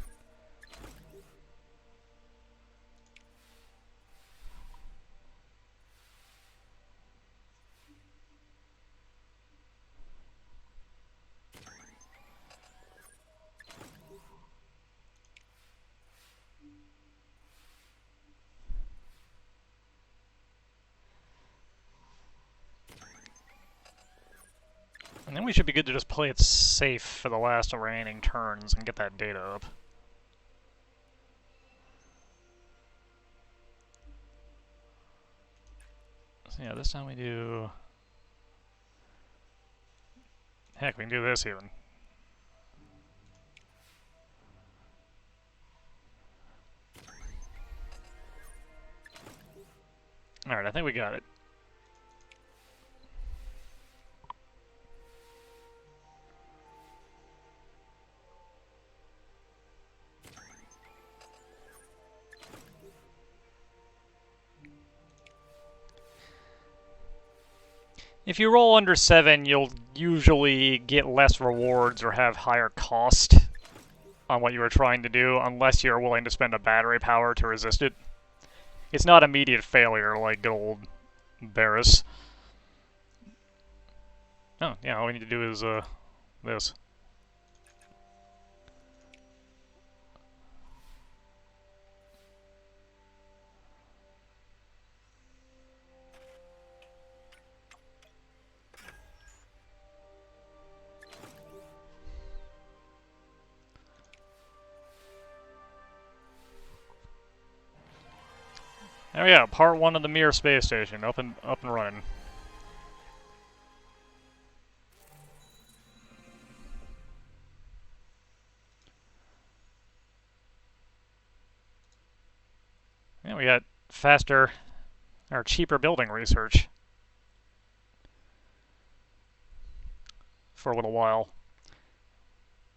And then we should be good to just play it safe for the last remaining turns and get that data up. So yeah, this time we do... Heck, we can do this even. Alright, I think we got it. If you roll under 7, you'll usually get less rewards or have higher cost on what you were trying to do, unless you're willing to spend a battery power to resist it. It's not immediate failure like good old Barris. Oh, yeah, all we need to do is, this. Oh yeah, part 1 of the Mir space station, up and running. faster or cheaper building research for a little while,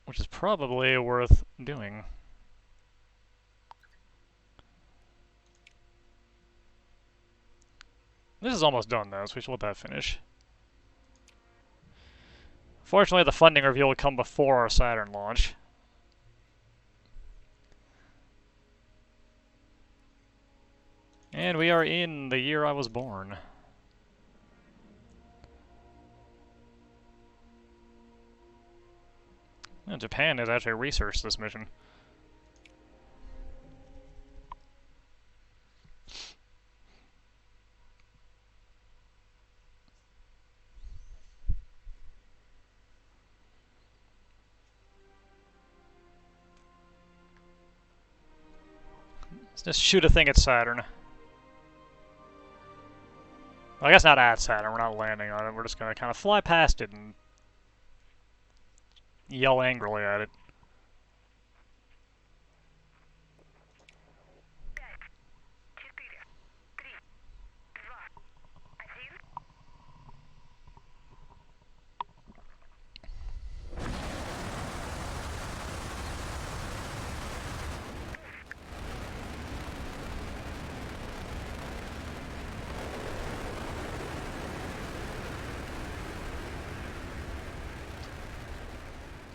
which is probably worth doing. This is almost done though, so we should let that finish. Fortunately, the funding reveal will come before our Saturn launch. And we are in the year I was born. Well, Japan has actually researched this mission. Let's just shoot a thing at Saturn. Well, I guess not at Saturn, we're not landing on it, we're just gonna kind of fly past it and yell angrily at it.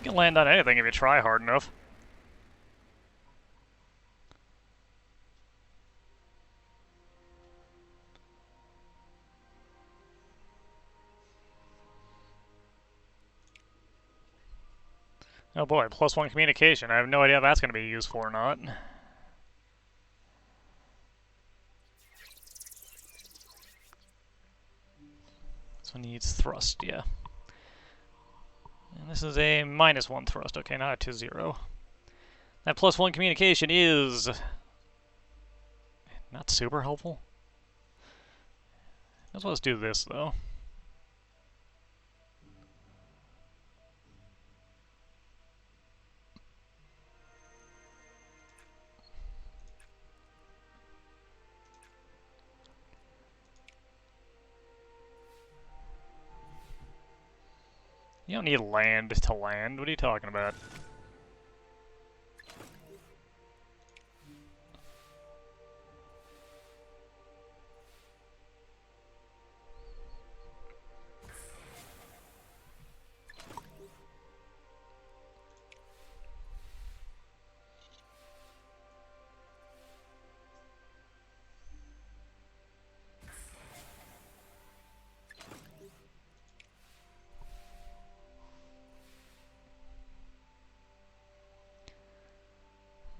You can land on anything if you try hard enough. Oh boy, +1 communication. I have no idea if that's going to be useful or not. This one needs thrust, yeah. And this is a -1 thrust, okay, not a 2-0. That +1 communication is not super helpful. Let's do this though. You don't need land to land. What are you talking about?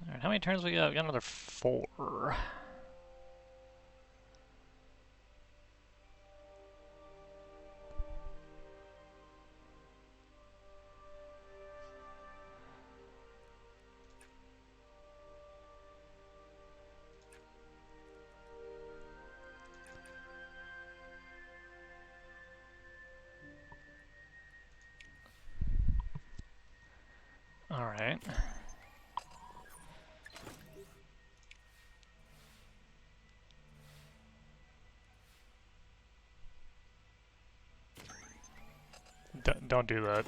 Alright, how many turns we got? We got another 4. Alright. Don't do that.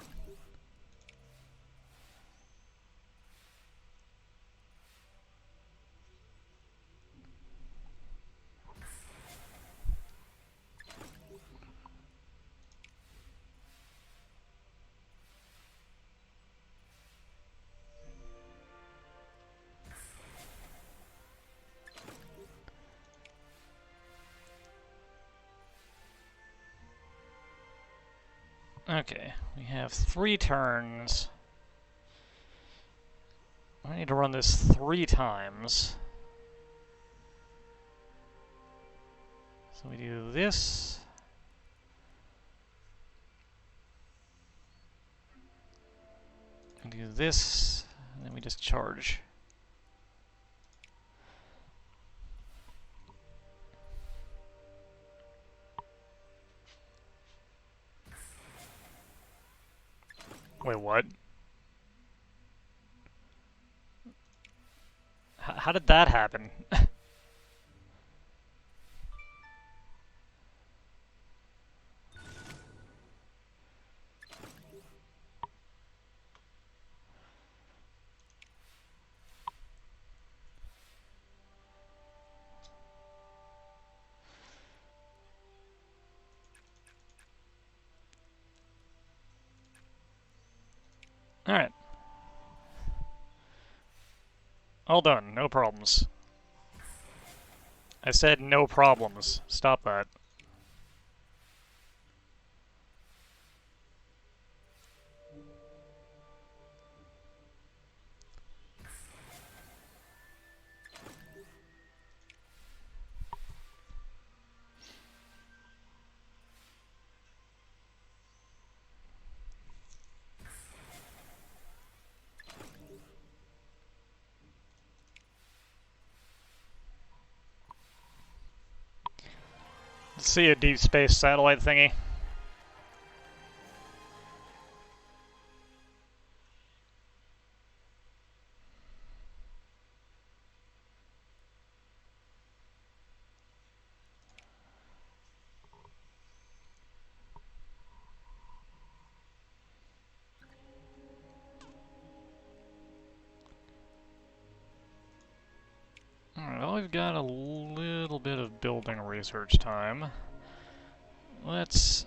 Okay, we have 3 turns. I need to run this 3 times. So we do this. We do this, and then we just charge. Wait, what? How did that happen? Alright. All done. No problems. I said no problems. Stop that. See a deep space satellite thingy. Alright, well, we've got a little bit of building research time. Let's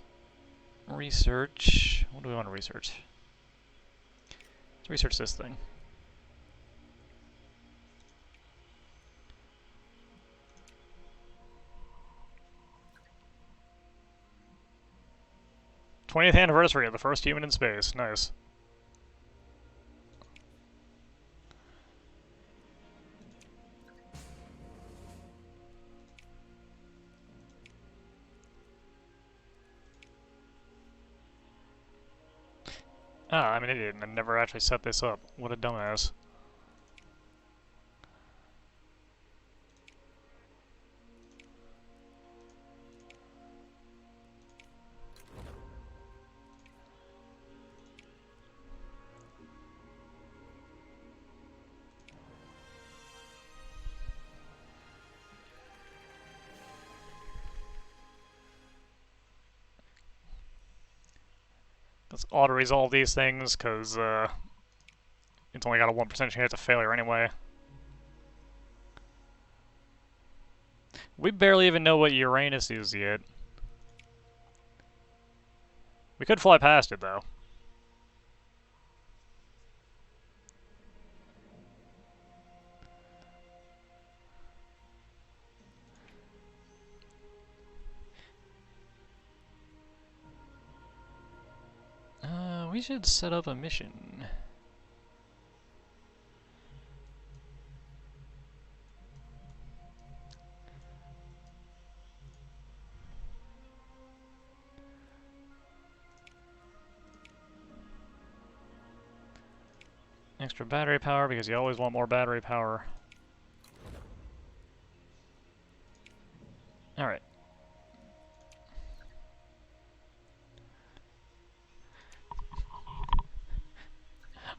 research... What do we want to research? Let's research this thing. '20th anniversary of the first human in space. Nice. Ah, I'm an idiot and I never actually set this up. What a dumbass. Let's auto-resolve these things, because it's only got a 1% chance of failure anyway. We barely even know what Uranus is yet. We could fly past it, though. We should set up a mission. Extra battery power, because you always want more battery power. Alright.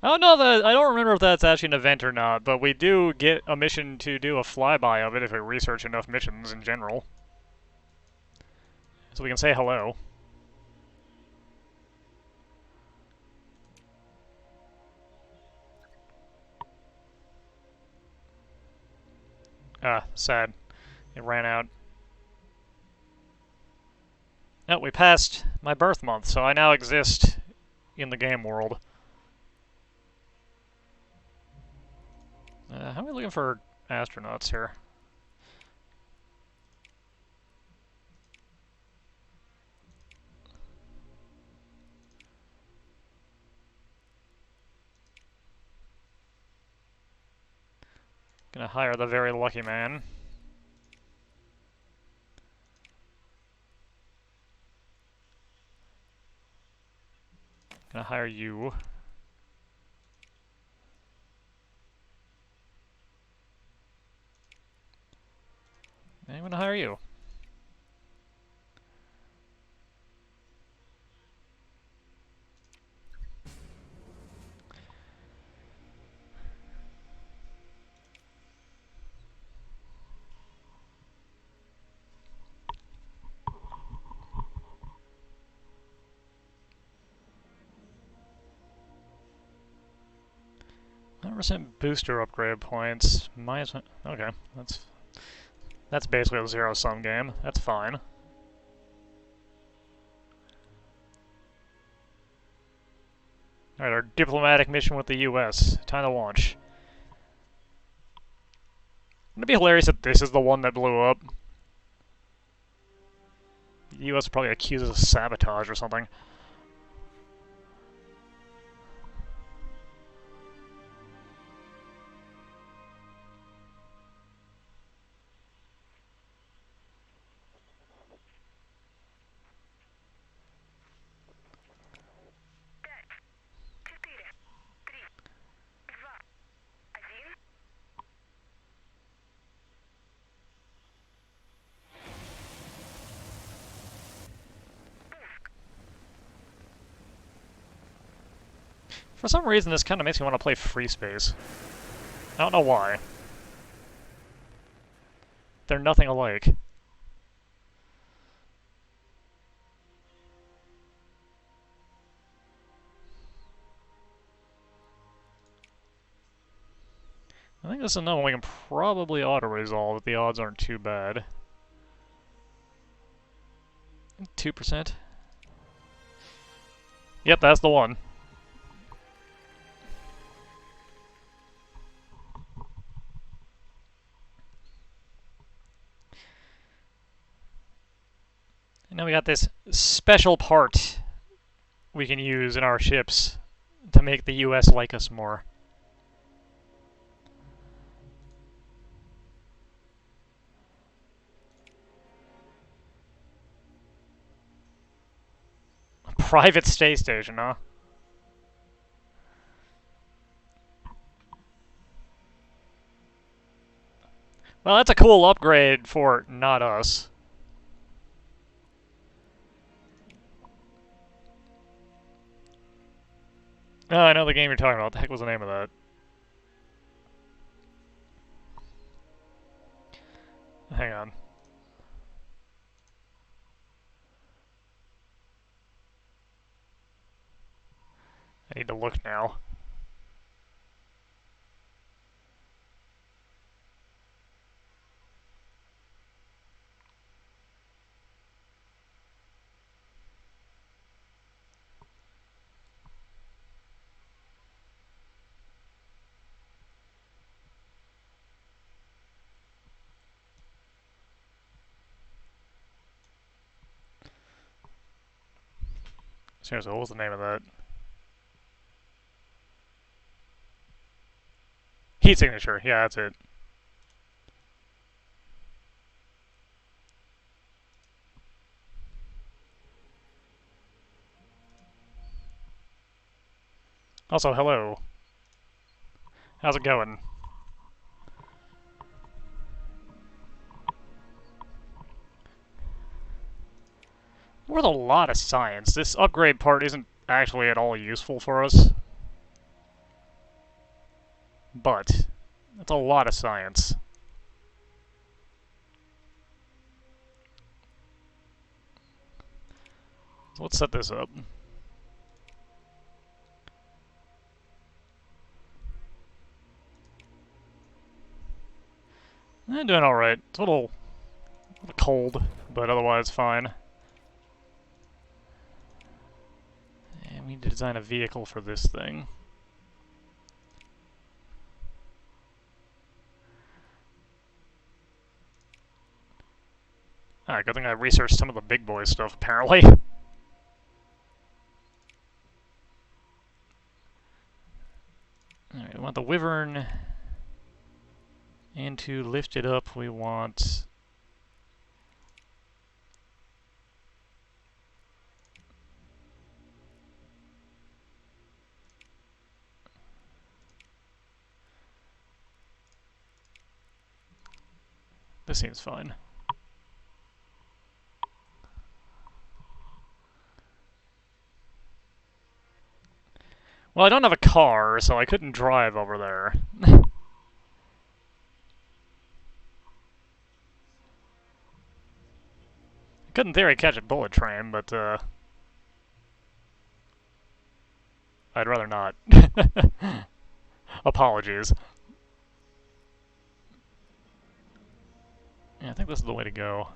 I don't remember if that's actually an event or not, but we do get a mission to do a flyby of it if we research enough missions in general. So we can say hello. Ah, sad. It ran out. Oh, we passed my birth month, so I now exist in the game world. How are we looking for astronauts here? Gonna hire the very lucky man. Gonna hire you. I'm gonna hire you. %, booster upgrade points. Minus 1. Okay, that's basically a zero-sum game. That's fine. Alright, our diplomatic mission with the US. Time to launch. Wouldn't it be hilarious if this is the one that blew up? The US probably accuses us of sabotage or something. For some reason, this kind of makes me want to play Free Space. I don't know why. They're nothing alike. I think this is another one we can probably auto-resolve if the odds aren't too bad. 2%? Yep, that's the one. And now we got this special part we can use in our ships to make the US like us more. A private space station, huh? Well, that's a cool upgrade for not us. Oh, I know the game you're talking about. What the heck was the name of that? Hang on. I need to look now. Seriously, what was the name of that? Heat signature. Yeah, that's it. Also, hello. How's it going? With a lot of science. This upgrade part isn't actually at all useful for us. But, that's a lot of science. So let's set this up. Doing alright. It's a little cold, but otherwise fine. And we need to design a vehicle for this thing. Alright, good thing I researched some of the big boy stuff, apparently. Alright, we want the Wyvern, and to lift it up we want... This seems fine. Well, I don't have a car, so I couldn't drive over there. I could, in theory, catch a bullet train, but, I'd rather not. Apologies. Yeah, I think this is the way to go.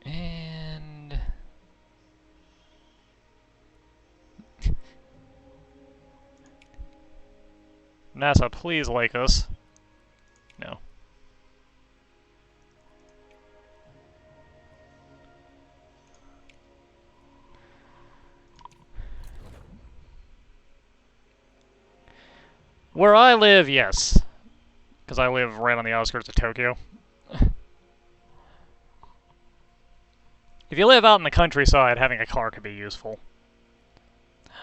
And... NASA, please like us. No. Where I live, yes. Because I live right on the outskirts of Tokyo. If you live out in the countryside, having a car could be useful.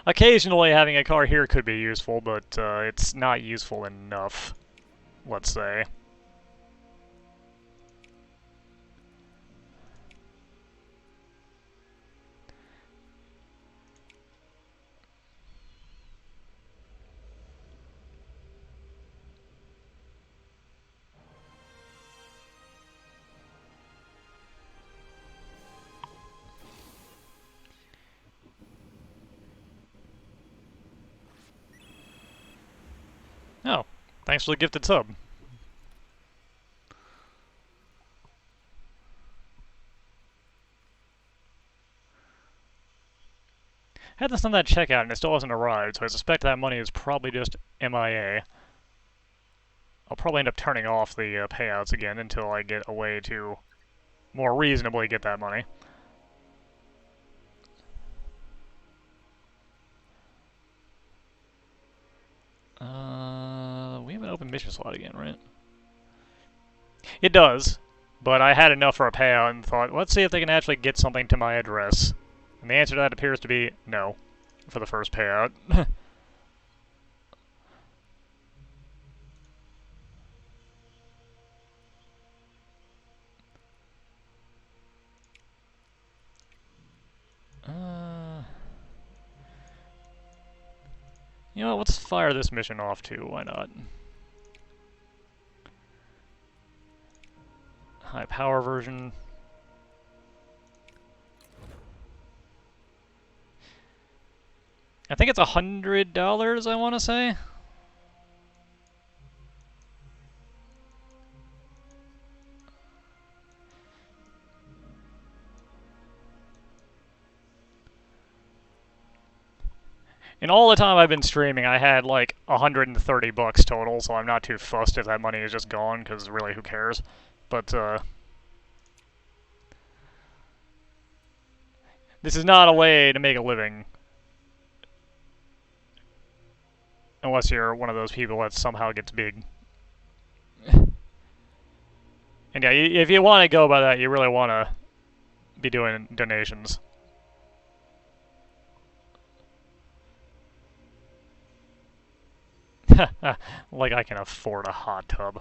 Occasionally, having a car here could be useful, but it's not useful enough, let's say. Oh, thanks for the gifted sub. Had this done that checkout and it still hasn't arrived, so I suspect that money is probably just MIA. I'll probably end up turning off the payouts again until I get a way to more reasonably get that money. We have an open mission slot again, right? It does, but I had enough for a payout and thought, let's see if they can actually get something to my address. And the answer to that appears to be no, for the first payout. You know what, let's fire this mission off too, why not? High power version. I think it's $100, I want to say. In all the time I've been streaming, I had like 130 bucks total, so I'm not too fussed if that money is just gone, because really, who cares? But, this is not a way to make a living. Unless you're one of those people that somehow gets big. And yeah, if you want to go by that, you really want to be doing donations. Like I can afford a hot tub.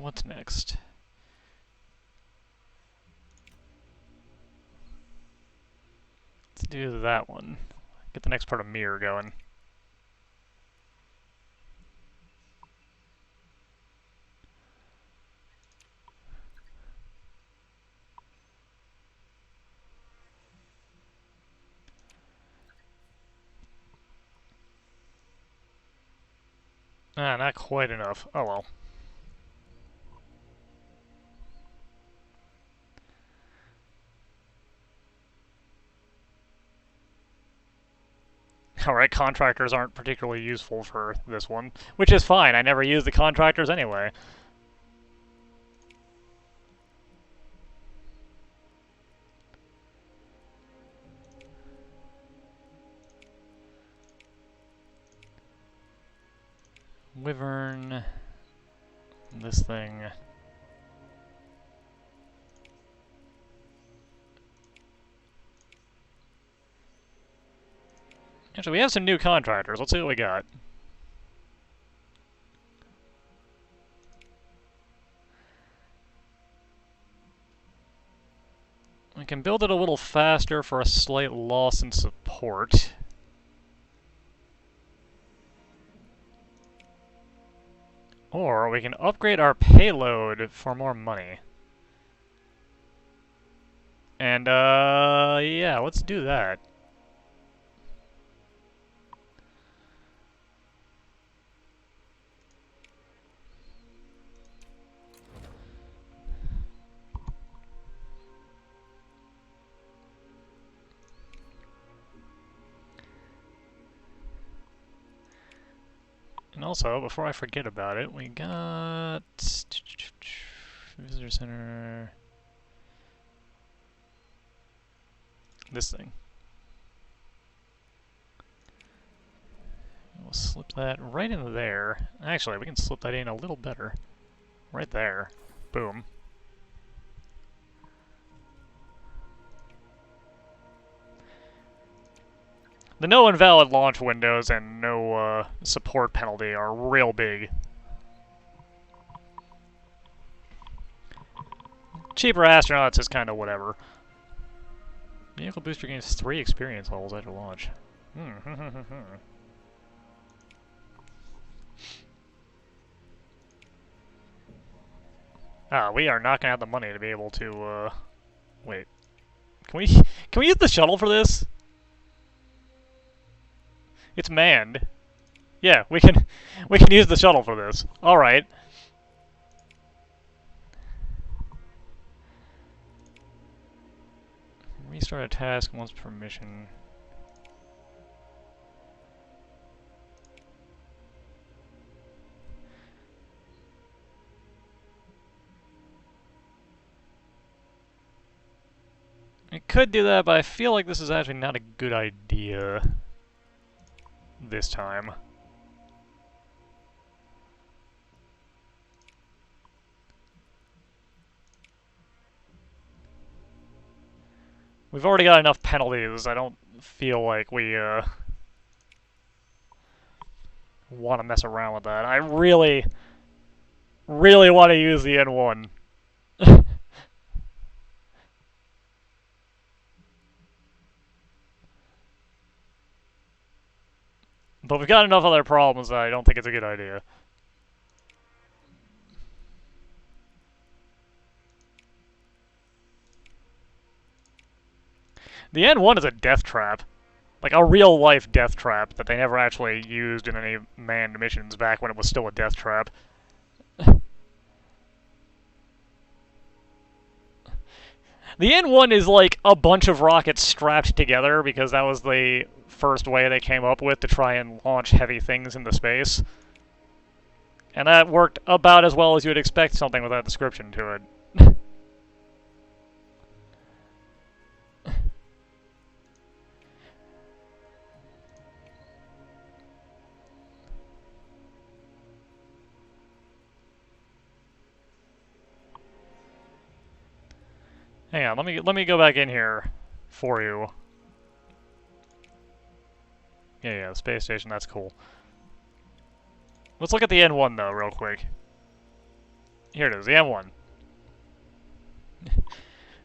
What's next? Let's do that one. Get the next part of Mirror going. Not quite enough. Oh well. Alright, contractors aren't particularly useful for this one, which is fine. I never use the contractors anyway. Wyvern. This thing. Actually, we have some new contractors. Let's see what we got. We can build it a little faster for a slight loss in support. Or we can upgrade our payload for more money. And, yeah, let's do that. And also, before I forget about it, we got visitor center. This thing. We'll slip that right into there. Actually, we can slip that in a little better. Right there. Boom. The no invalid launch windows and no support penalty are real big. Cheaper astronauts is kind of whatever. Vehicle booster gains 3 experience levels after launch. We are not gonna have the money to be able to, wait. Can we use the shuttle for this? It's manned. Yeah, we can use the shuttle for this. Alright. Restart a task once per mission. I could do that, but I feel like this is actually not a good idea this time. We've already got enough penalties. I don't feel like we want to mess around with that. I really want to use the N1. But we've got enough other problems that I don't think it's a good idea. The N1 is a death trap. Like a real-life death trap that they never actually used in any manned missions back when it was still a death trap. The N1 is like a bunch of rockets strapped together because that was the first way they came up with to try and launch heavy things into space. And that worked about as well as you would expect something with that description to it. Hang on, let me go back in here for you. Yeah, the space station, that's cool. Let's look at the N1 though, real quick. Here it is, the N1.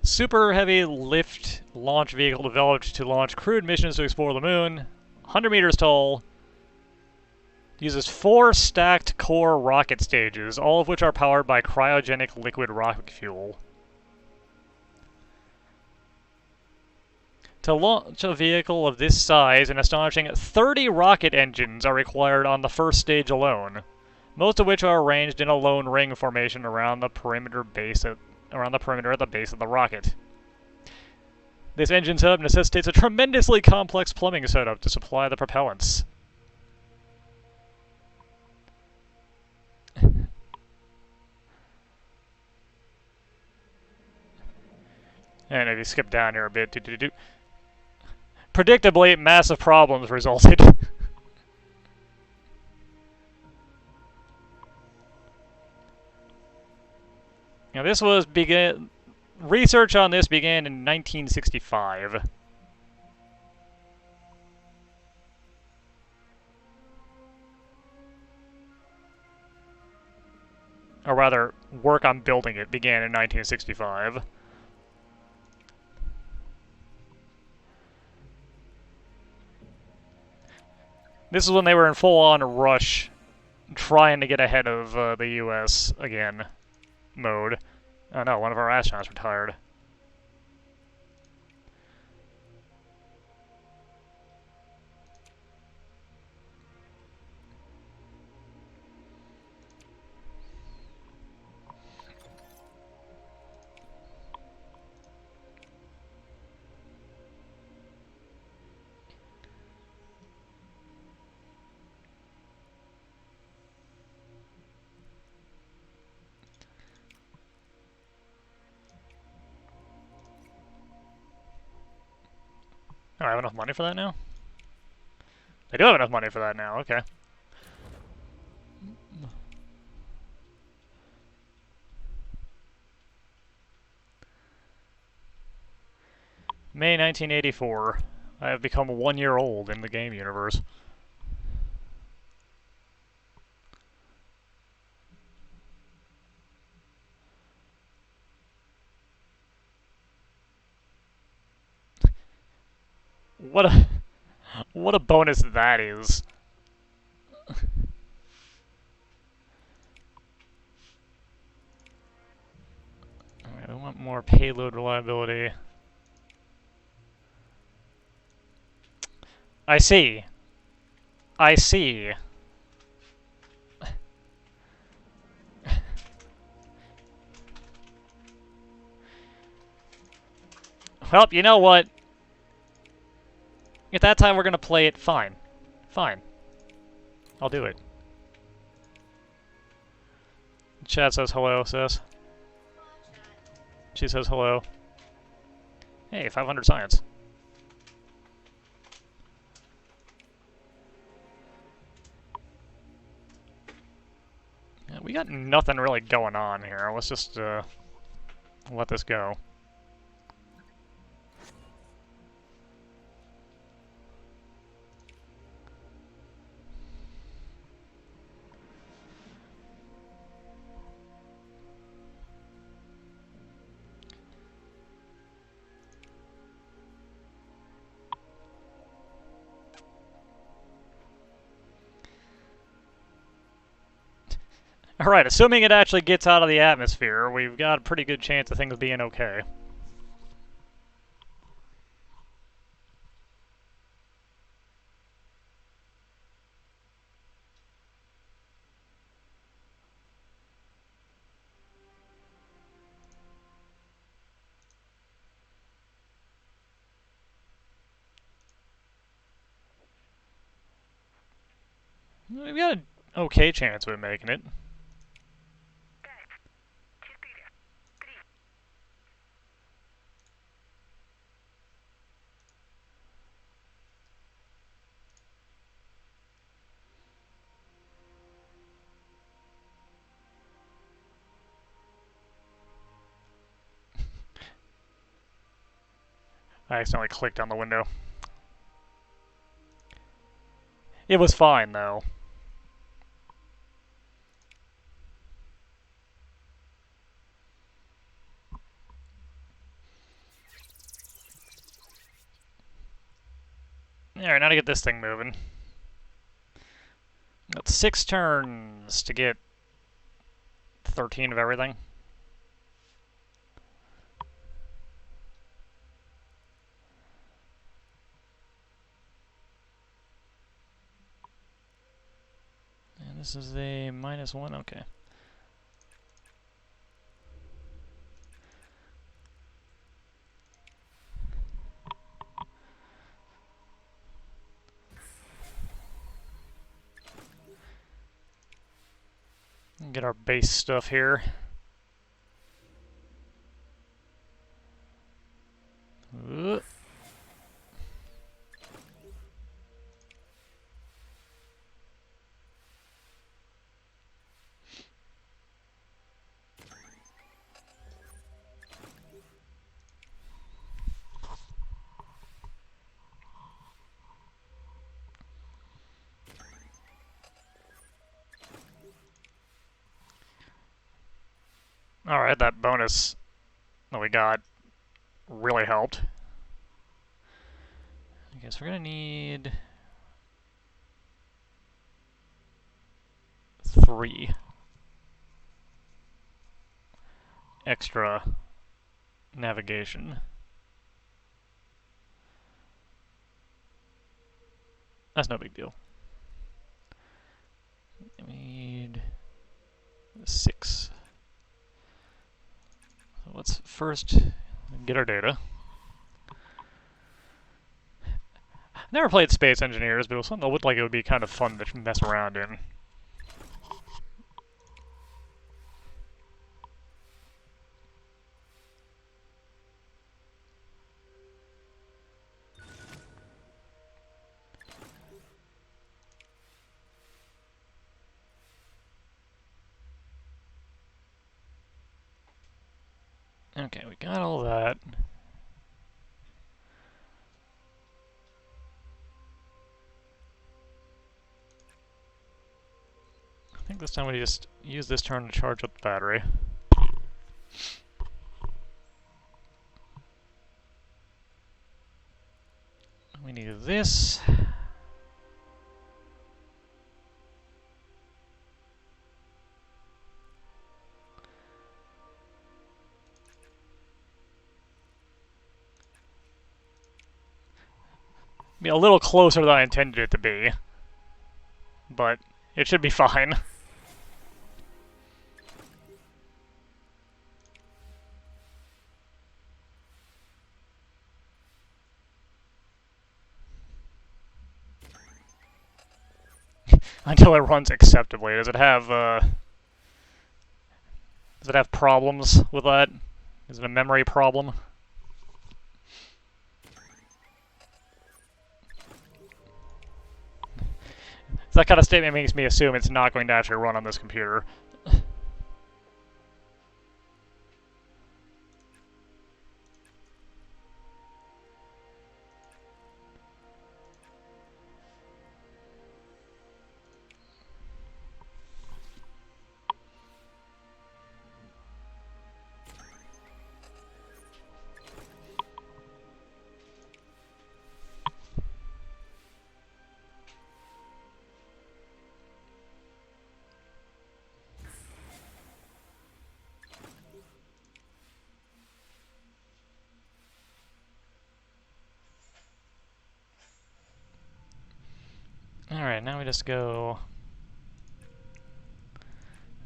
Super heavy lift launch vehicle developed to launch crewed missions to explore the moon. 100 meters tall. Uses 4 stacked core rocket stages, all of which are powered by cryogenic liquid rocket fuel. To launch a vehicle of this size, an astonishing 30 rocket engines are required on the first stage alone, most of which are arranged in a lone ring formation around the perimeter at the base of the rocket. This engine setup necessitates a tremendously complex plumbing setup to supply the propellants. And if you skip down here a bit, predictably, massive problems resulted. Now this was research on this began in 1965. Or rather, work on building it began in 1965. This is when they were in full-on rush, trying to get ahead of the U.S. again mode. Oh no, one of our astronauts retired. Oh, I have enough money for that now? They do have enough money for that now, okay. May 1984. I have become 1 year old in the game universe. What a bonus that is. Alright, I want more payload reliability. I see. I see. Well, you know what? At that time, we're gonna play it fine. Fine. I'll do it. Chat says hello, sis. She says hello. Hey, 500 science. Yeah, we got nothing really going on here. Let's just let this go. Alright, assuming it actually gets out of the atmosphere, we've got a pretty good chance of things being okay. We've got an okay chance of making it. I accidentally clicked on the window. It was fine, though. Alright, now to get this thing moving. Got 6 turns to get 13 of everything. And this is a -1, okay. Get our base stuff here. Alright, that bonus that we got really helped. I guess we're gonna need 3 extra navigation. That's no big deal. We need 6. So let's first get our data. Never played Space Engineers, but it was something that looked like it would be kind of fun to mess around in. Okay, we got all that. I think this time we just use this turn to charge up the battery. We need this. Be a little closer than I intended it to be, but it should be fine. Until it runs acceptably. Does it have problems with that? Is it a memory problem? That kind of statement makes me assume it's not going to actually run on this computer. Alright, now we just go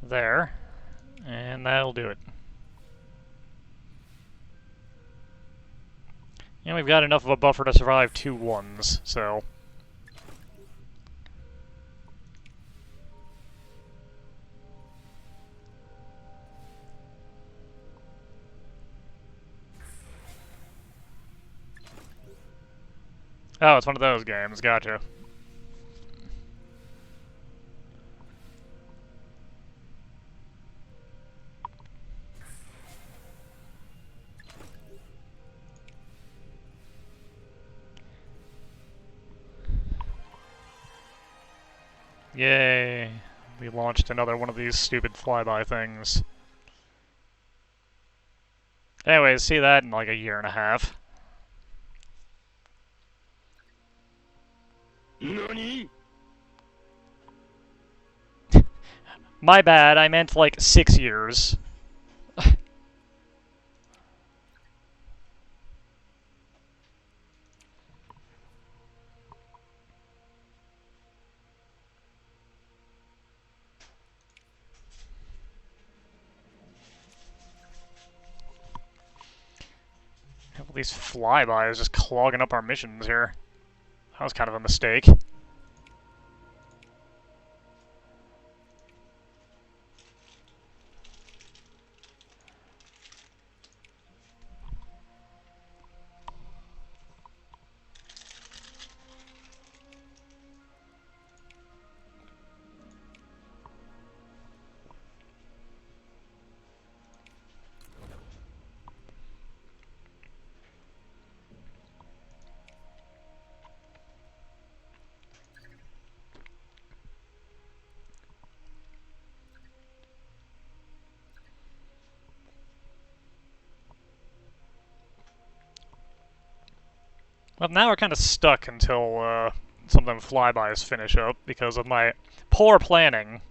there, and that'll do it. And we've got enough of a buffer to survive 2 1s, so... Oh, it's one of those games, gotcha. Yay! We launched another one of these stupid flyby things. Anyways, see that in like a year and a half. NANI?! My bad, I meant like 6 years. All these flybys just clogging up our missions here. That was kind of a mistake. Well, now we're kind of stuck until some of them flybys finish up because of my poor planning.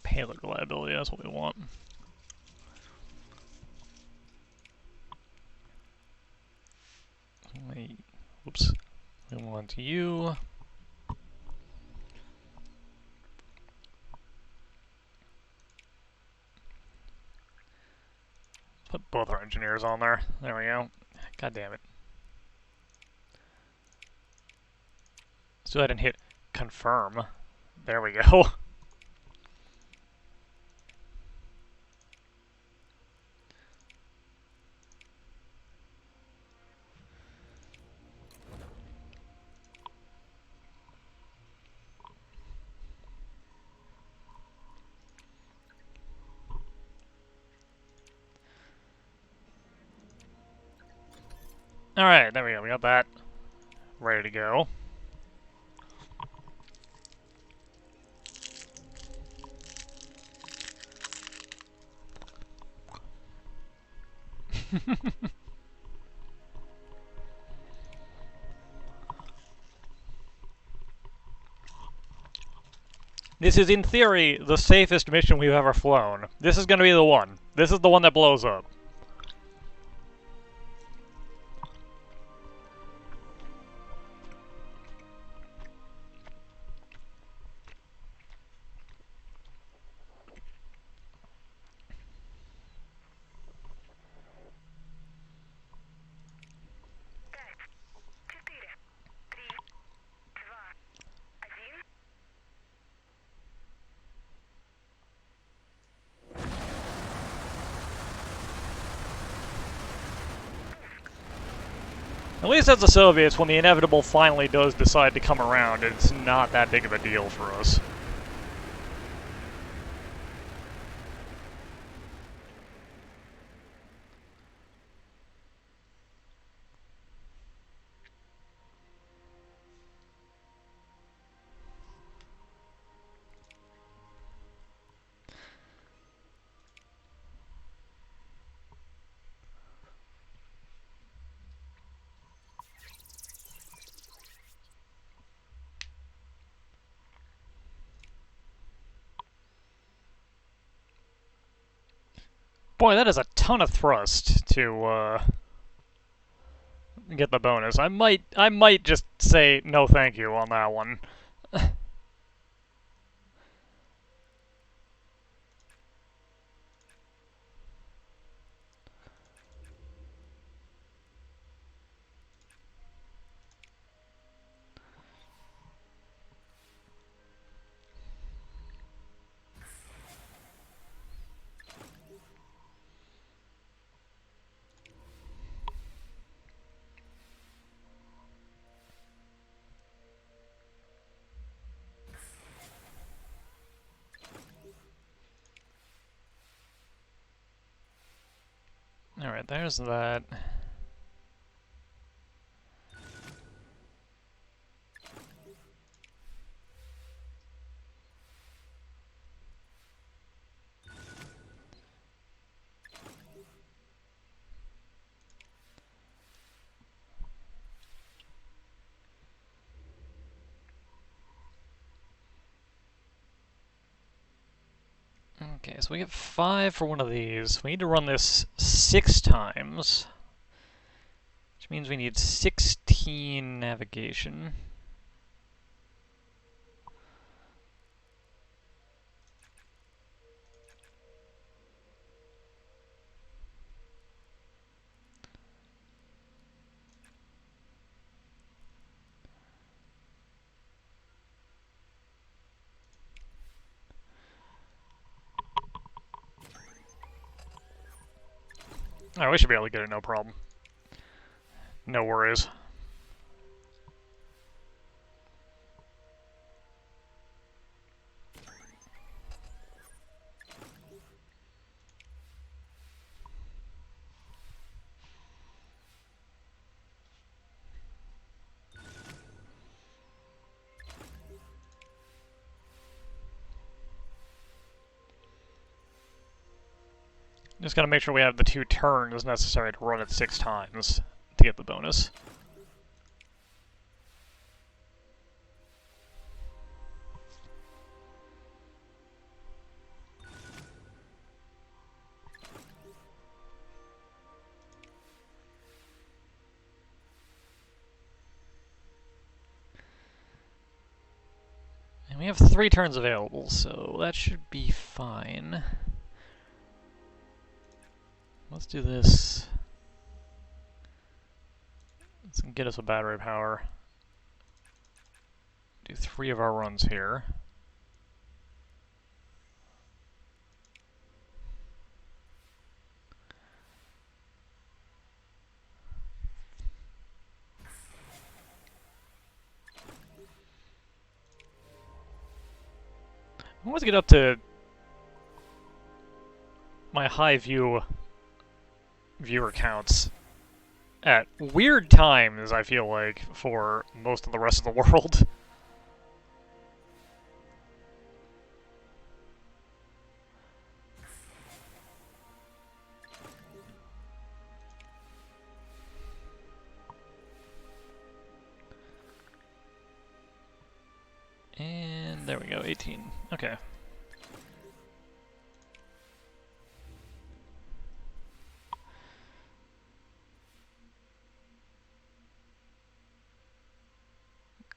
Payload reliability, that's what we want. Wait, whoops. We want you. Put both our engineers on there. There we go. God damn it. Let's go ahead and hit confirm. There we go. Alright, there we go. We got that ready to go. This is, in theory, the safest mission we've ever flown. This is going to be the one. This is the one that blows up. At least as the Soviets, when the inevitable finally does decide to come around, it's not that big of a deal for us. Boy, that is a ton of thrust to get the bonus. I might just say no thank you on that one. Alright, there's that. Okay, so we get 5 for one of these. We need to run this 6 times, which means we need 16 navigation. Alright, we should be able to get it, no problem. No worries. Just gotta make sure we have the 2 turns necessary to run it 6 times to get the bonus. And we have 3 turns available, so that should be fine. Let's do this. Let's get us a battery power. Do 3 of our runs here. I always get up to my high viewer counts at weird times, I feel like, for most of the rest of the world. And there we go, 18. Okay.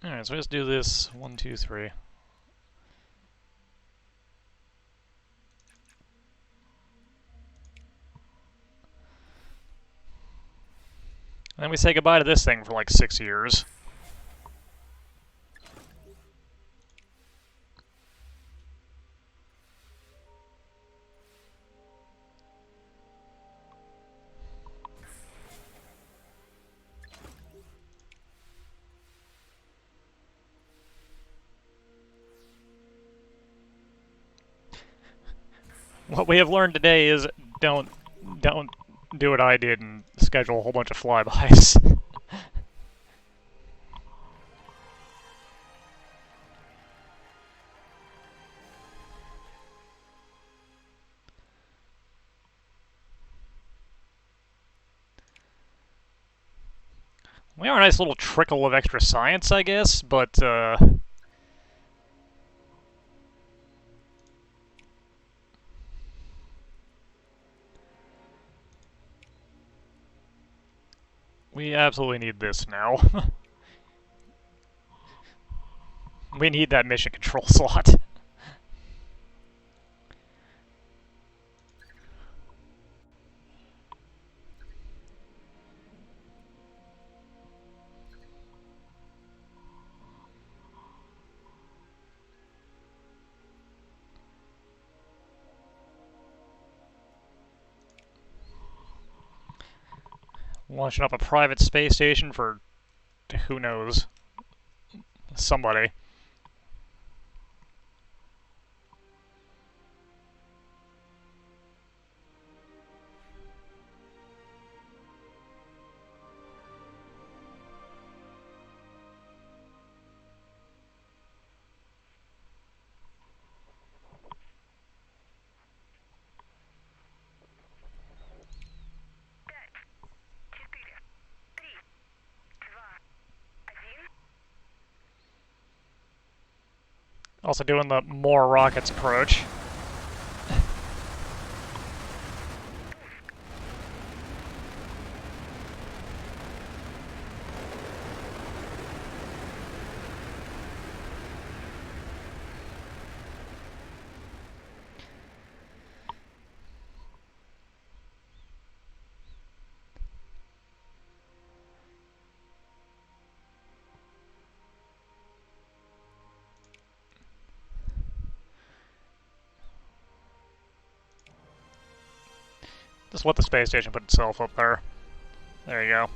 Alright, so let's do this 1, 2, 3. And then we say goodbye to this thing for like 6 years. What we have learned today is don't do what I did and schedule a whole bunch of flybys. We are a nice little trickle of extra science, I guess, but we absolutely need this now. We need that mission control slot. Launching up a private space station for who knows. Somebody. Also doing the more rockets approach. Just let the space station put itself up there. There you go.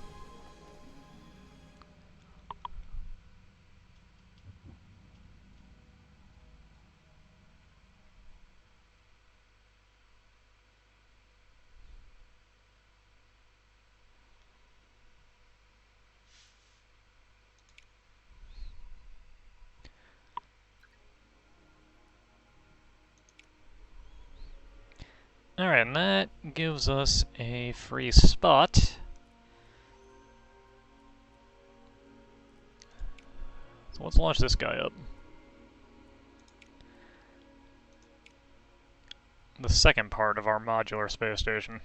Alright, and that gives us a free spot. So let's launch this guy up. The second part of our modular space station.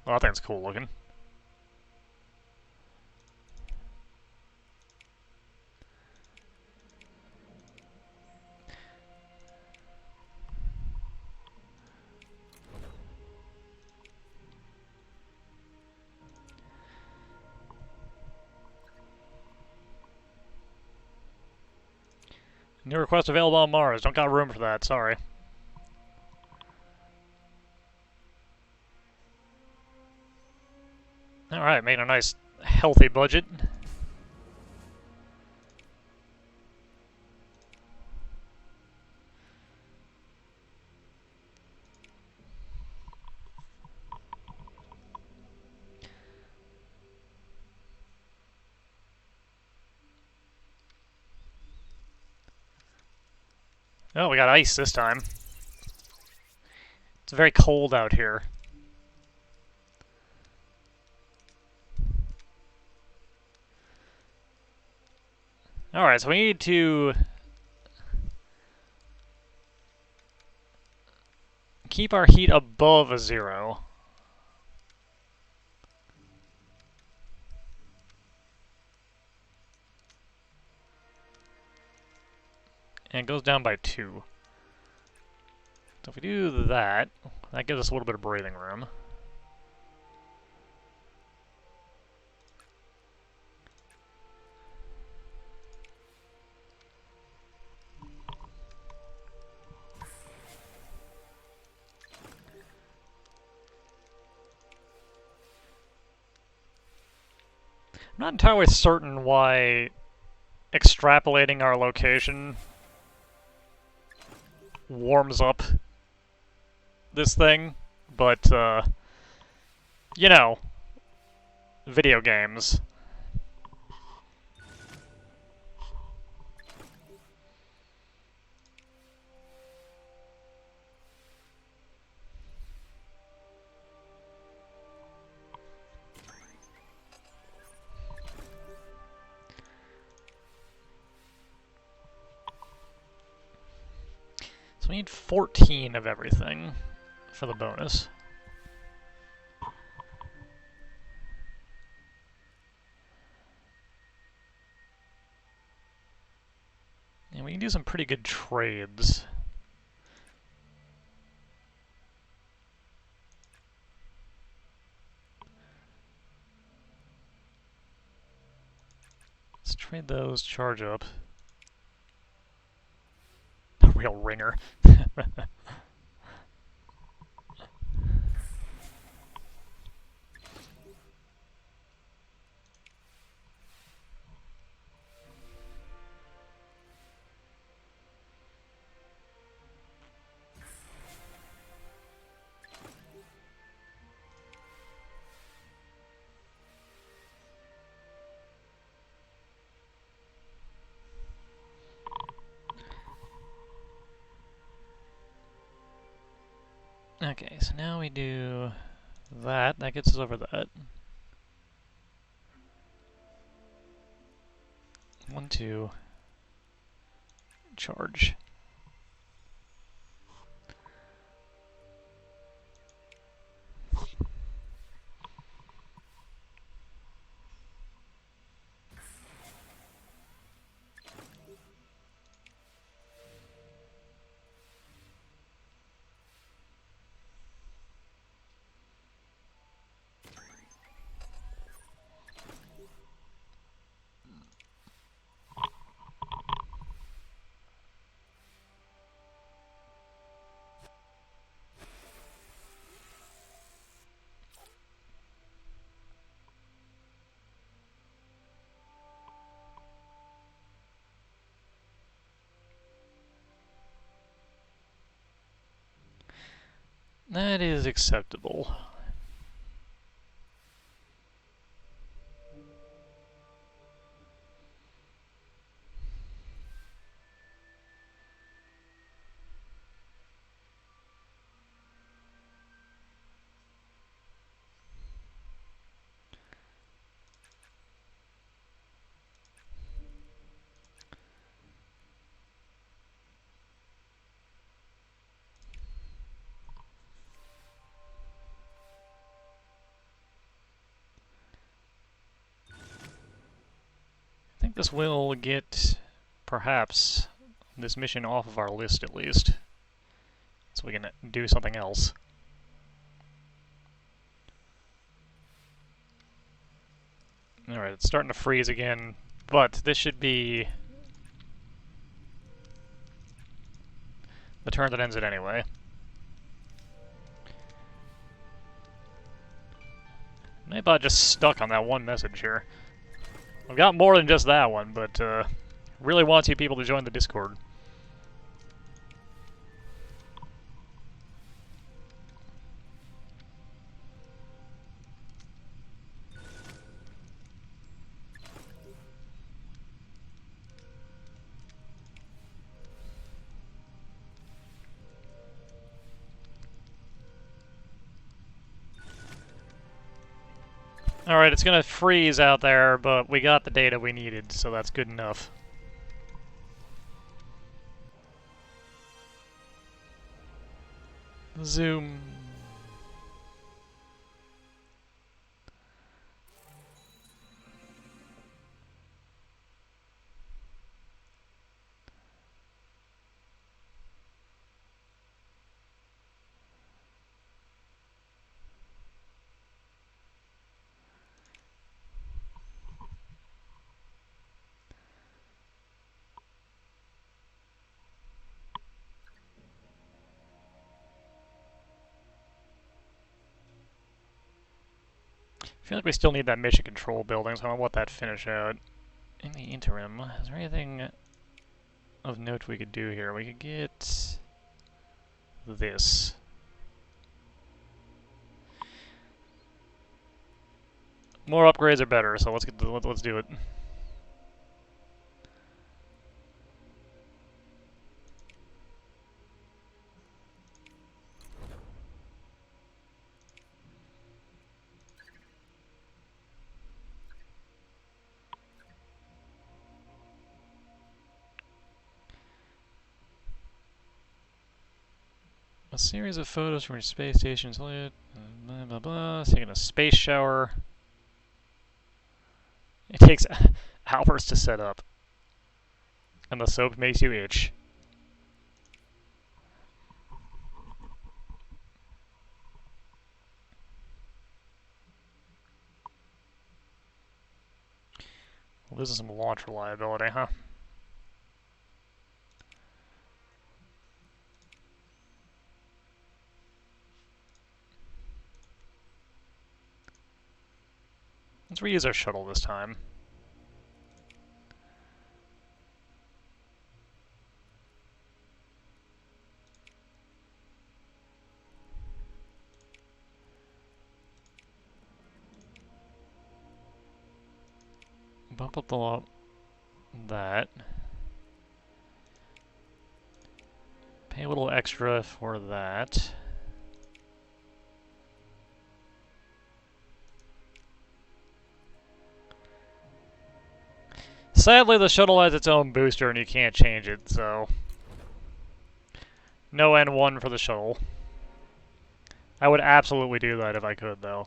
Well, that thing's cool looking. New request available on Mars. Don't got room for that, sorry. Alright, made a nice, healthy budget. Oh, we got ice this time. It's very cold out here. Alright, so we need to keep our heat above a 0. And it goes down by 2. So if we do that, that gives us a little bit of breathing room. I'm not entirely certain why extrapolating our location warms up this thing, but, you know, video games. So we need 14 of everything for the bonus. And we can do some pretty good trades. Let's trade those, charge up. A real ringer. Okay, so now we do that. That gets us over that. 1, 2, charge. That is acceptable. I think this will get, perhaps, this mission off of our list at least, so we can do something else. Alright, it's starting to freeze again, but this should be The turn that ends it anyway. Maybe I just stuck on that one message here. I've got more than just that one, but really wants you people to join the Discord. Alright, it's gonna freeze out there, but we got the data we needed, so that's good enough. Zoom. I feel like we still need that mission control building, so I want to let that finish out. In the interim, is there anything of note we could do here? We could get this. More upgrades are better, so let's do it. A series of photos from your space station, blah blah blah. Taking a space shower. It takes hours to set up, and the soap makes you itch. Well, this is some launch reliability, huh? Let's reuse our shuttle this time. Bump up that. Pay a little extra for that. Sadly, the shuttle has its own booster and you can't change it, so... No N1 for the shuttle. I would absolutely do that if I could, though.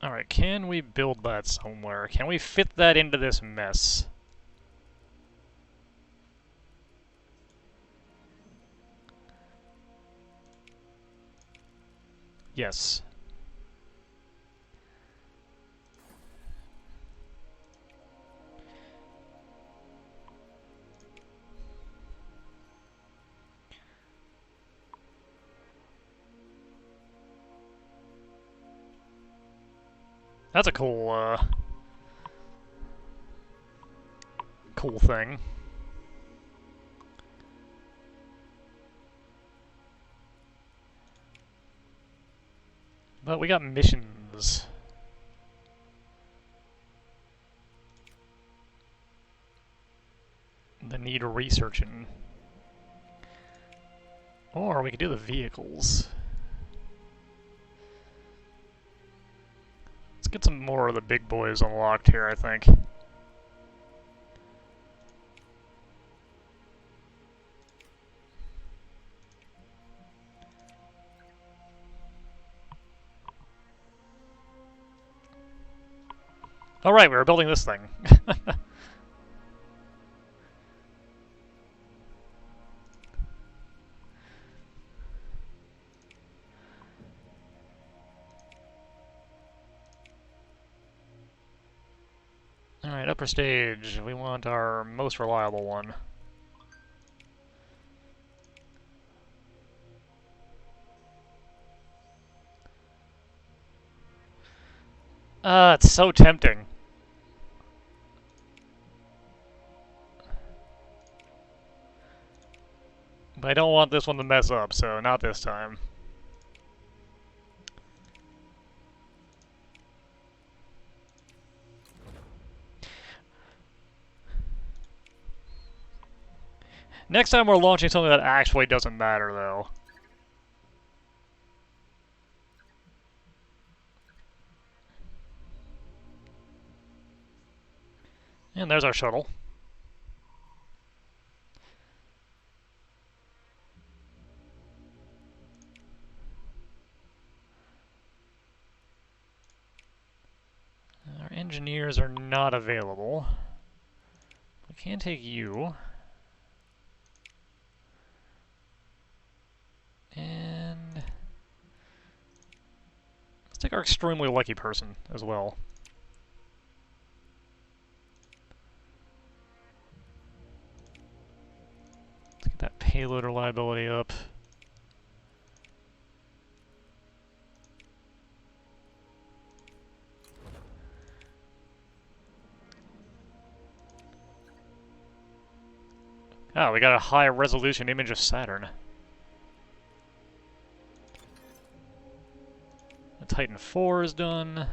Alright, can we build that somewhere? Can we fit that into this mess? Yes. That's a cool, cool thing. But we got missions. That need researching. Or we could do the vehicles. Let's get some more of the big boys unlocked here, I think. Alright, we were building this thing. Alright, Alright, upper stage. We want our most reliable one. It's so tempting. But I don't want this one to mess up, so not this time. Next time we're launching something that actually doesn't matter, though. And there's our shuttle. Our engineers are not available. We can take you. And let's take our extremely lucky person as well. Let's get that payload reliability up. Oh, we got a high resolution image of Saturn. The Titan 4 is done.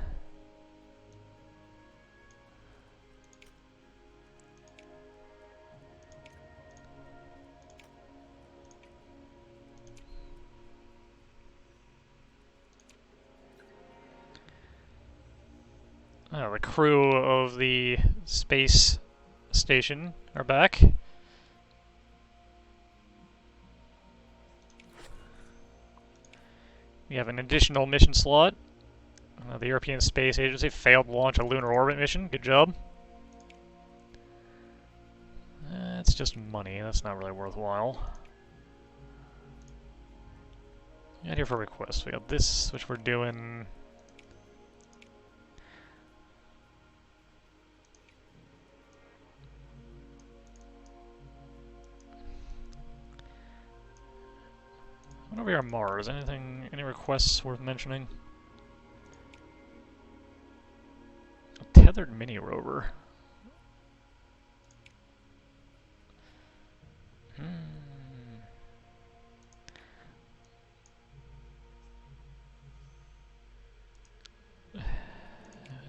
Oh, the crew of the space station are back. We have an additional mission slot. The European Space Agency failed to launch a lunar orbit mission. Good job. It's just money. That's not really worthwhile. Got here for requests. We got this, which we're doing. What are we on Mars? Any requests worth mentioning? A tethered mini rover.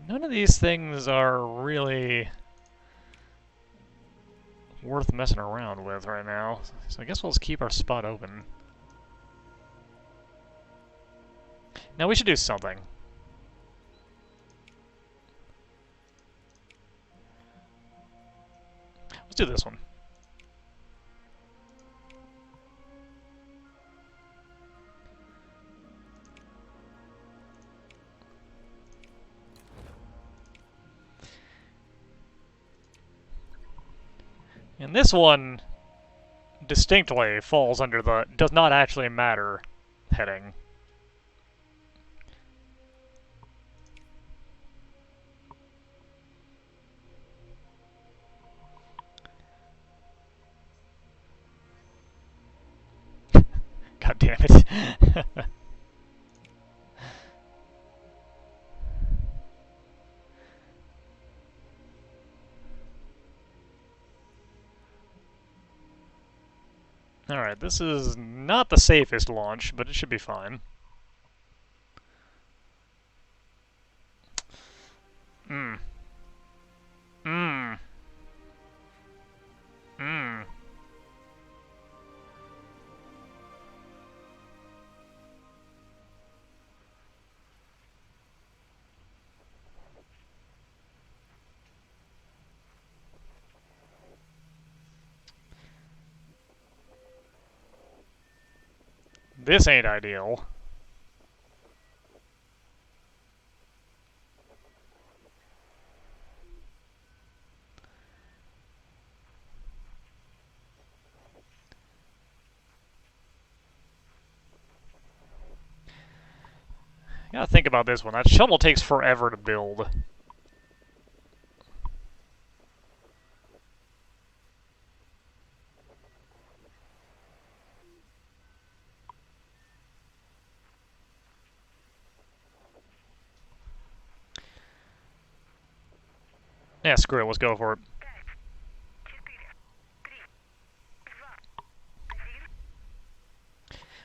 None of these things are really worth messing around with right now, so I guess we'll just keep our spot open. Now we should do something. Let's do this one. And this one distinctly falls under the does not actually matter heading. God damn it. Alright, this is not the safest launch, but it should be fine. This ain't ideal. Gotta think about this one. That shuttle takes forever to build. Yeah, screw it, let's go for it.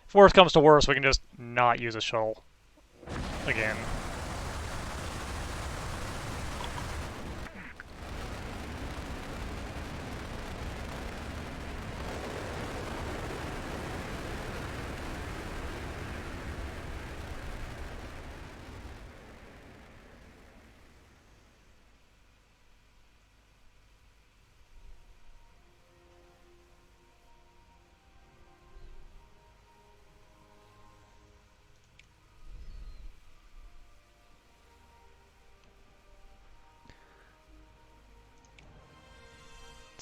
If worst comes to worst, we can just not use a shuttle again.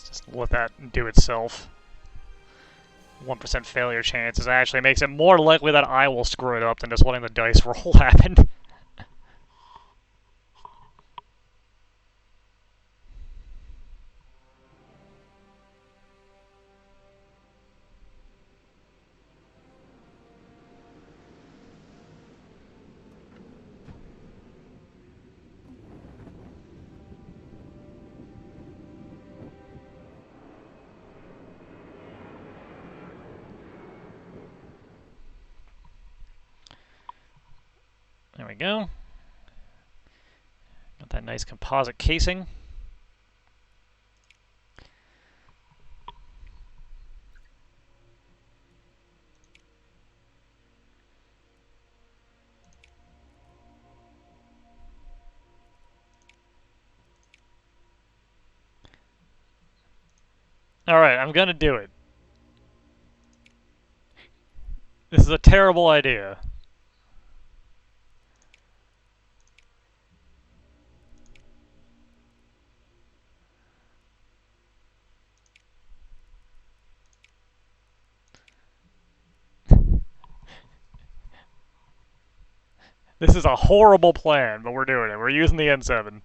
Just let that do itself. 1% failure chances actually makes it more likely that I will screw it up than just letting the dice roll happen. There we go. Got that nice composite casing. Alright, I'm gonna do it. This is a terrible idea. This is a horrible plan, but we're doing it. We're using the N7.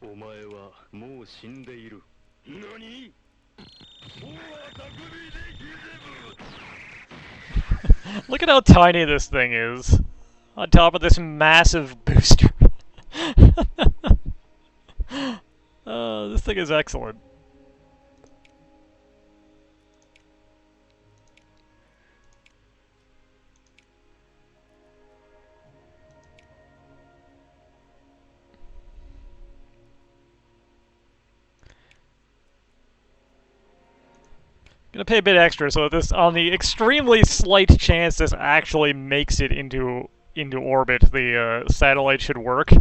お前はもう死んでいる。何？ Look at how tiny this thing is. On top of this massive booster. This thing is excellent. Gonna pay a bit extra so this, on the extremely slight chance this actually makes it into orbit, the satellite should work.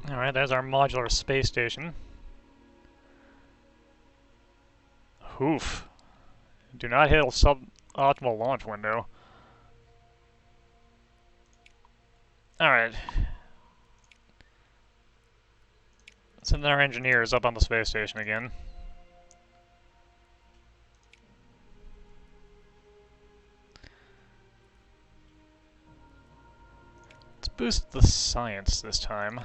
Alright, there's our modular space station. Oof. Do not hit a suboptimal launch window. Alright. Send our engineers up on the space station again. Let's boost the science this time.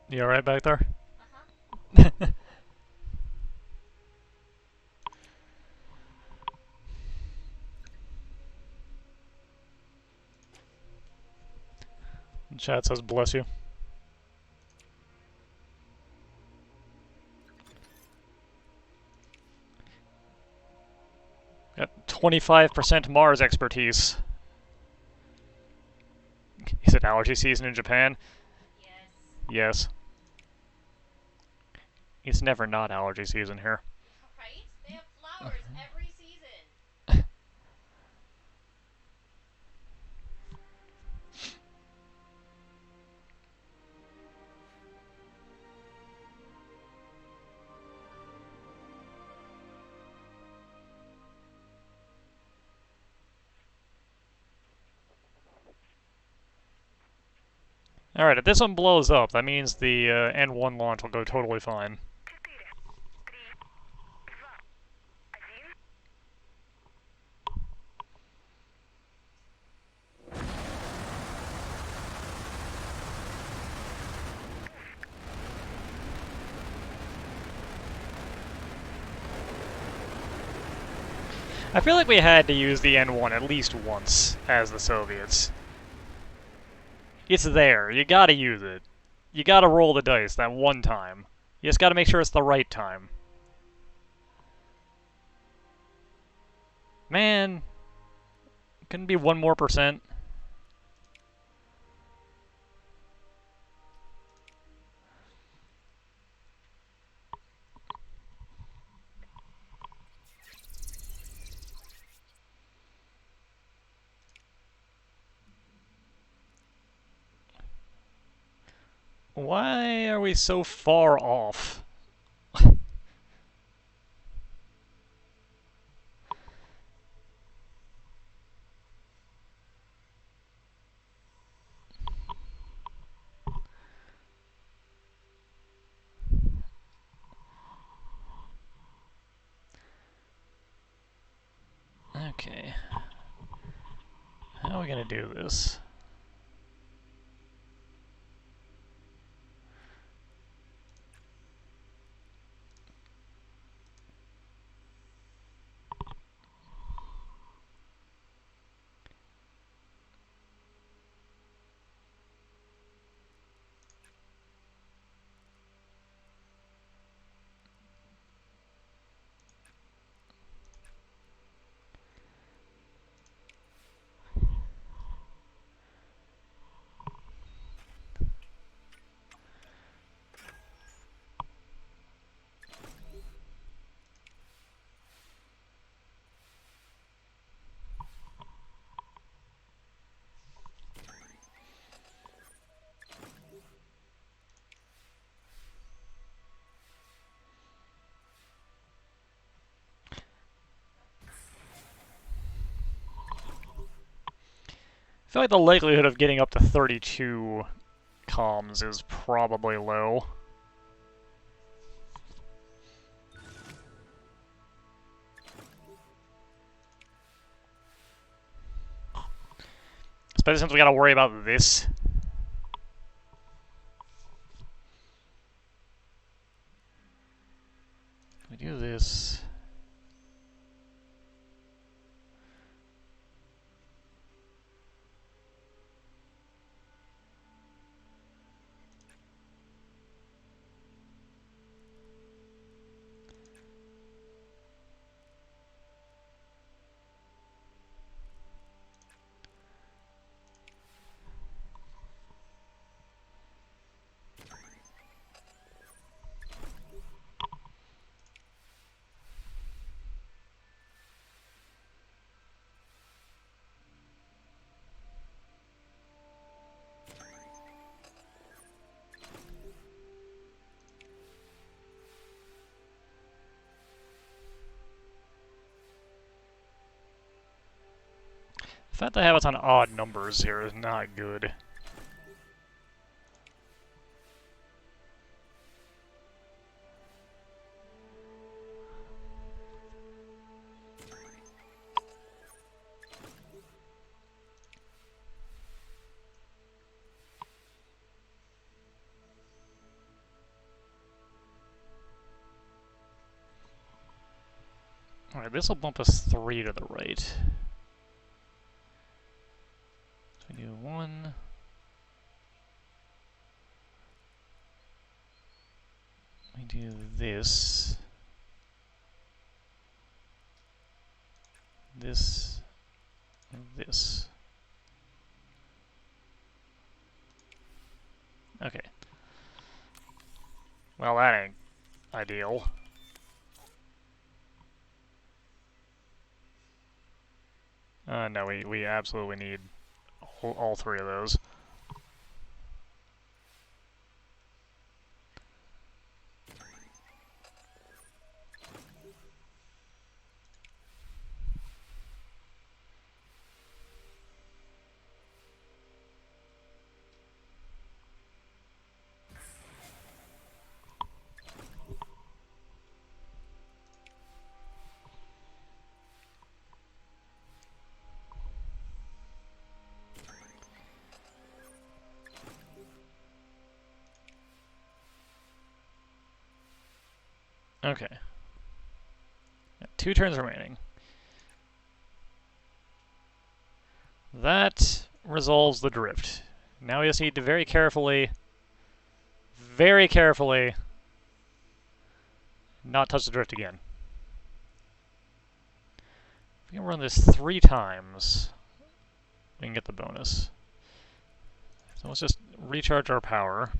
You alright back there? Uh-huh. Chat says bless you. 25% Mars expertise. Is it allergy season in Japan? Yes. It's never not allergy season here. Right? They have flowers every season. Alright, if this one blows up, that means the N1 launch will go totally fine. I feel like we had to use the N1 at least once as the Soviets. It's there. You gotta use it. You gotta roll the dice that one time. You just gotta make sure it's the right time. Man, couldn't be 1 more %. Why are we so far off? Okay. How are we gonna do this? I feel like the likelihood of getting up to 32 comms is probably low. Especially since we gotta worry about this. We do this. The fact that I have us on odd numbers here is not good. Alright, this will bump us 3 to the right. So we do 1. We do this. this, and this. Okay. Well, that ain't ideal. No, we absolutely need all three of those. Okay. Got 2 turns remaining. That resolves the drift. Now we just need to very carefully, not touch the drift again. If we can run this 3 times, we can get the bonus. So let's just recharge our power.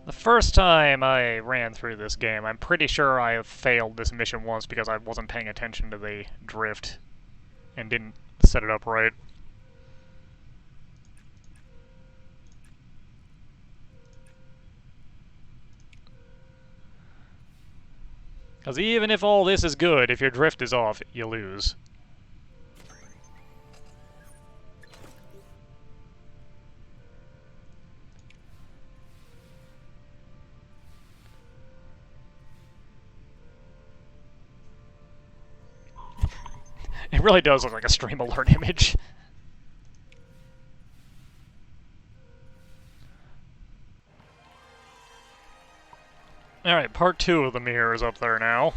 The first time I ran through this game, I'm pretty sure I have failed this mission once because I wasn't paying attention to the drift and didn't set it up right. Because even if all this is good, if your drift is off, you lose. It really does look like a stream alert image. Alright, part 2 of the mirror is up there now.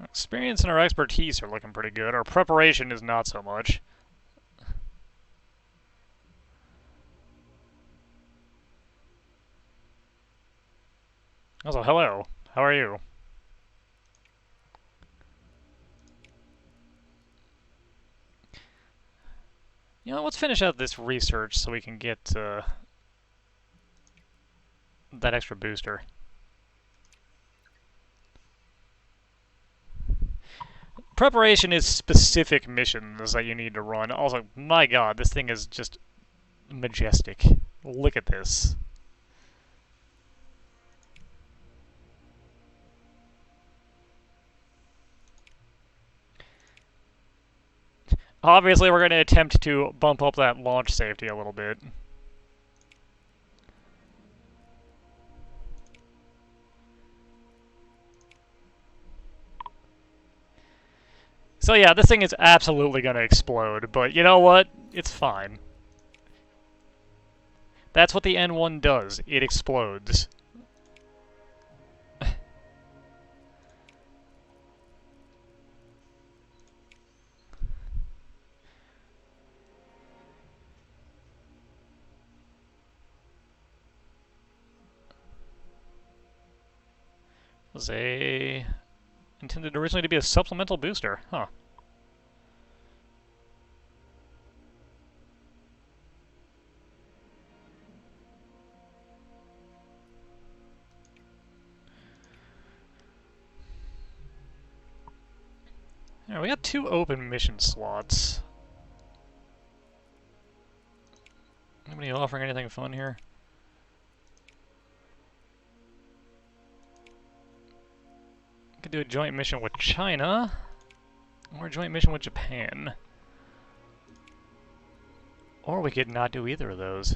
Experience and our expertise are looking pretty good. Our preparation is not so much. Also, hello. How are you? You know, let's finish out this research so we can get that extra booster. Preparation is specific missions that you need to run. Also, my god, this thing is just majestic. Look at this. Obviously, we're going to attempt to bump up that launch safety a little bit. So yeah, this thing is absolutely going to explode, but you know what? It's fine. That's what the N1 does. It explodes. Was intended originally to be a supplemental booster, huh? Yeah, we got 2 open mission slots. Anybody offering anything fun here? do a joint mission with China, or a joint mission with Japan. Or we could not do either of those.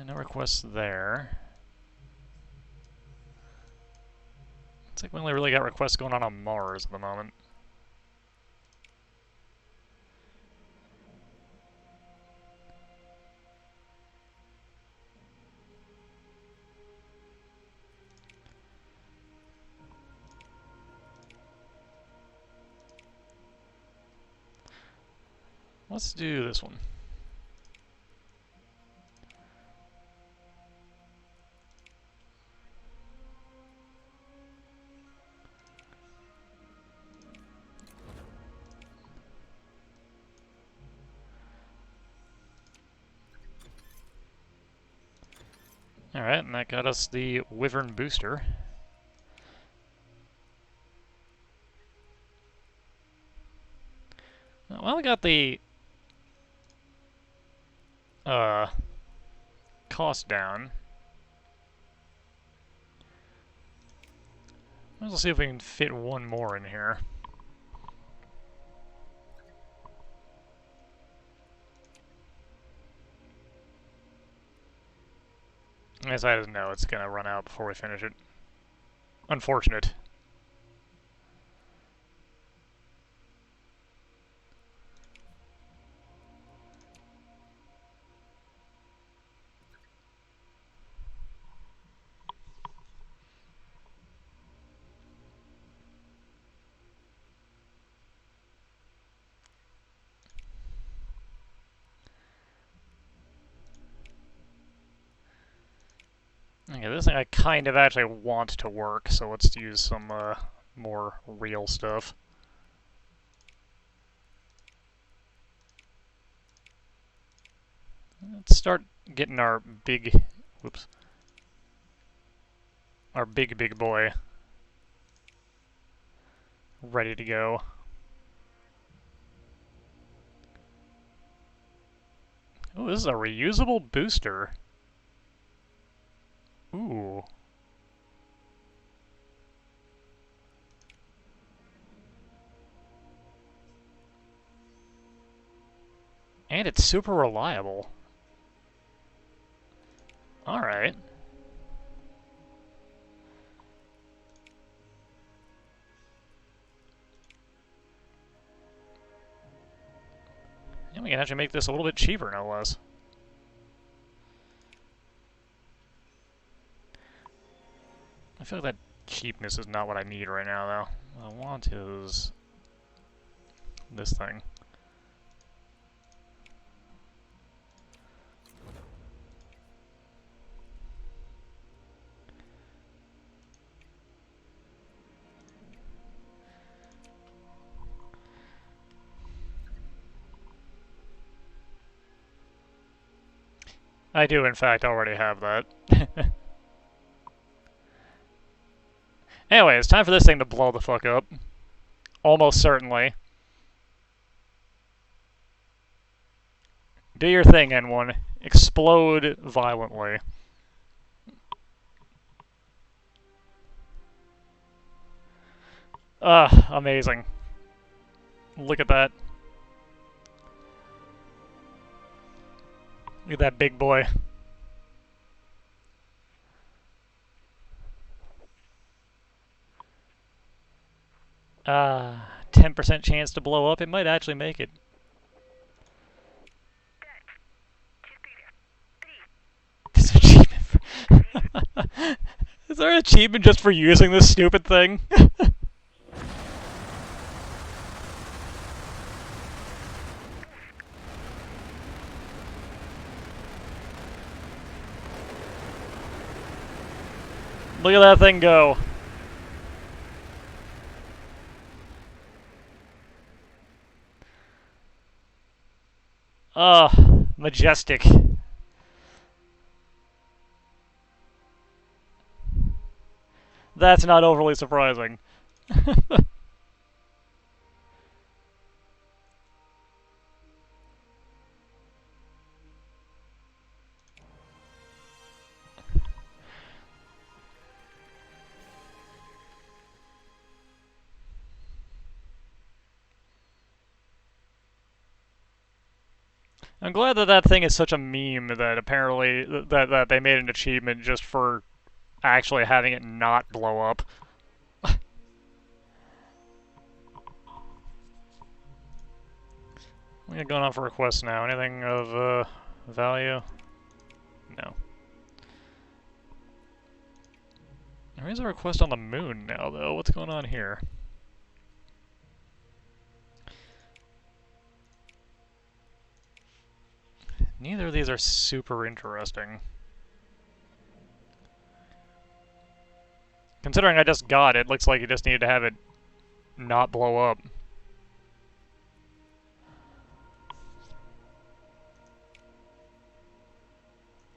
No requests there. Looks like we only really got requests going on Mars at the moment. Let's do this one. Alright, and that got us the Wyvern booster. Well, we got the cost down. Let's see if we can fit one more in here. As I just know, it's gonna run out before we finish it. Unfortunate. Okay, this thing I kind of actually want to work, so let's use some more real stuff. Let's start getting our big, whoops, our big boy ready to go. Oh, this is a reusable booster. Ooh. And it's super reliable. Alright. And we can actually make this a little bit cheaper, no less. I feel like that cheapness is not what I need right now, though. What I want is this thing. I do, in fact, already have that. Anyway, it's time for this thing to blow the fuck up. Almost certainly. Do your thing, N1. Explode violently. Amazing. Look at that. Look at that big boy. 10% chance to blow up. It might actually make it. This achievement for Is there an achievement just for using this stupid thing? Look at that thing go. Majestic. That's not overly surprising. I'm glad that that thing is such a meme that apparently that they made an achievement just for actually having it not blow up. We got going on for requests now. Anything of value? No. There is a request on the moon now, though. What's going on here? Neither of these are super interesting. Considering I just got it, looks like you just needed to have it not blow up.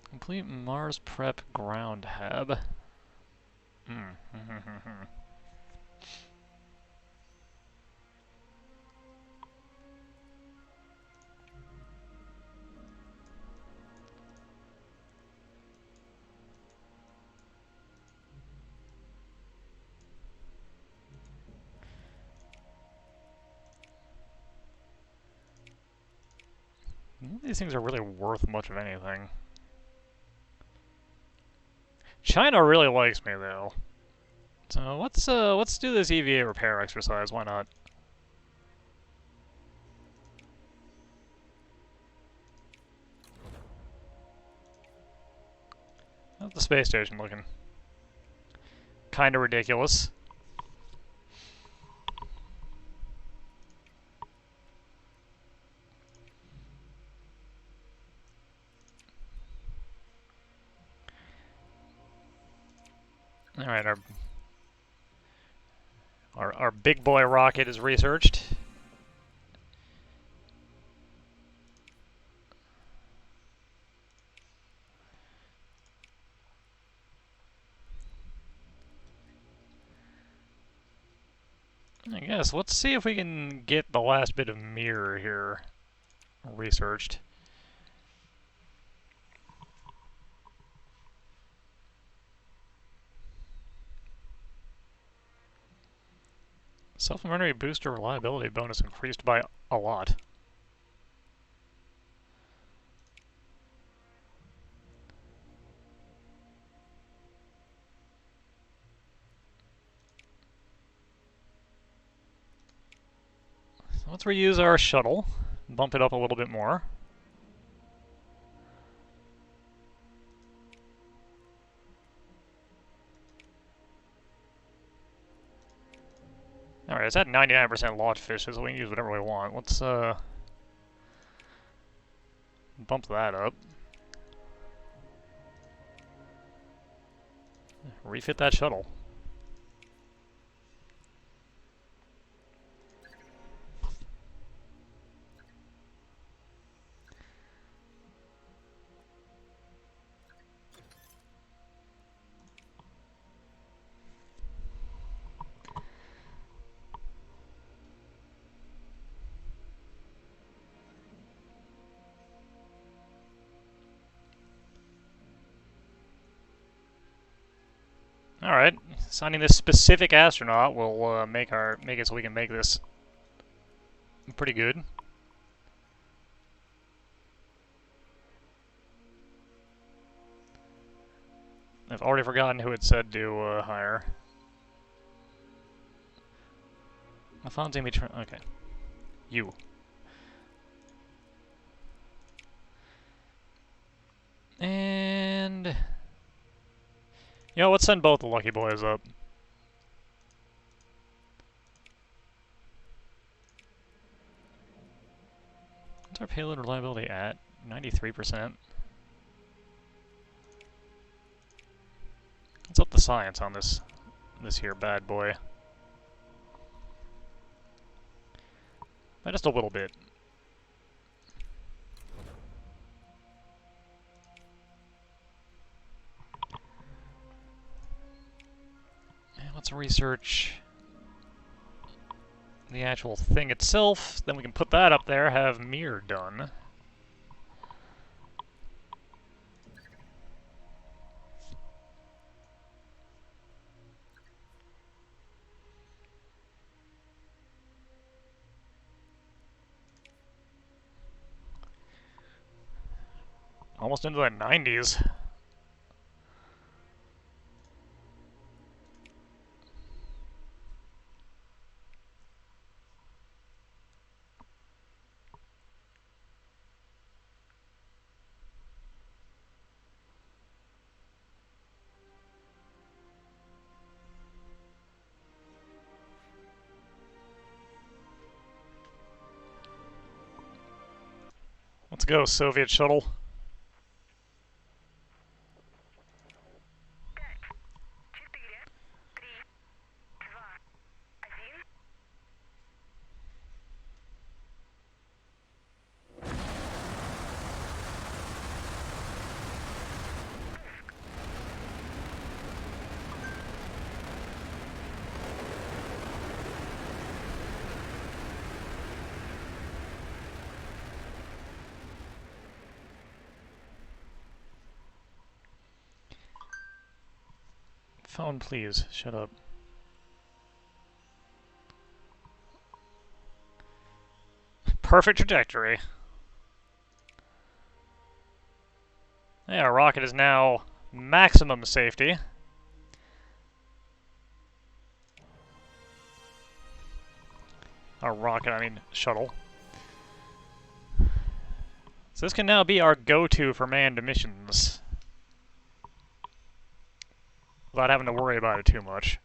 Complete Mars prep ground hab. None of these things are really worth much of anything. China really likes me though. So let's do this EVA repair exercise, why not? How's the space station looking? Kinda ridiculous. Alright, our big boy rocket is researched. I guess, let's see if we can get the last bit of mirror here researched. Self-memory booster reliability bonus increased by a lot. So let's reuse our shuttle, bump it up a little bit more. Alright, it's at 99% launch fishes, so we can use whatever we want. Let's, bump that up. Refit that shuttle. Alright, assigning this specific astronaut will make it so we can make this pretty good. I've already forgotten who it said to hire. Alphonse Amy okay. You. And... you know, let's send both the lucky boys up. What's our payload reliability at? 93%. Let's up the science on this here bad boy. By just a little bit. And let's research the actual thing itself, then we can put that up there, have mirror done. Almost into the 90s. Let's go, Soviet shuttle. Phone, please. Shut up. Perfect trajectory. Yeah, our rocket is now maximum safety. Our rocket, I mean shuttle. So this can now be our go-to for manned missions. Without having to worry about it too much.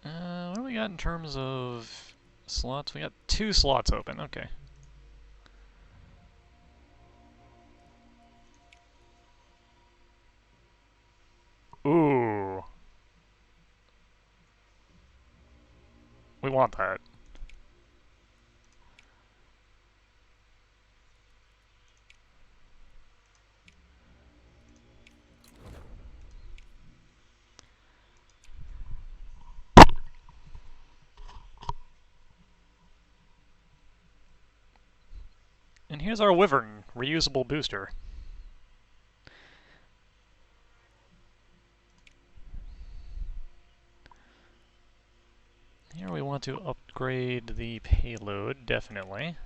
What do we got in terms of slots? We got 2 slots open, okay. Ooh. We want that. And here's our Wyvern, reusable booster. Here we want to upgrade the payload, definitely.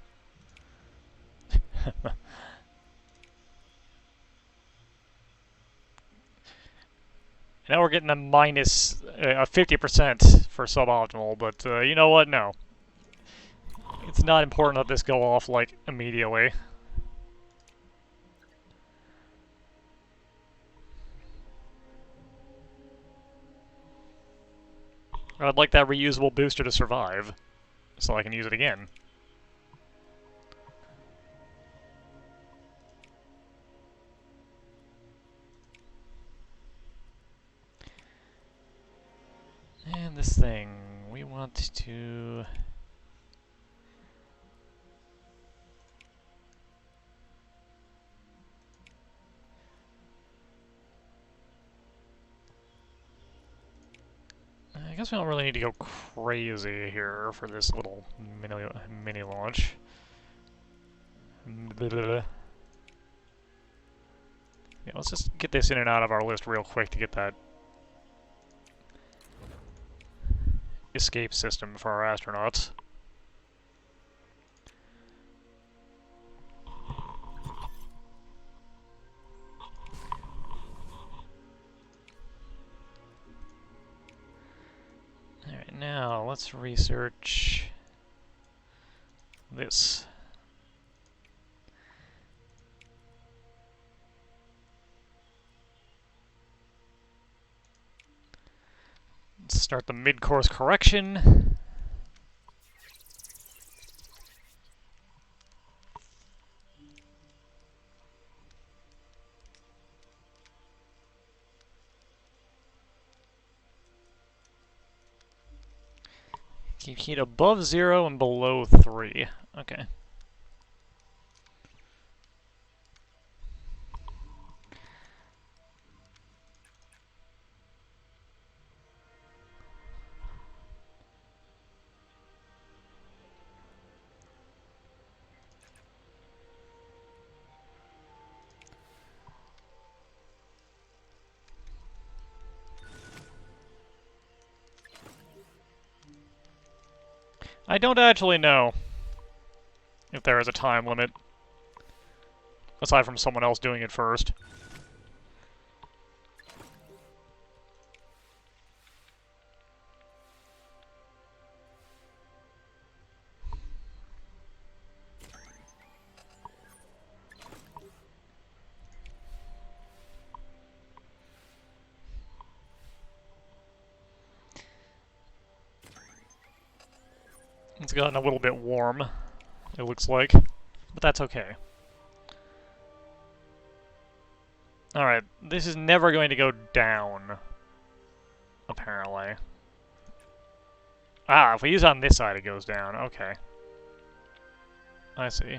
Now we're getting a minus 50% for suboptimal, but you know what? No. It's not important that this go off, like, immediately. I'd like that reusable booster to survive, so I can use it again. And this thing, we want to... I guess we don't really need to go crazy here for this little mini launch. Yeah, let's just get this in and out of our list real quick to get that escape system for our astronauts. Alright, now let's research this. Start the mid-course correction. Keep heat above 0 and below 3. Okay. I don't actually know if there is a time limit, aside from someone else doing it first. It's gotten a little bit warm, it looks like, but that's okay. Alright, this is never going to go down, apparently. Ah, if we use it on this side, it goes down. Okay. I see.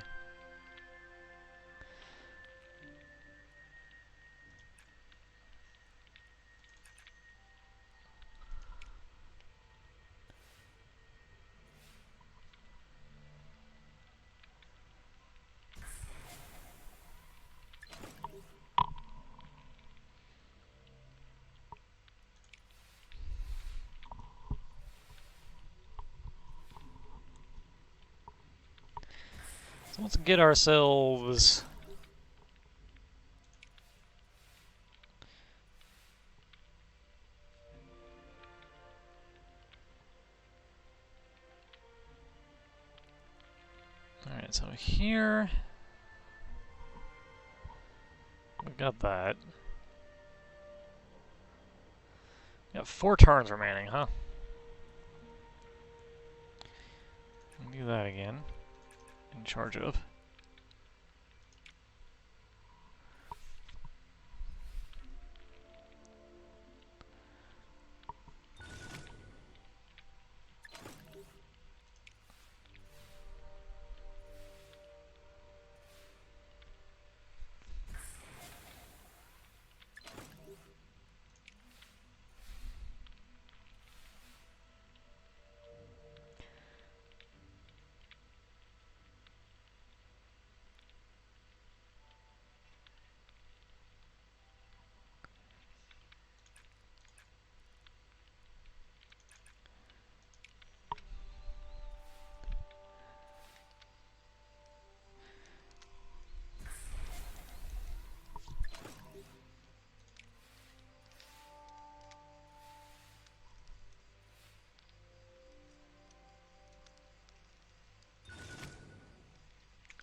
So let's get ourselves... Alright, so here... we got that. We got 4 turns remaining, huh? Do that again. And charge up.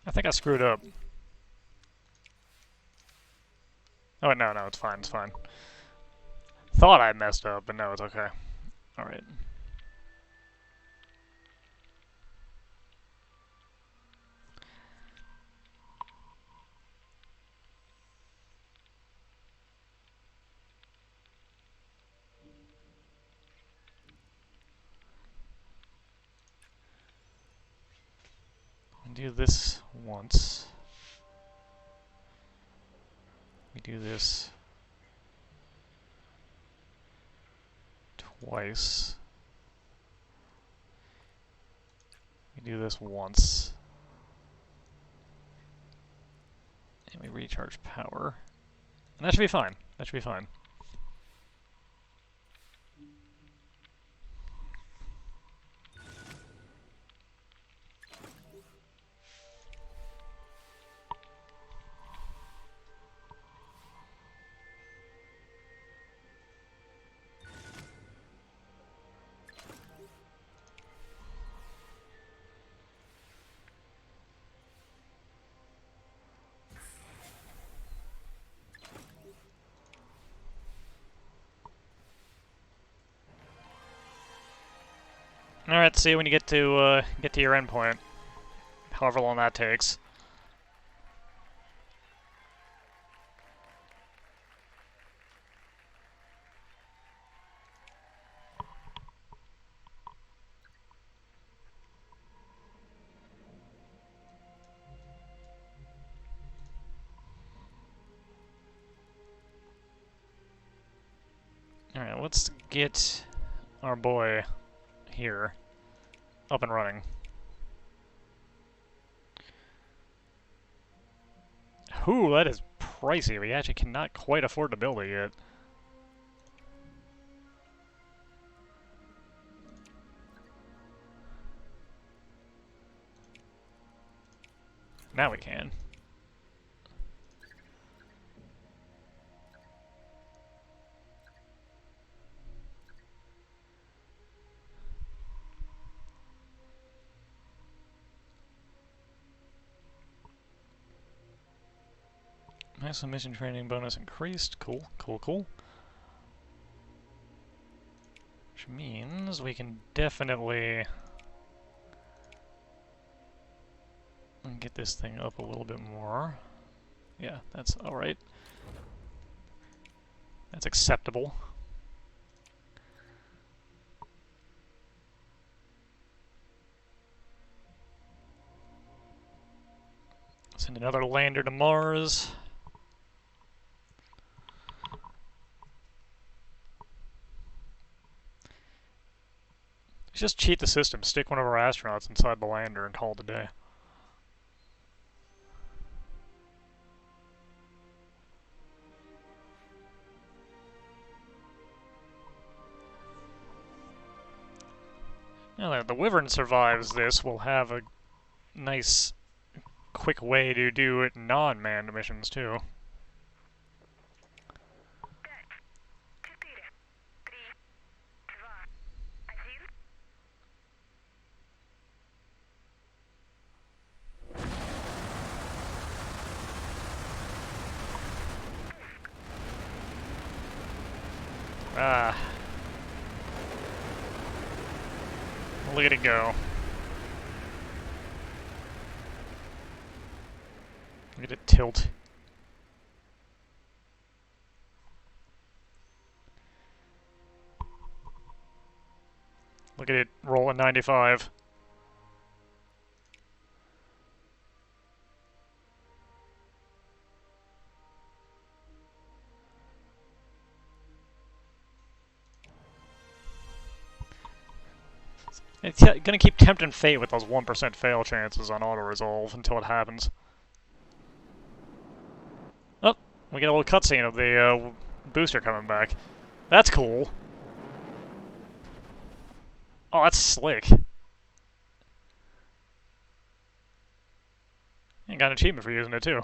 I think I screwed up. Oh, no, it's fine, it's fine. Thought I messed up, but no, it's okay. Alright. Do this once. We do this twice. We do this once. And we recharge power. And that should be fine. That should be fine. Alright, see you when you get to your endpoint. However long that takes. Alright, let's get our boy here up and running. Ooh, that is pricey. We actually cannot quite afford to build it yet. Now we can. Nice mission training bonus increased. Cool, cool, cool. Which means we can definitely get this thing up a little bit more. Yeah, that's alright. That's acceptable. Send another lander to Mars. Just cheat the system. Stick one of our astronauts inside the lander and call it a day. Now that the Wyvern survives this, we'll have a nice, quick way to do it non-manned missions, too. Ah. Look at it go. Look at it tilt. Look at it roll a 95. It's gonna keep tempting fate with those 1% fail chances on auto-resolve until it happens. Oh, we get a little cutscene of the booster coming back. That's cool. Oh, that's slick. And got an achievement for using it, too.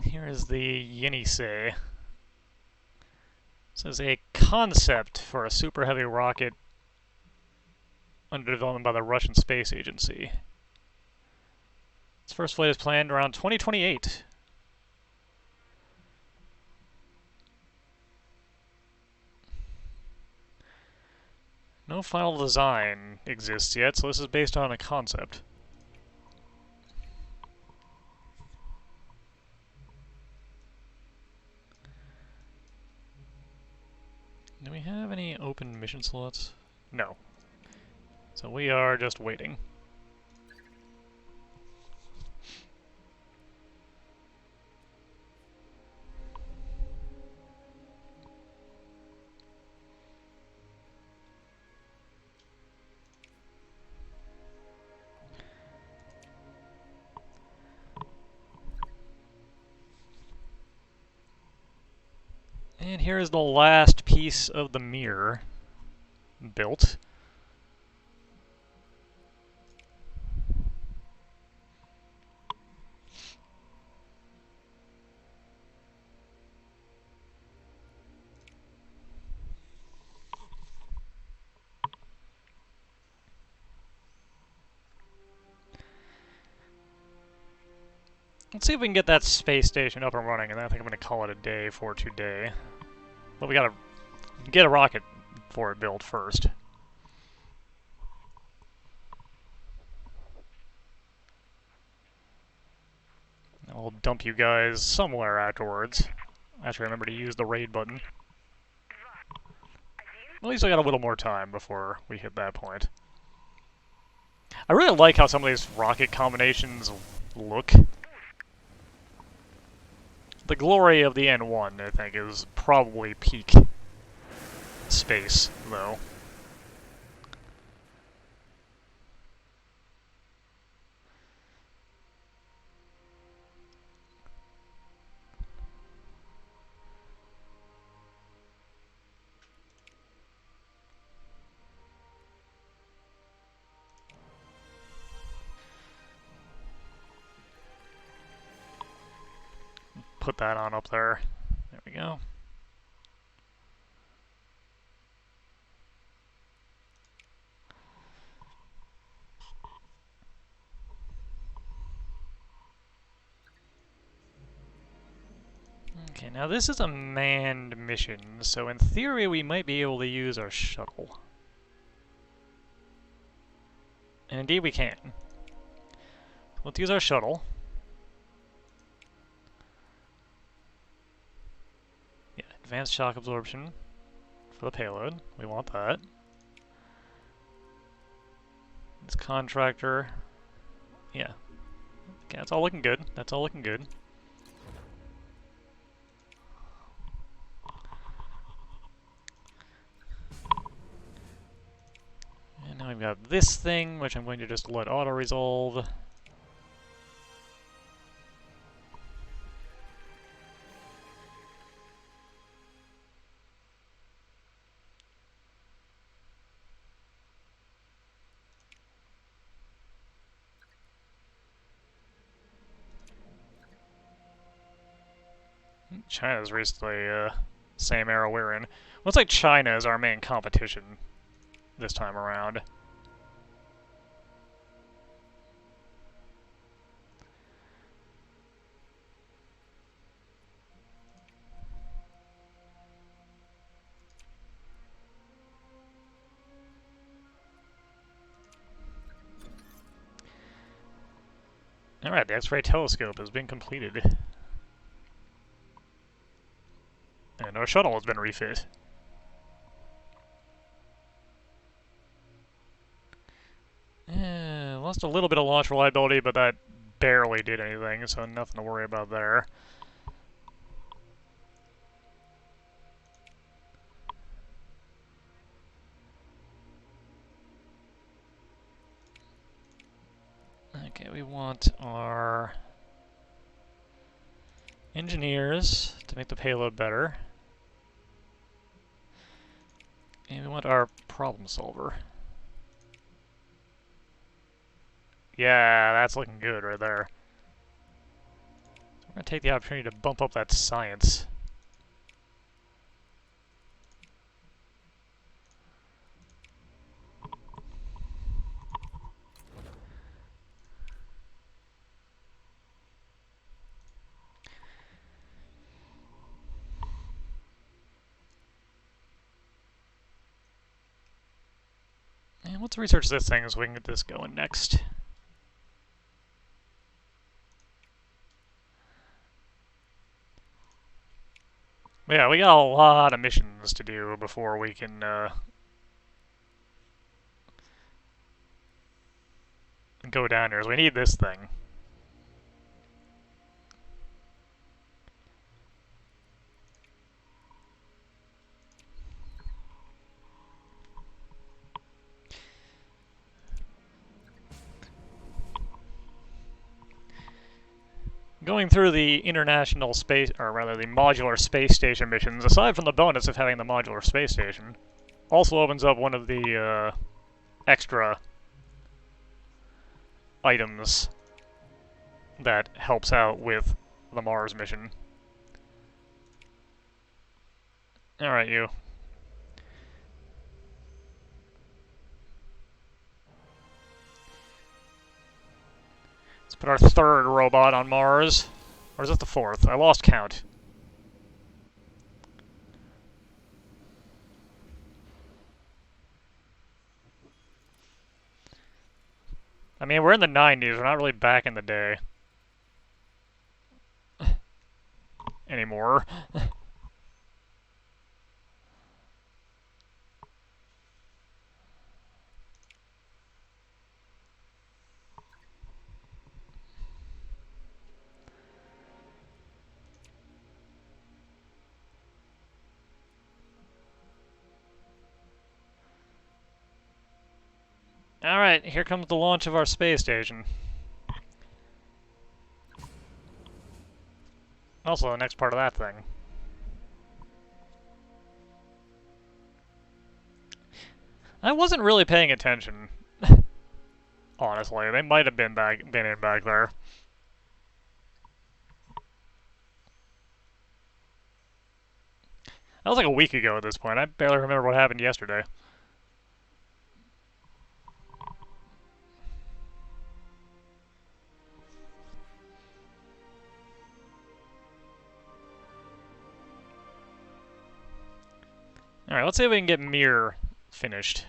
Here is the Yenisei. It says a concept for a super heavy rocket under development by the Russian Space Agency. Its first flight is planned around 2028. No final design exists yet, so this is based on a concept. Do we have any open mission slots? No. So we are just waiting. And here is the last piece of the mirror built. Let's see if we can get that space station up and running, and then I think I'm going to call it a day for today. But we gotta get a rocket for it built first. I'll dump you guys somewhere afterwards. Actually, remember to use the raid button. At least I got a little more time before we hit that point. I really like how some of these rocket combinations look. The glory of the N1, I think, is probably peak space, though. Put that on up there. There we go. Okay, now this is a manned mission, so in theory we might be able to use our shuttle. And indeed we can. Let's use our shuttle. Yeah, advanced shock absorption for the payload. We want that. This contractor. Yeah. Okay, that's all looking good. That's all looking good. And now we've got this thing, which I'm going to just let auto-resolve. China's recently, same era we're in. Looks like China is our main competition this time around. Alright, the X-ray telescope has been completed. And our shuttle has been refit. Lost a little bit of launch reliability, but that barely did anything, so nothing to worry about there. Okay, we want our engineers to make the payload better. And we want our problem solver. Yeah, that's looking good right there. So we're going to take the opportunity to bump up that science. And let's research this thing so we can get this going next. Yeah, we got a lot of missions to do before we can go down here. So we need this thing. Going through the international space, or rather the modular space station missions, aside from the bonus of having the modular space station, also opens up one of the extra items that helps out with the Mars mission. Alright, you. Let's Put our third robot on Mars. Or is it the fourth? I lost count. I mean, we're in the 90s. We're not really back in the day. Anymore. Alright, here comes the launch of our space station. Also, the next part of that thing. I wasn't really paying attention. Honestly, they might have been in back there. That was like a week ago at this point. I barely remember what happened yesterday. Alright, let's see if we can get Mir finished.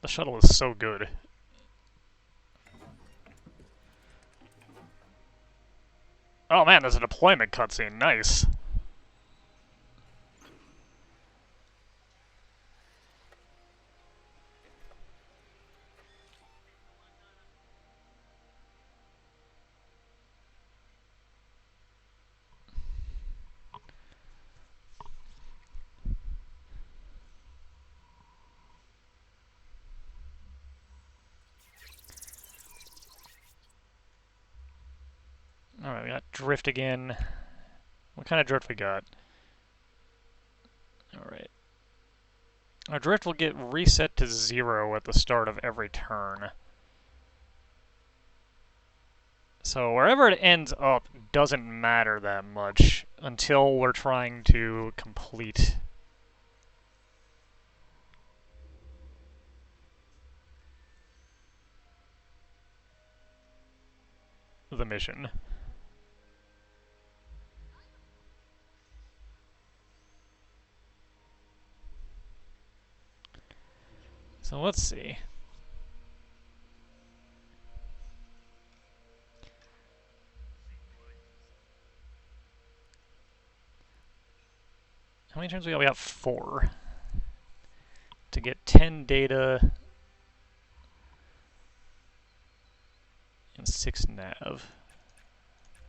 The shuttle is so good. Oh man, there's a deployment cutscene. Nice. Alright, we got drift again. What kind of drift we got? Alright. Our drift will get reset to 0 at the start of every turn. So wherever it ends up doesn't matter that much until we're trying to complete the mission. So let's see. How many turns we got? We got 4. To get 10 data and 6 nav.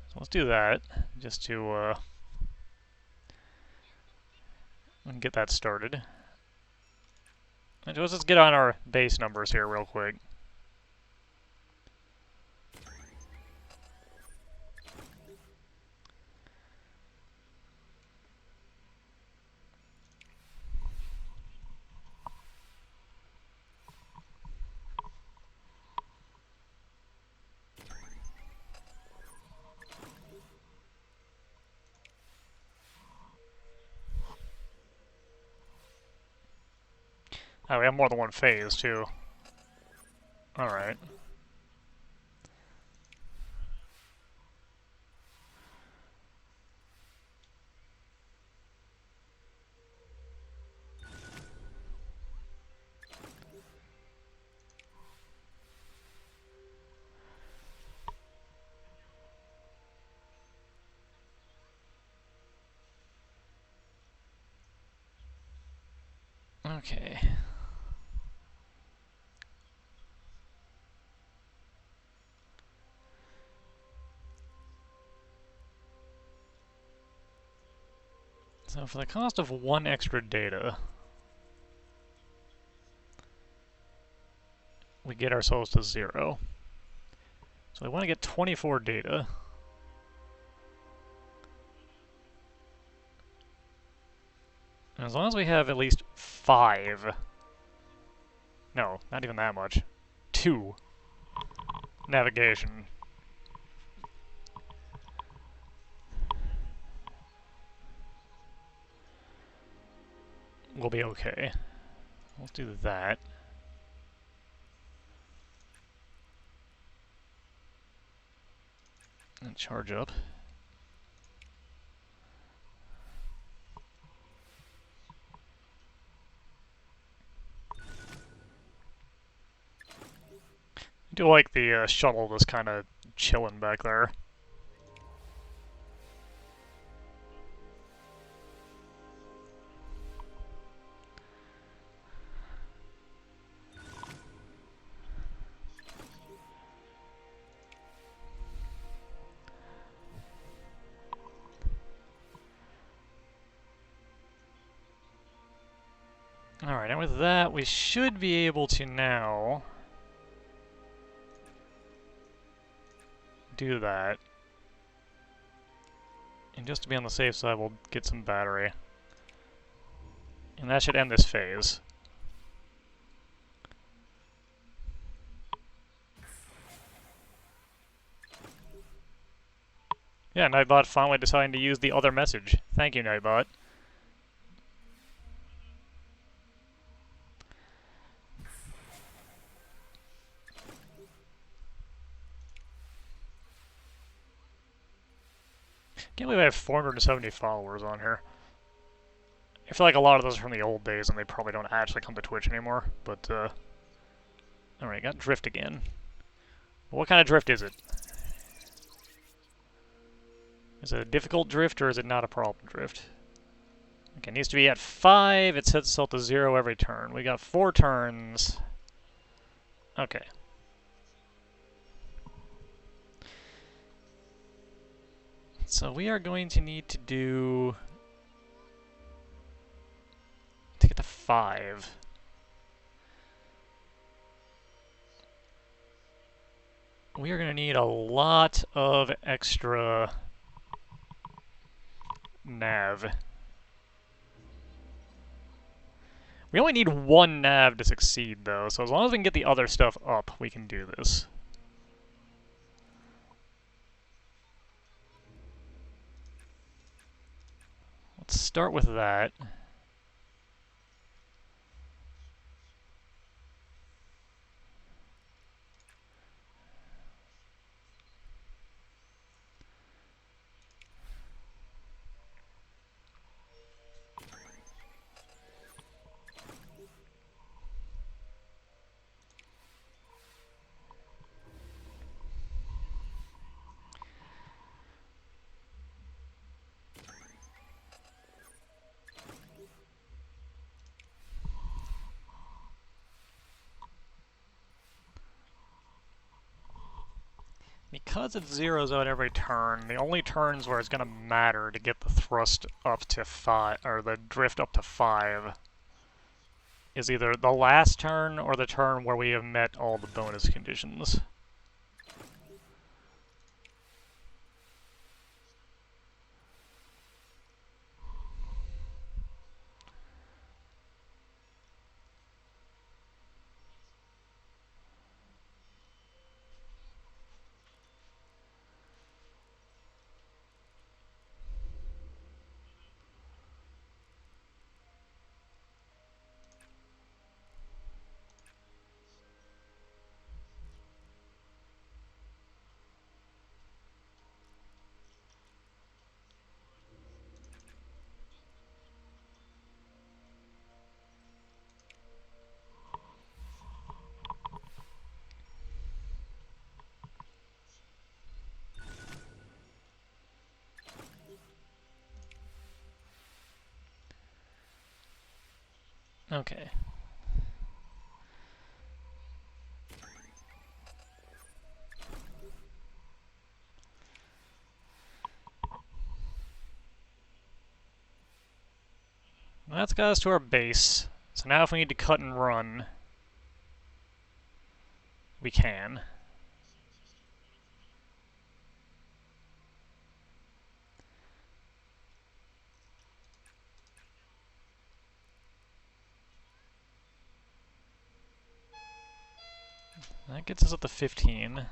So let's do that, just to get that started. And let's just get on our base numbers here real quick. Oh, we have more than one phase, too. Alright. Okay. So for the cost of 1 extra data, we get ourselves to 0. So we want to get 24 data. And as long as we have at least 5, no, not even that much, 2 navigation. We'll be okay. Let's do that. And charge up. I do like the shuttle just kind of chilling back there. Alright, and with that, we should be able to now do that. And just to be on the safe side, we'll get some battery. And that should end this phase. Yeah, Nightbot finally deciding to use the other message. Thank you, Nightbot. Can't believe I have 470 followers on here. I feel like a lot of those are from the old days and they probably don't actually come to Twitch anymore, but, alright, got drift again. Well, what kind of drift is it? Is it a difficult drift or is it not a problem drift? Okay, it needs to be at 5, it sets itself to 0 every turn. We got 4 turns. Okay. So we are going to need to do... to get to 5. We are going to need a lot of extra nav. We only need 1 nav to succeed, though, so as long as we can get the other stuff up, we can do this. Let's start with that. Because it zeroes out every turn, the only turns where it's going to matter to get the thrust up to 5, or the drift up to 5, is either the last turn or the turn where we have met all the bonus conditions. Okay. That's got us to our base. So now if we need to cut and run, we can. That gets us up to 15.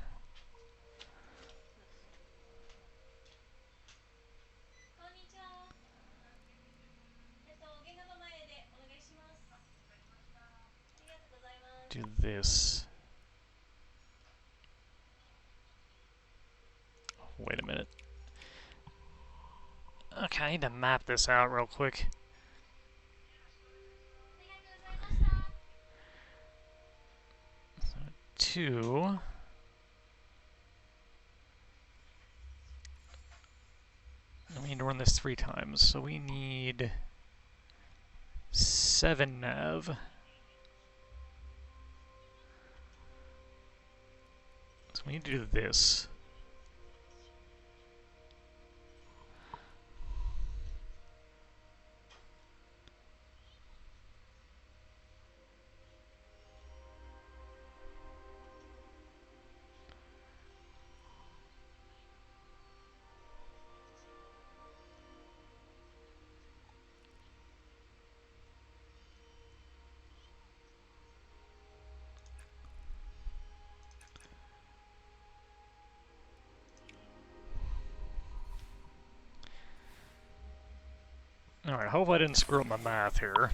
'Do this. Wait a minute. Okay, I need to map this out real quick. So 2. And we need to run this 3 times, so we need 7 nav. So we need to do this. Alright, hope I didn't screw up my math here.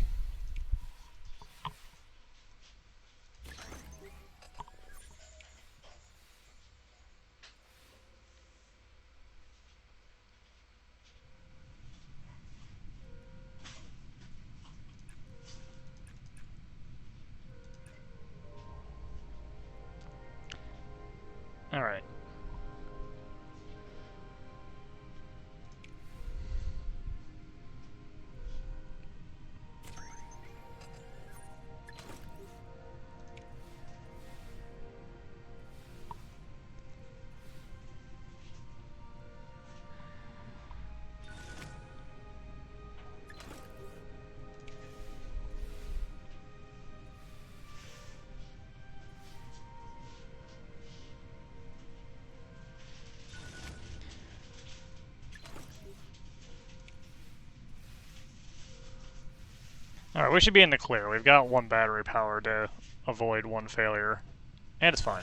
Alright. Alright, we should be in the clear. We've got 1 battery power to avoid 1 failure. And it's fine.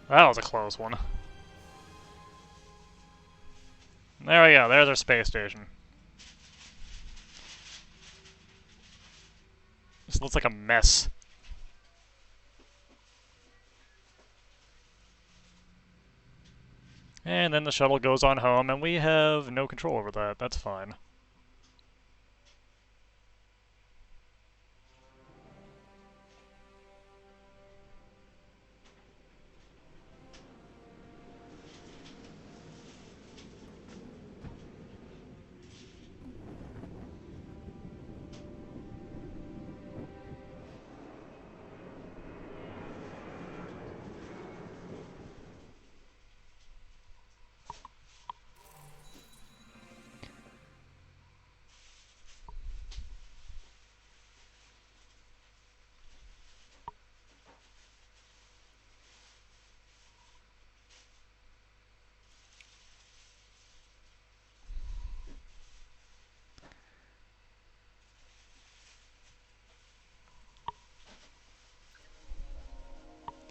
That was a close one. There we go, there's our space station. This looks like a mess. And then the shuttle goes on home, and we have no control over that. That's fine.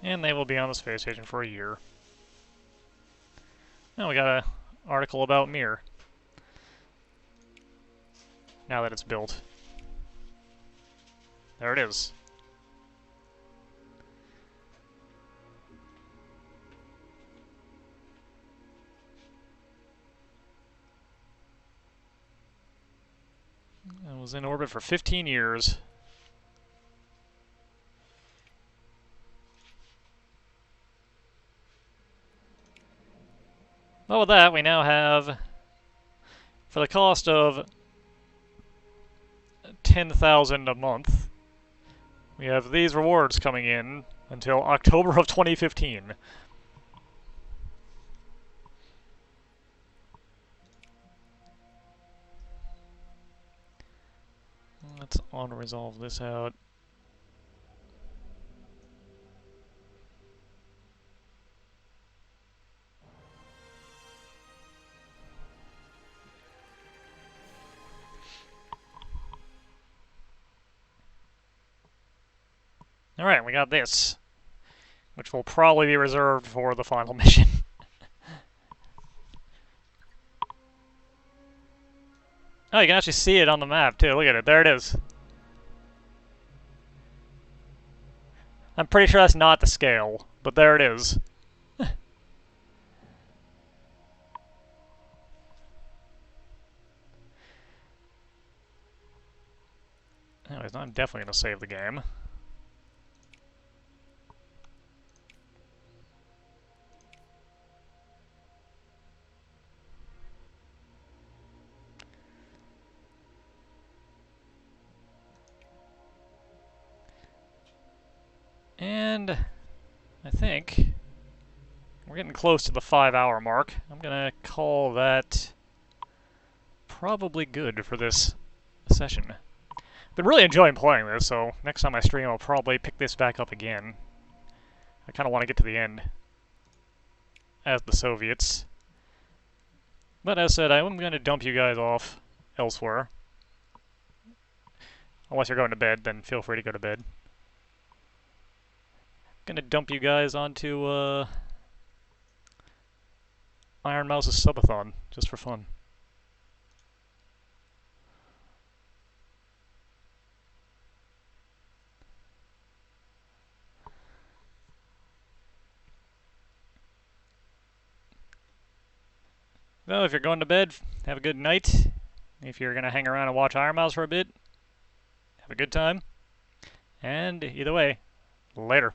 And they will be on the space station for a year. Now we got an article about Mir. Now that it's built. There it is. It was in orbit for 15 years. Well, with that, we now have, for the cost of 10,000 a month, we have these rewards coming in. until October of 2015. Let's auto-resolve this out. Alright, we got this, which will probably be reserved for the final mission. Oh, you can actually see it on the map, too. Look at it. There it is. I'm pretty sure that's not the scale, but there it is. Anyways, I'm definitely going to save the game. And I think we're getting close to the 5-hour mark. I'm going to call that probably good for this session. Been really enjoying playing this, so next time I stream I'll probably pick this back up again. I kind of want to get to the end as the Soviets. But as said, I'm going to dump you guys off elsewhere. Unless you're going to bed, then feel free to go to bed. Gonna dump you guys onto Iron Mouse's subathon, just for fun. Well, if you're going to bed, have a good night. If you're gonna hang around and watch Iron Mouse for a bit, have a good time. And either way, later.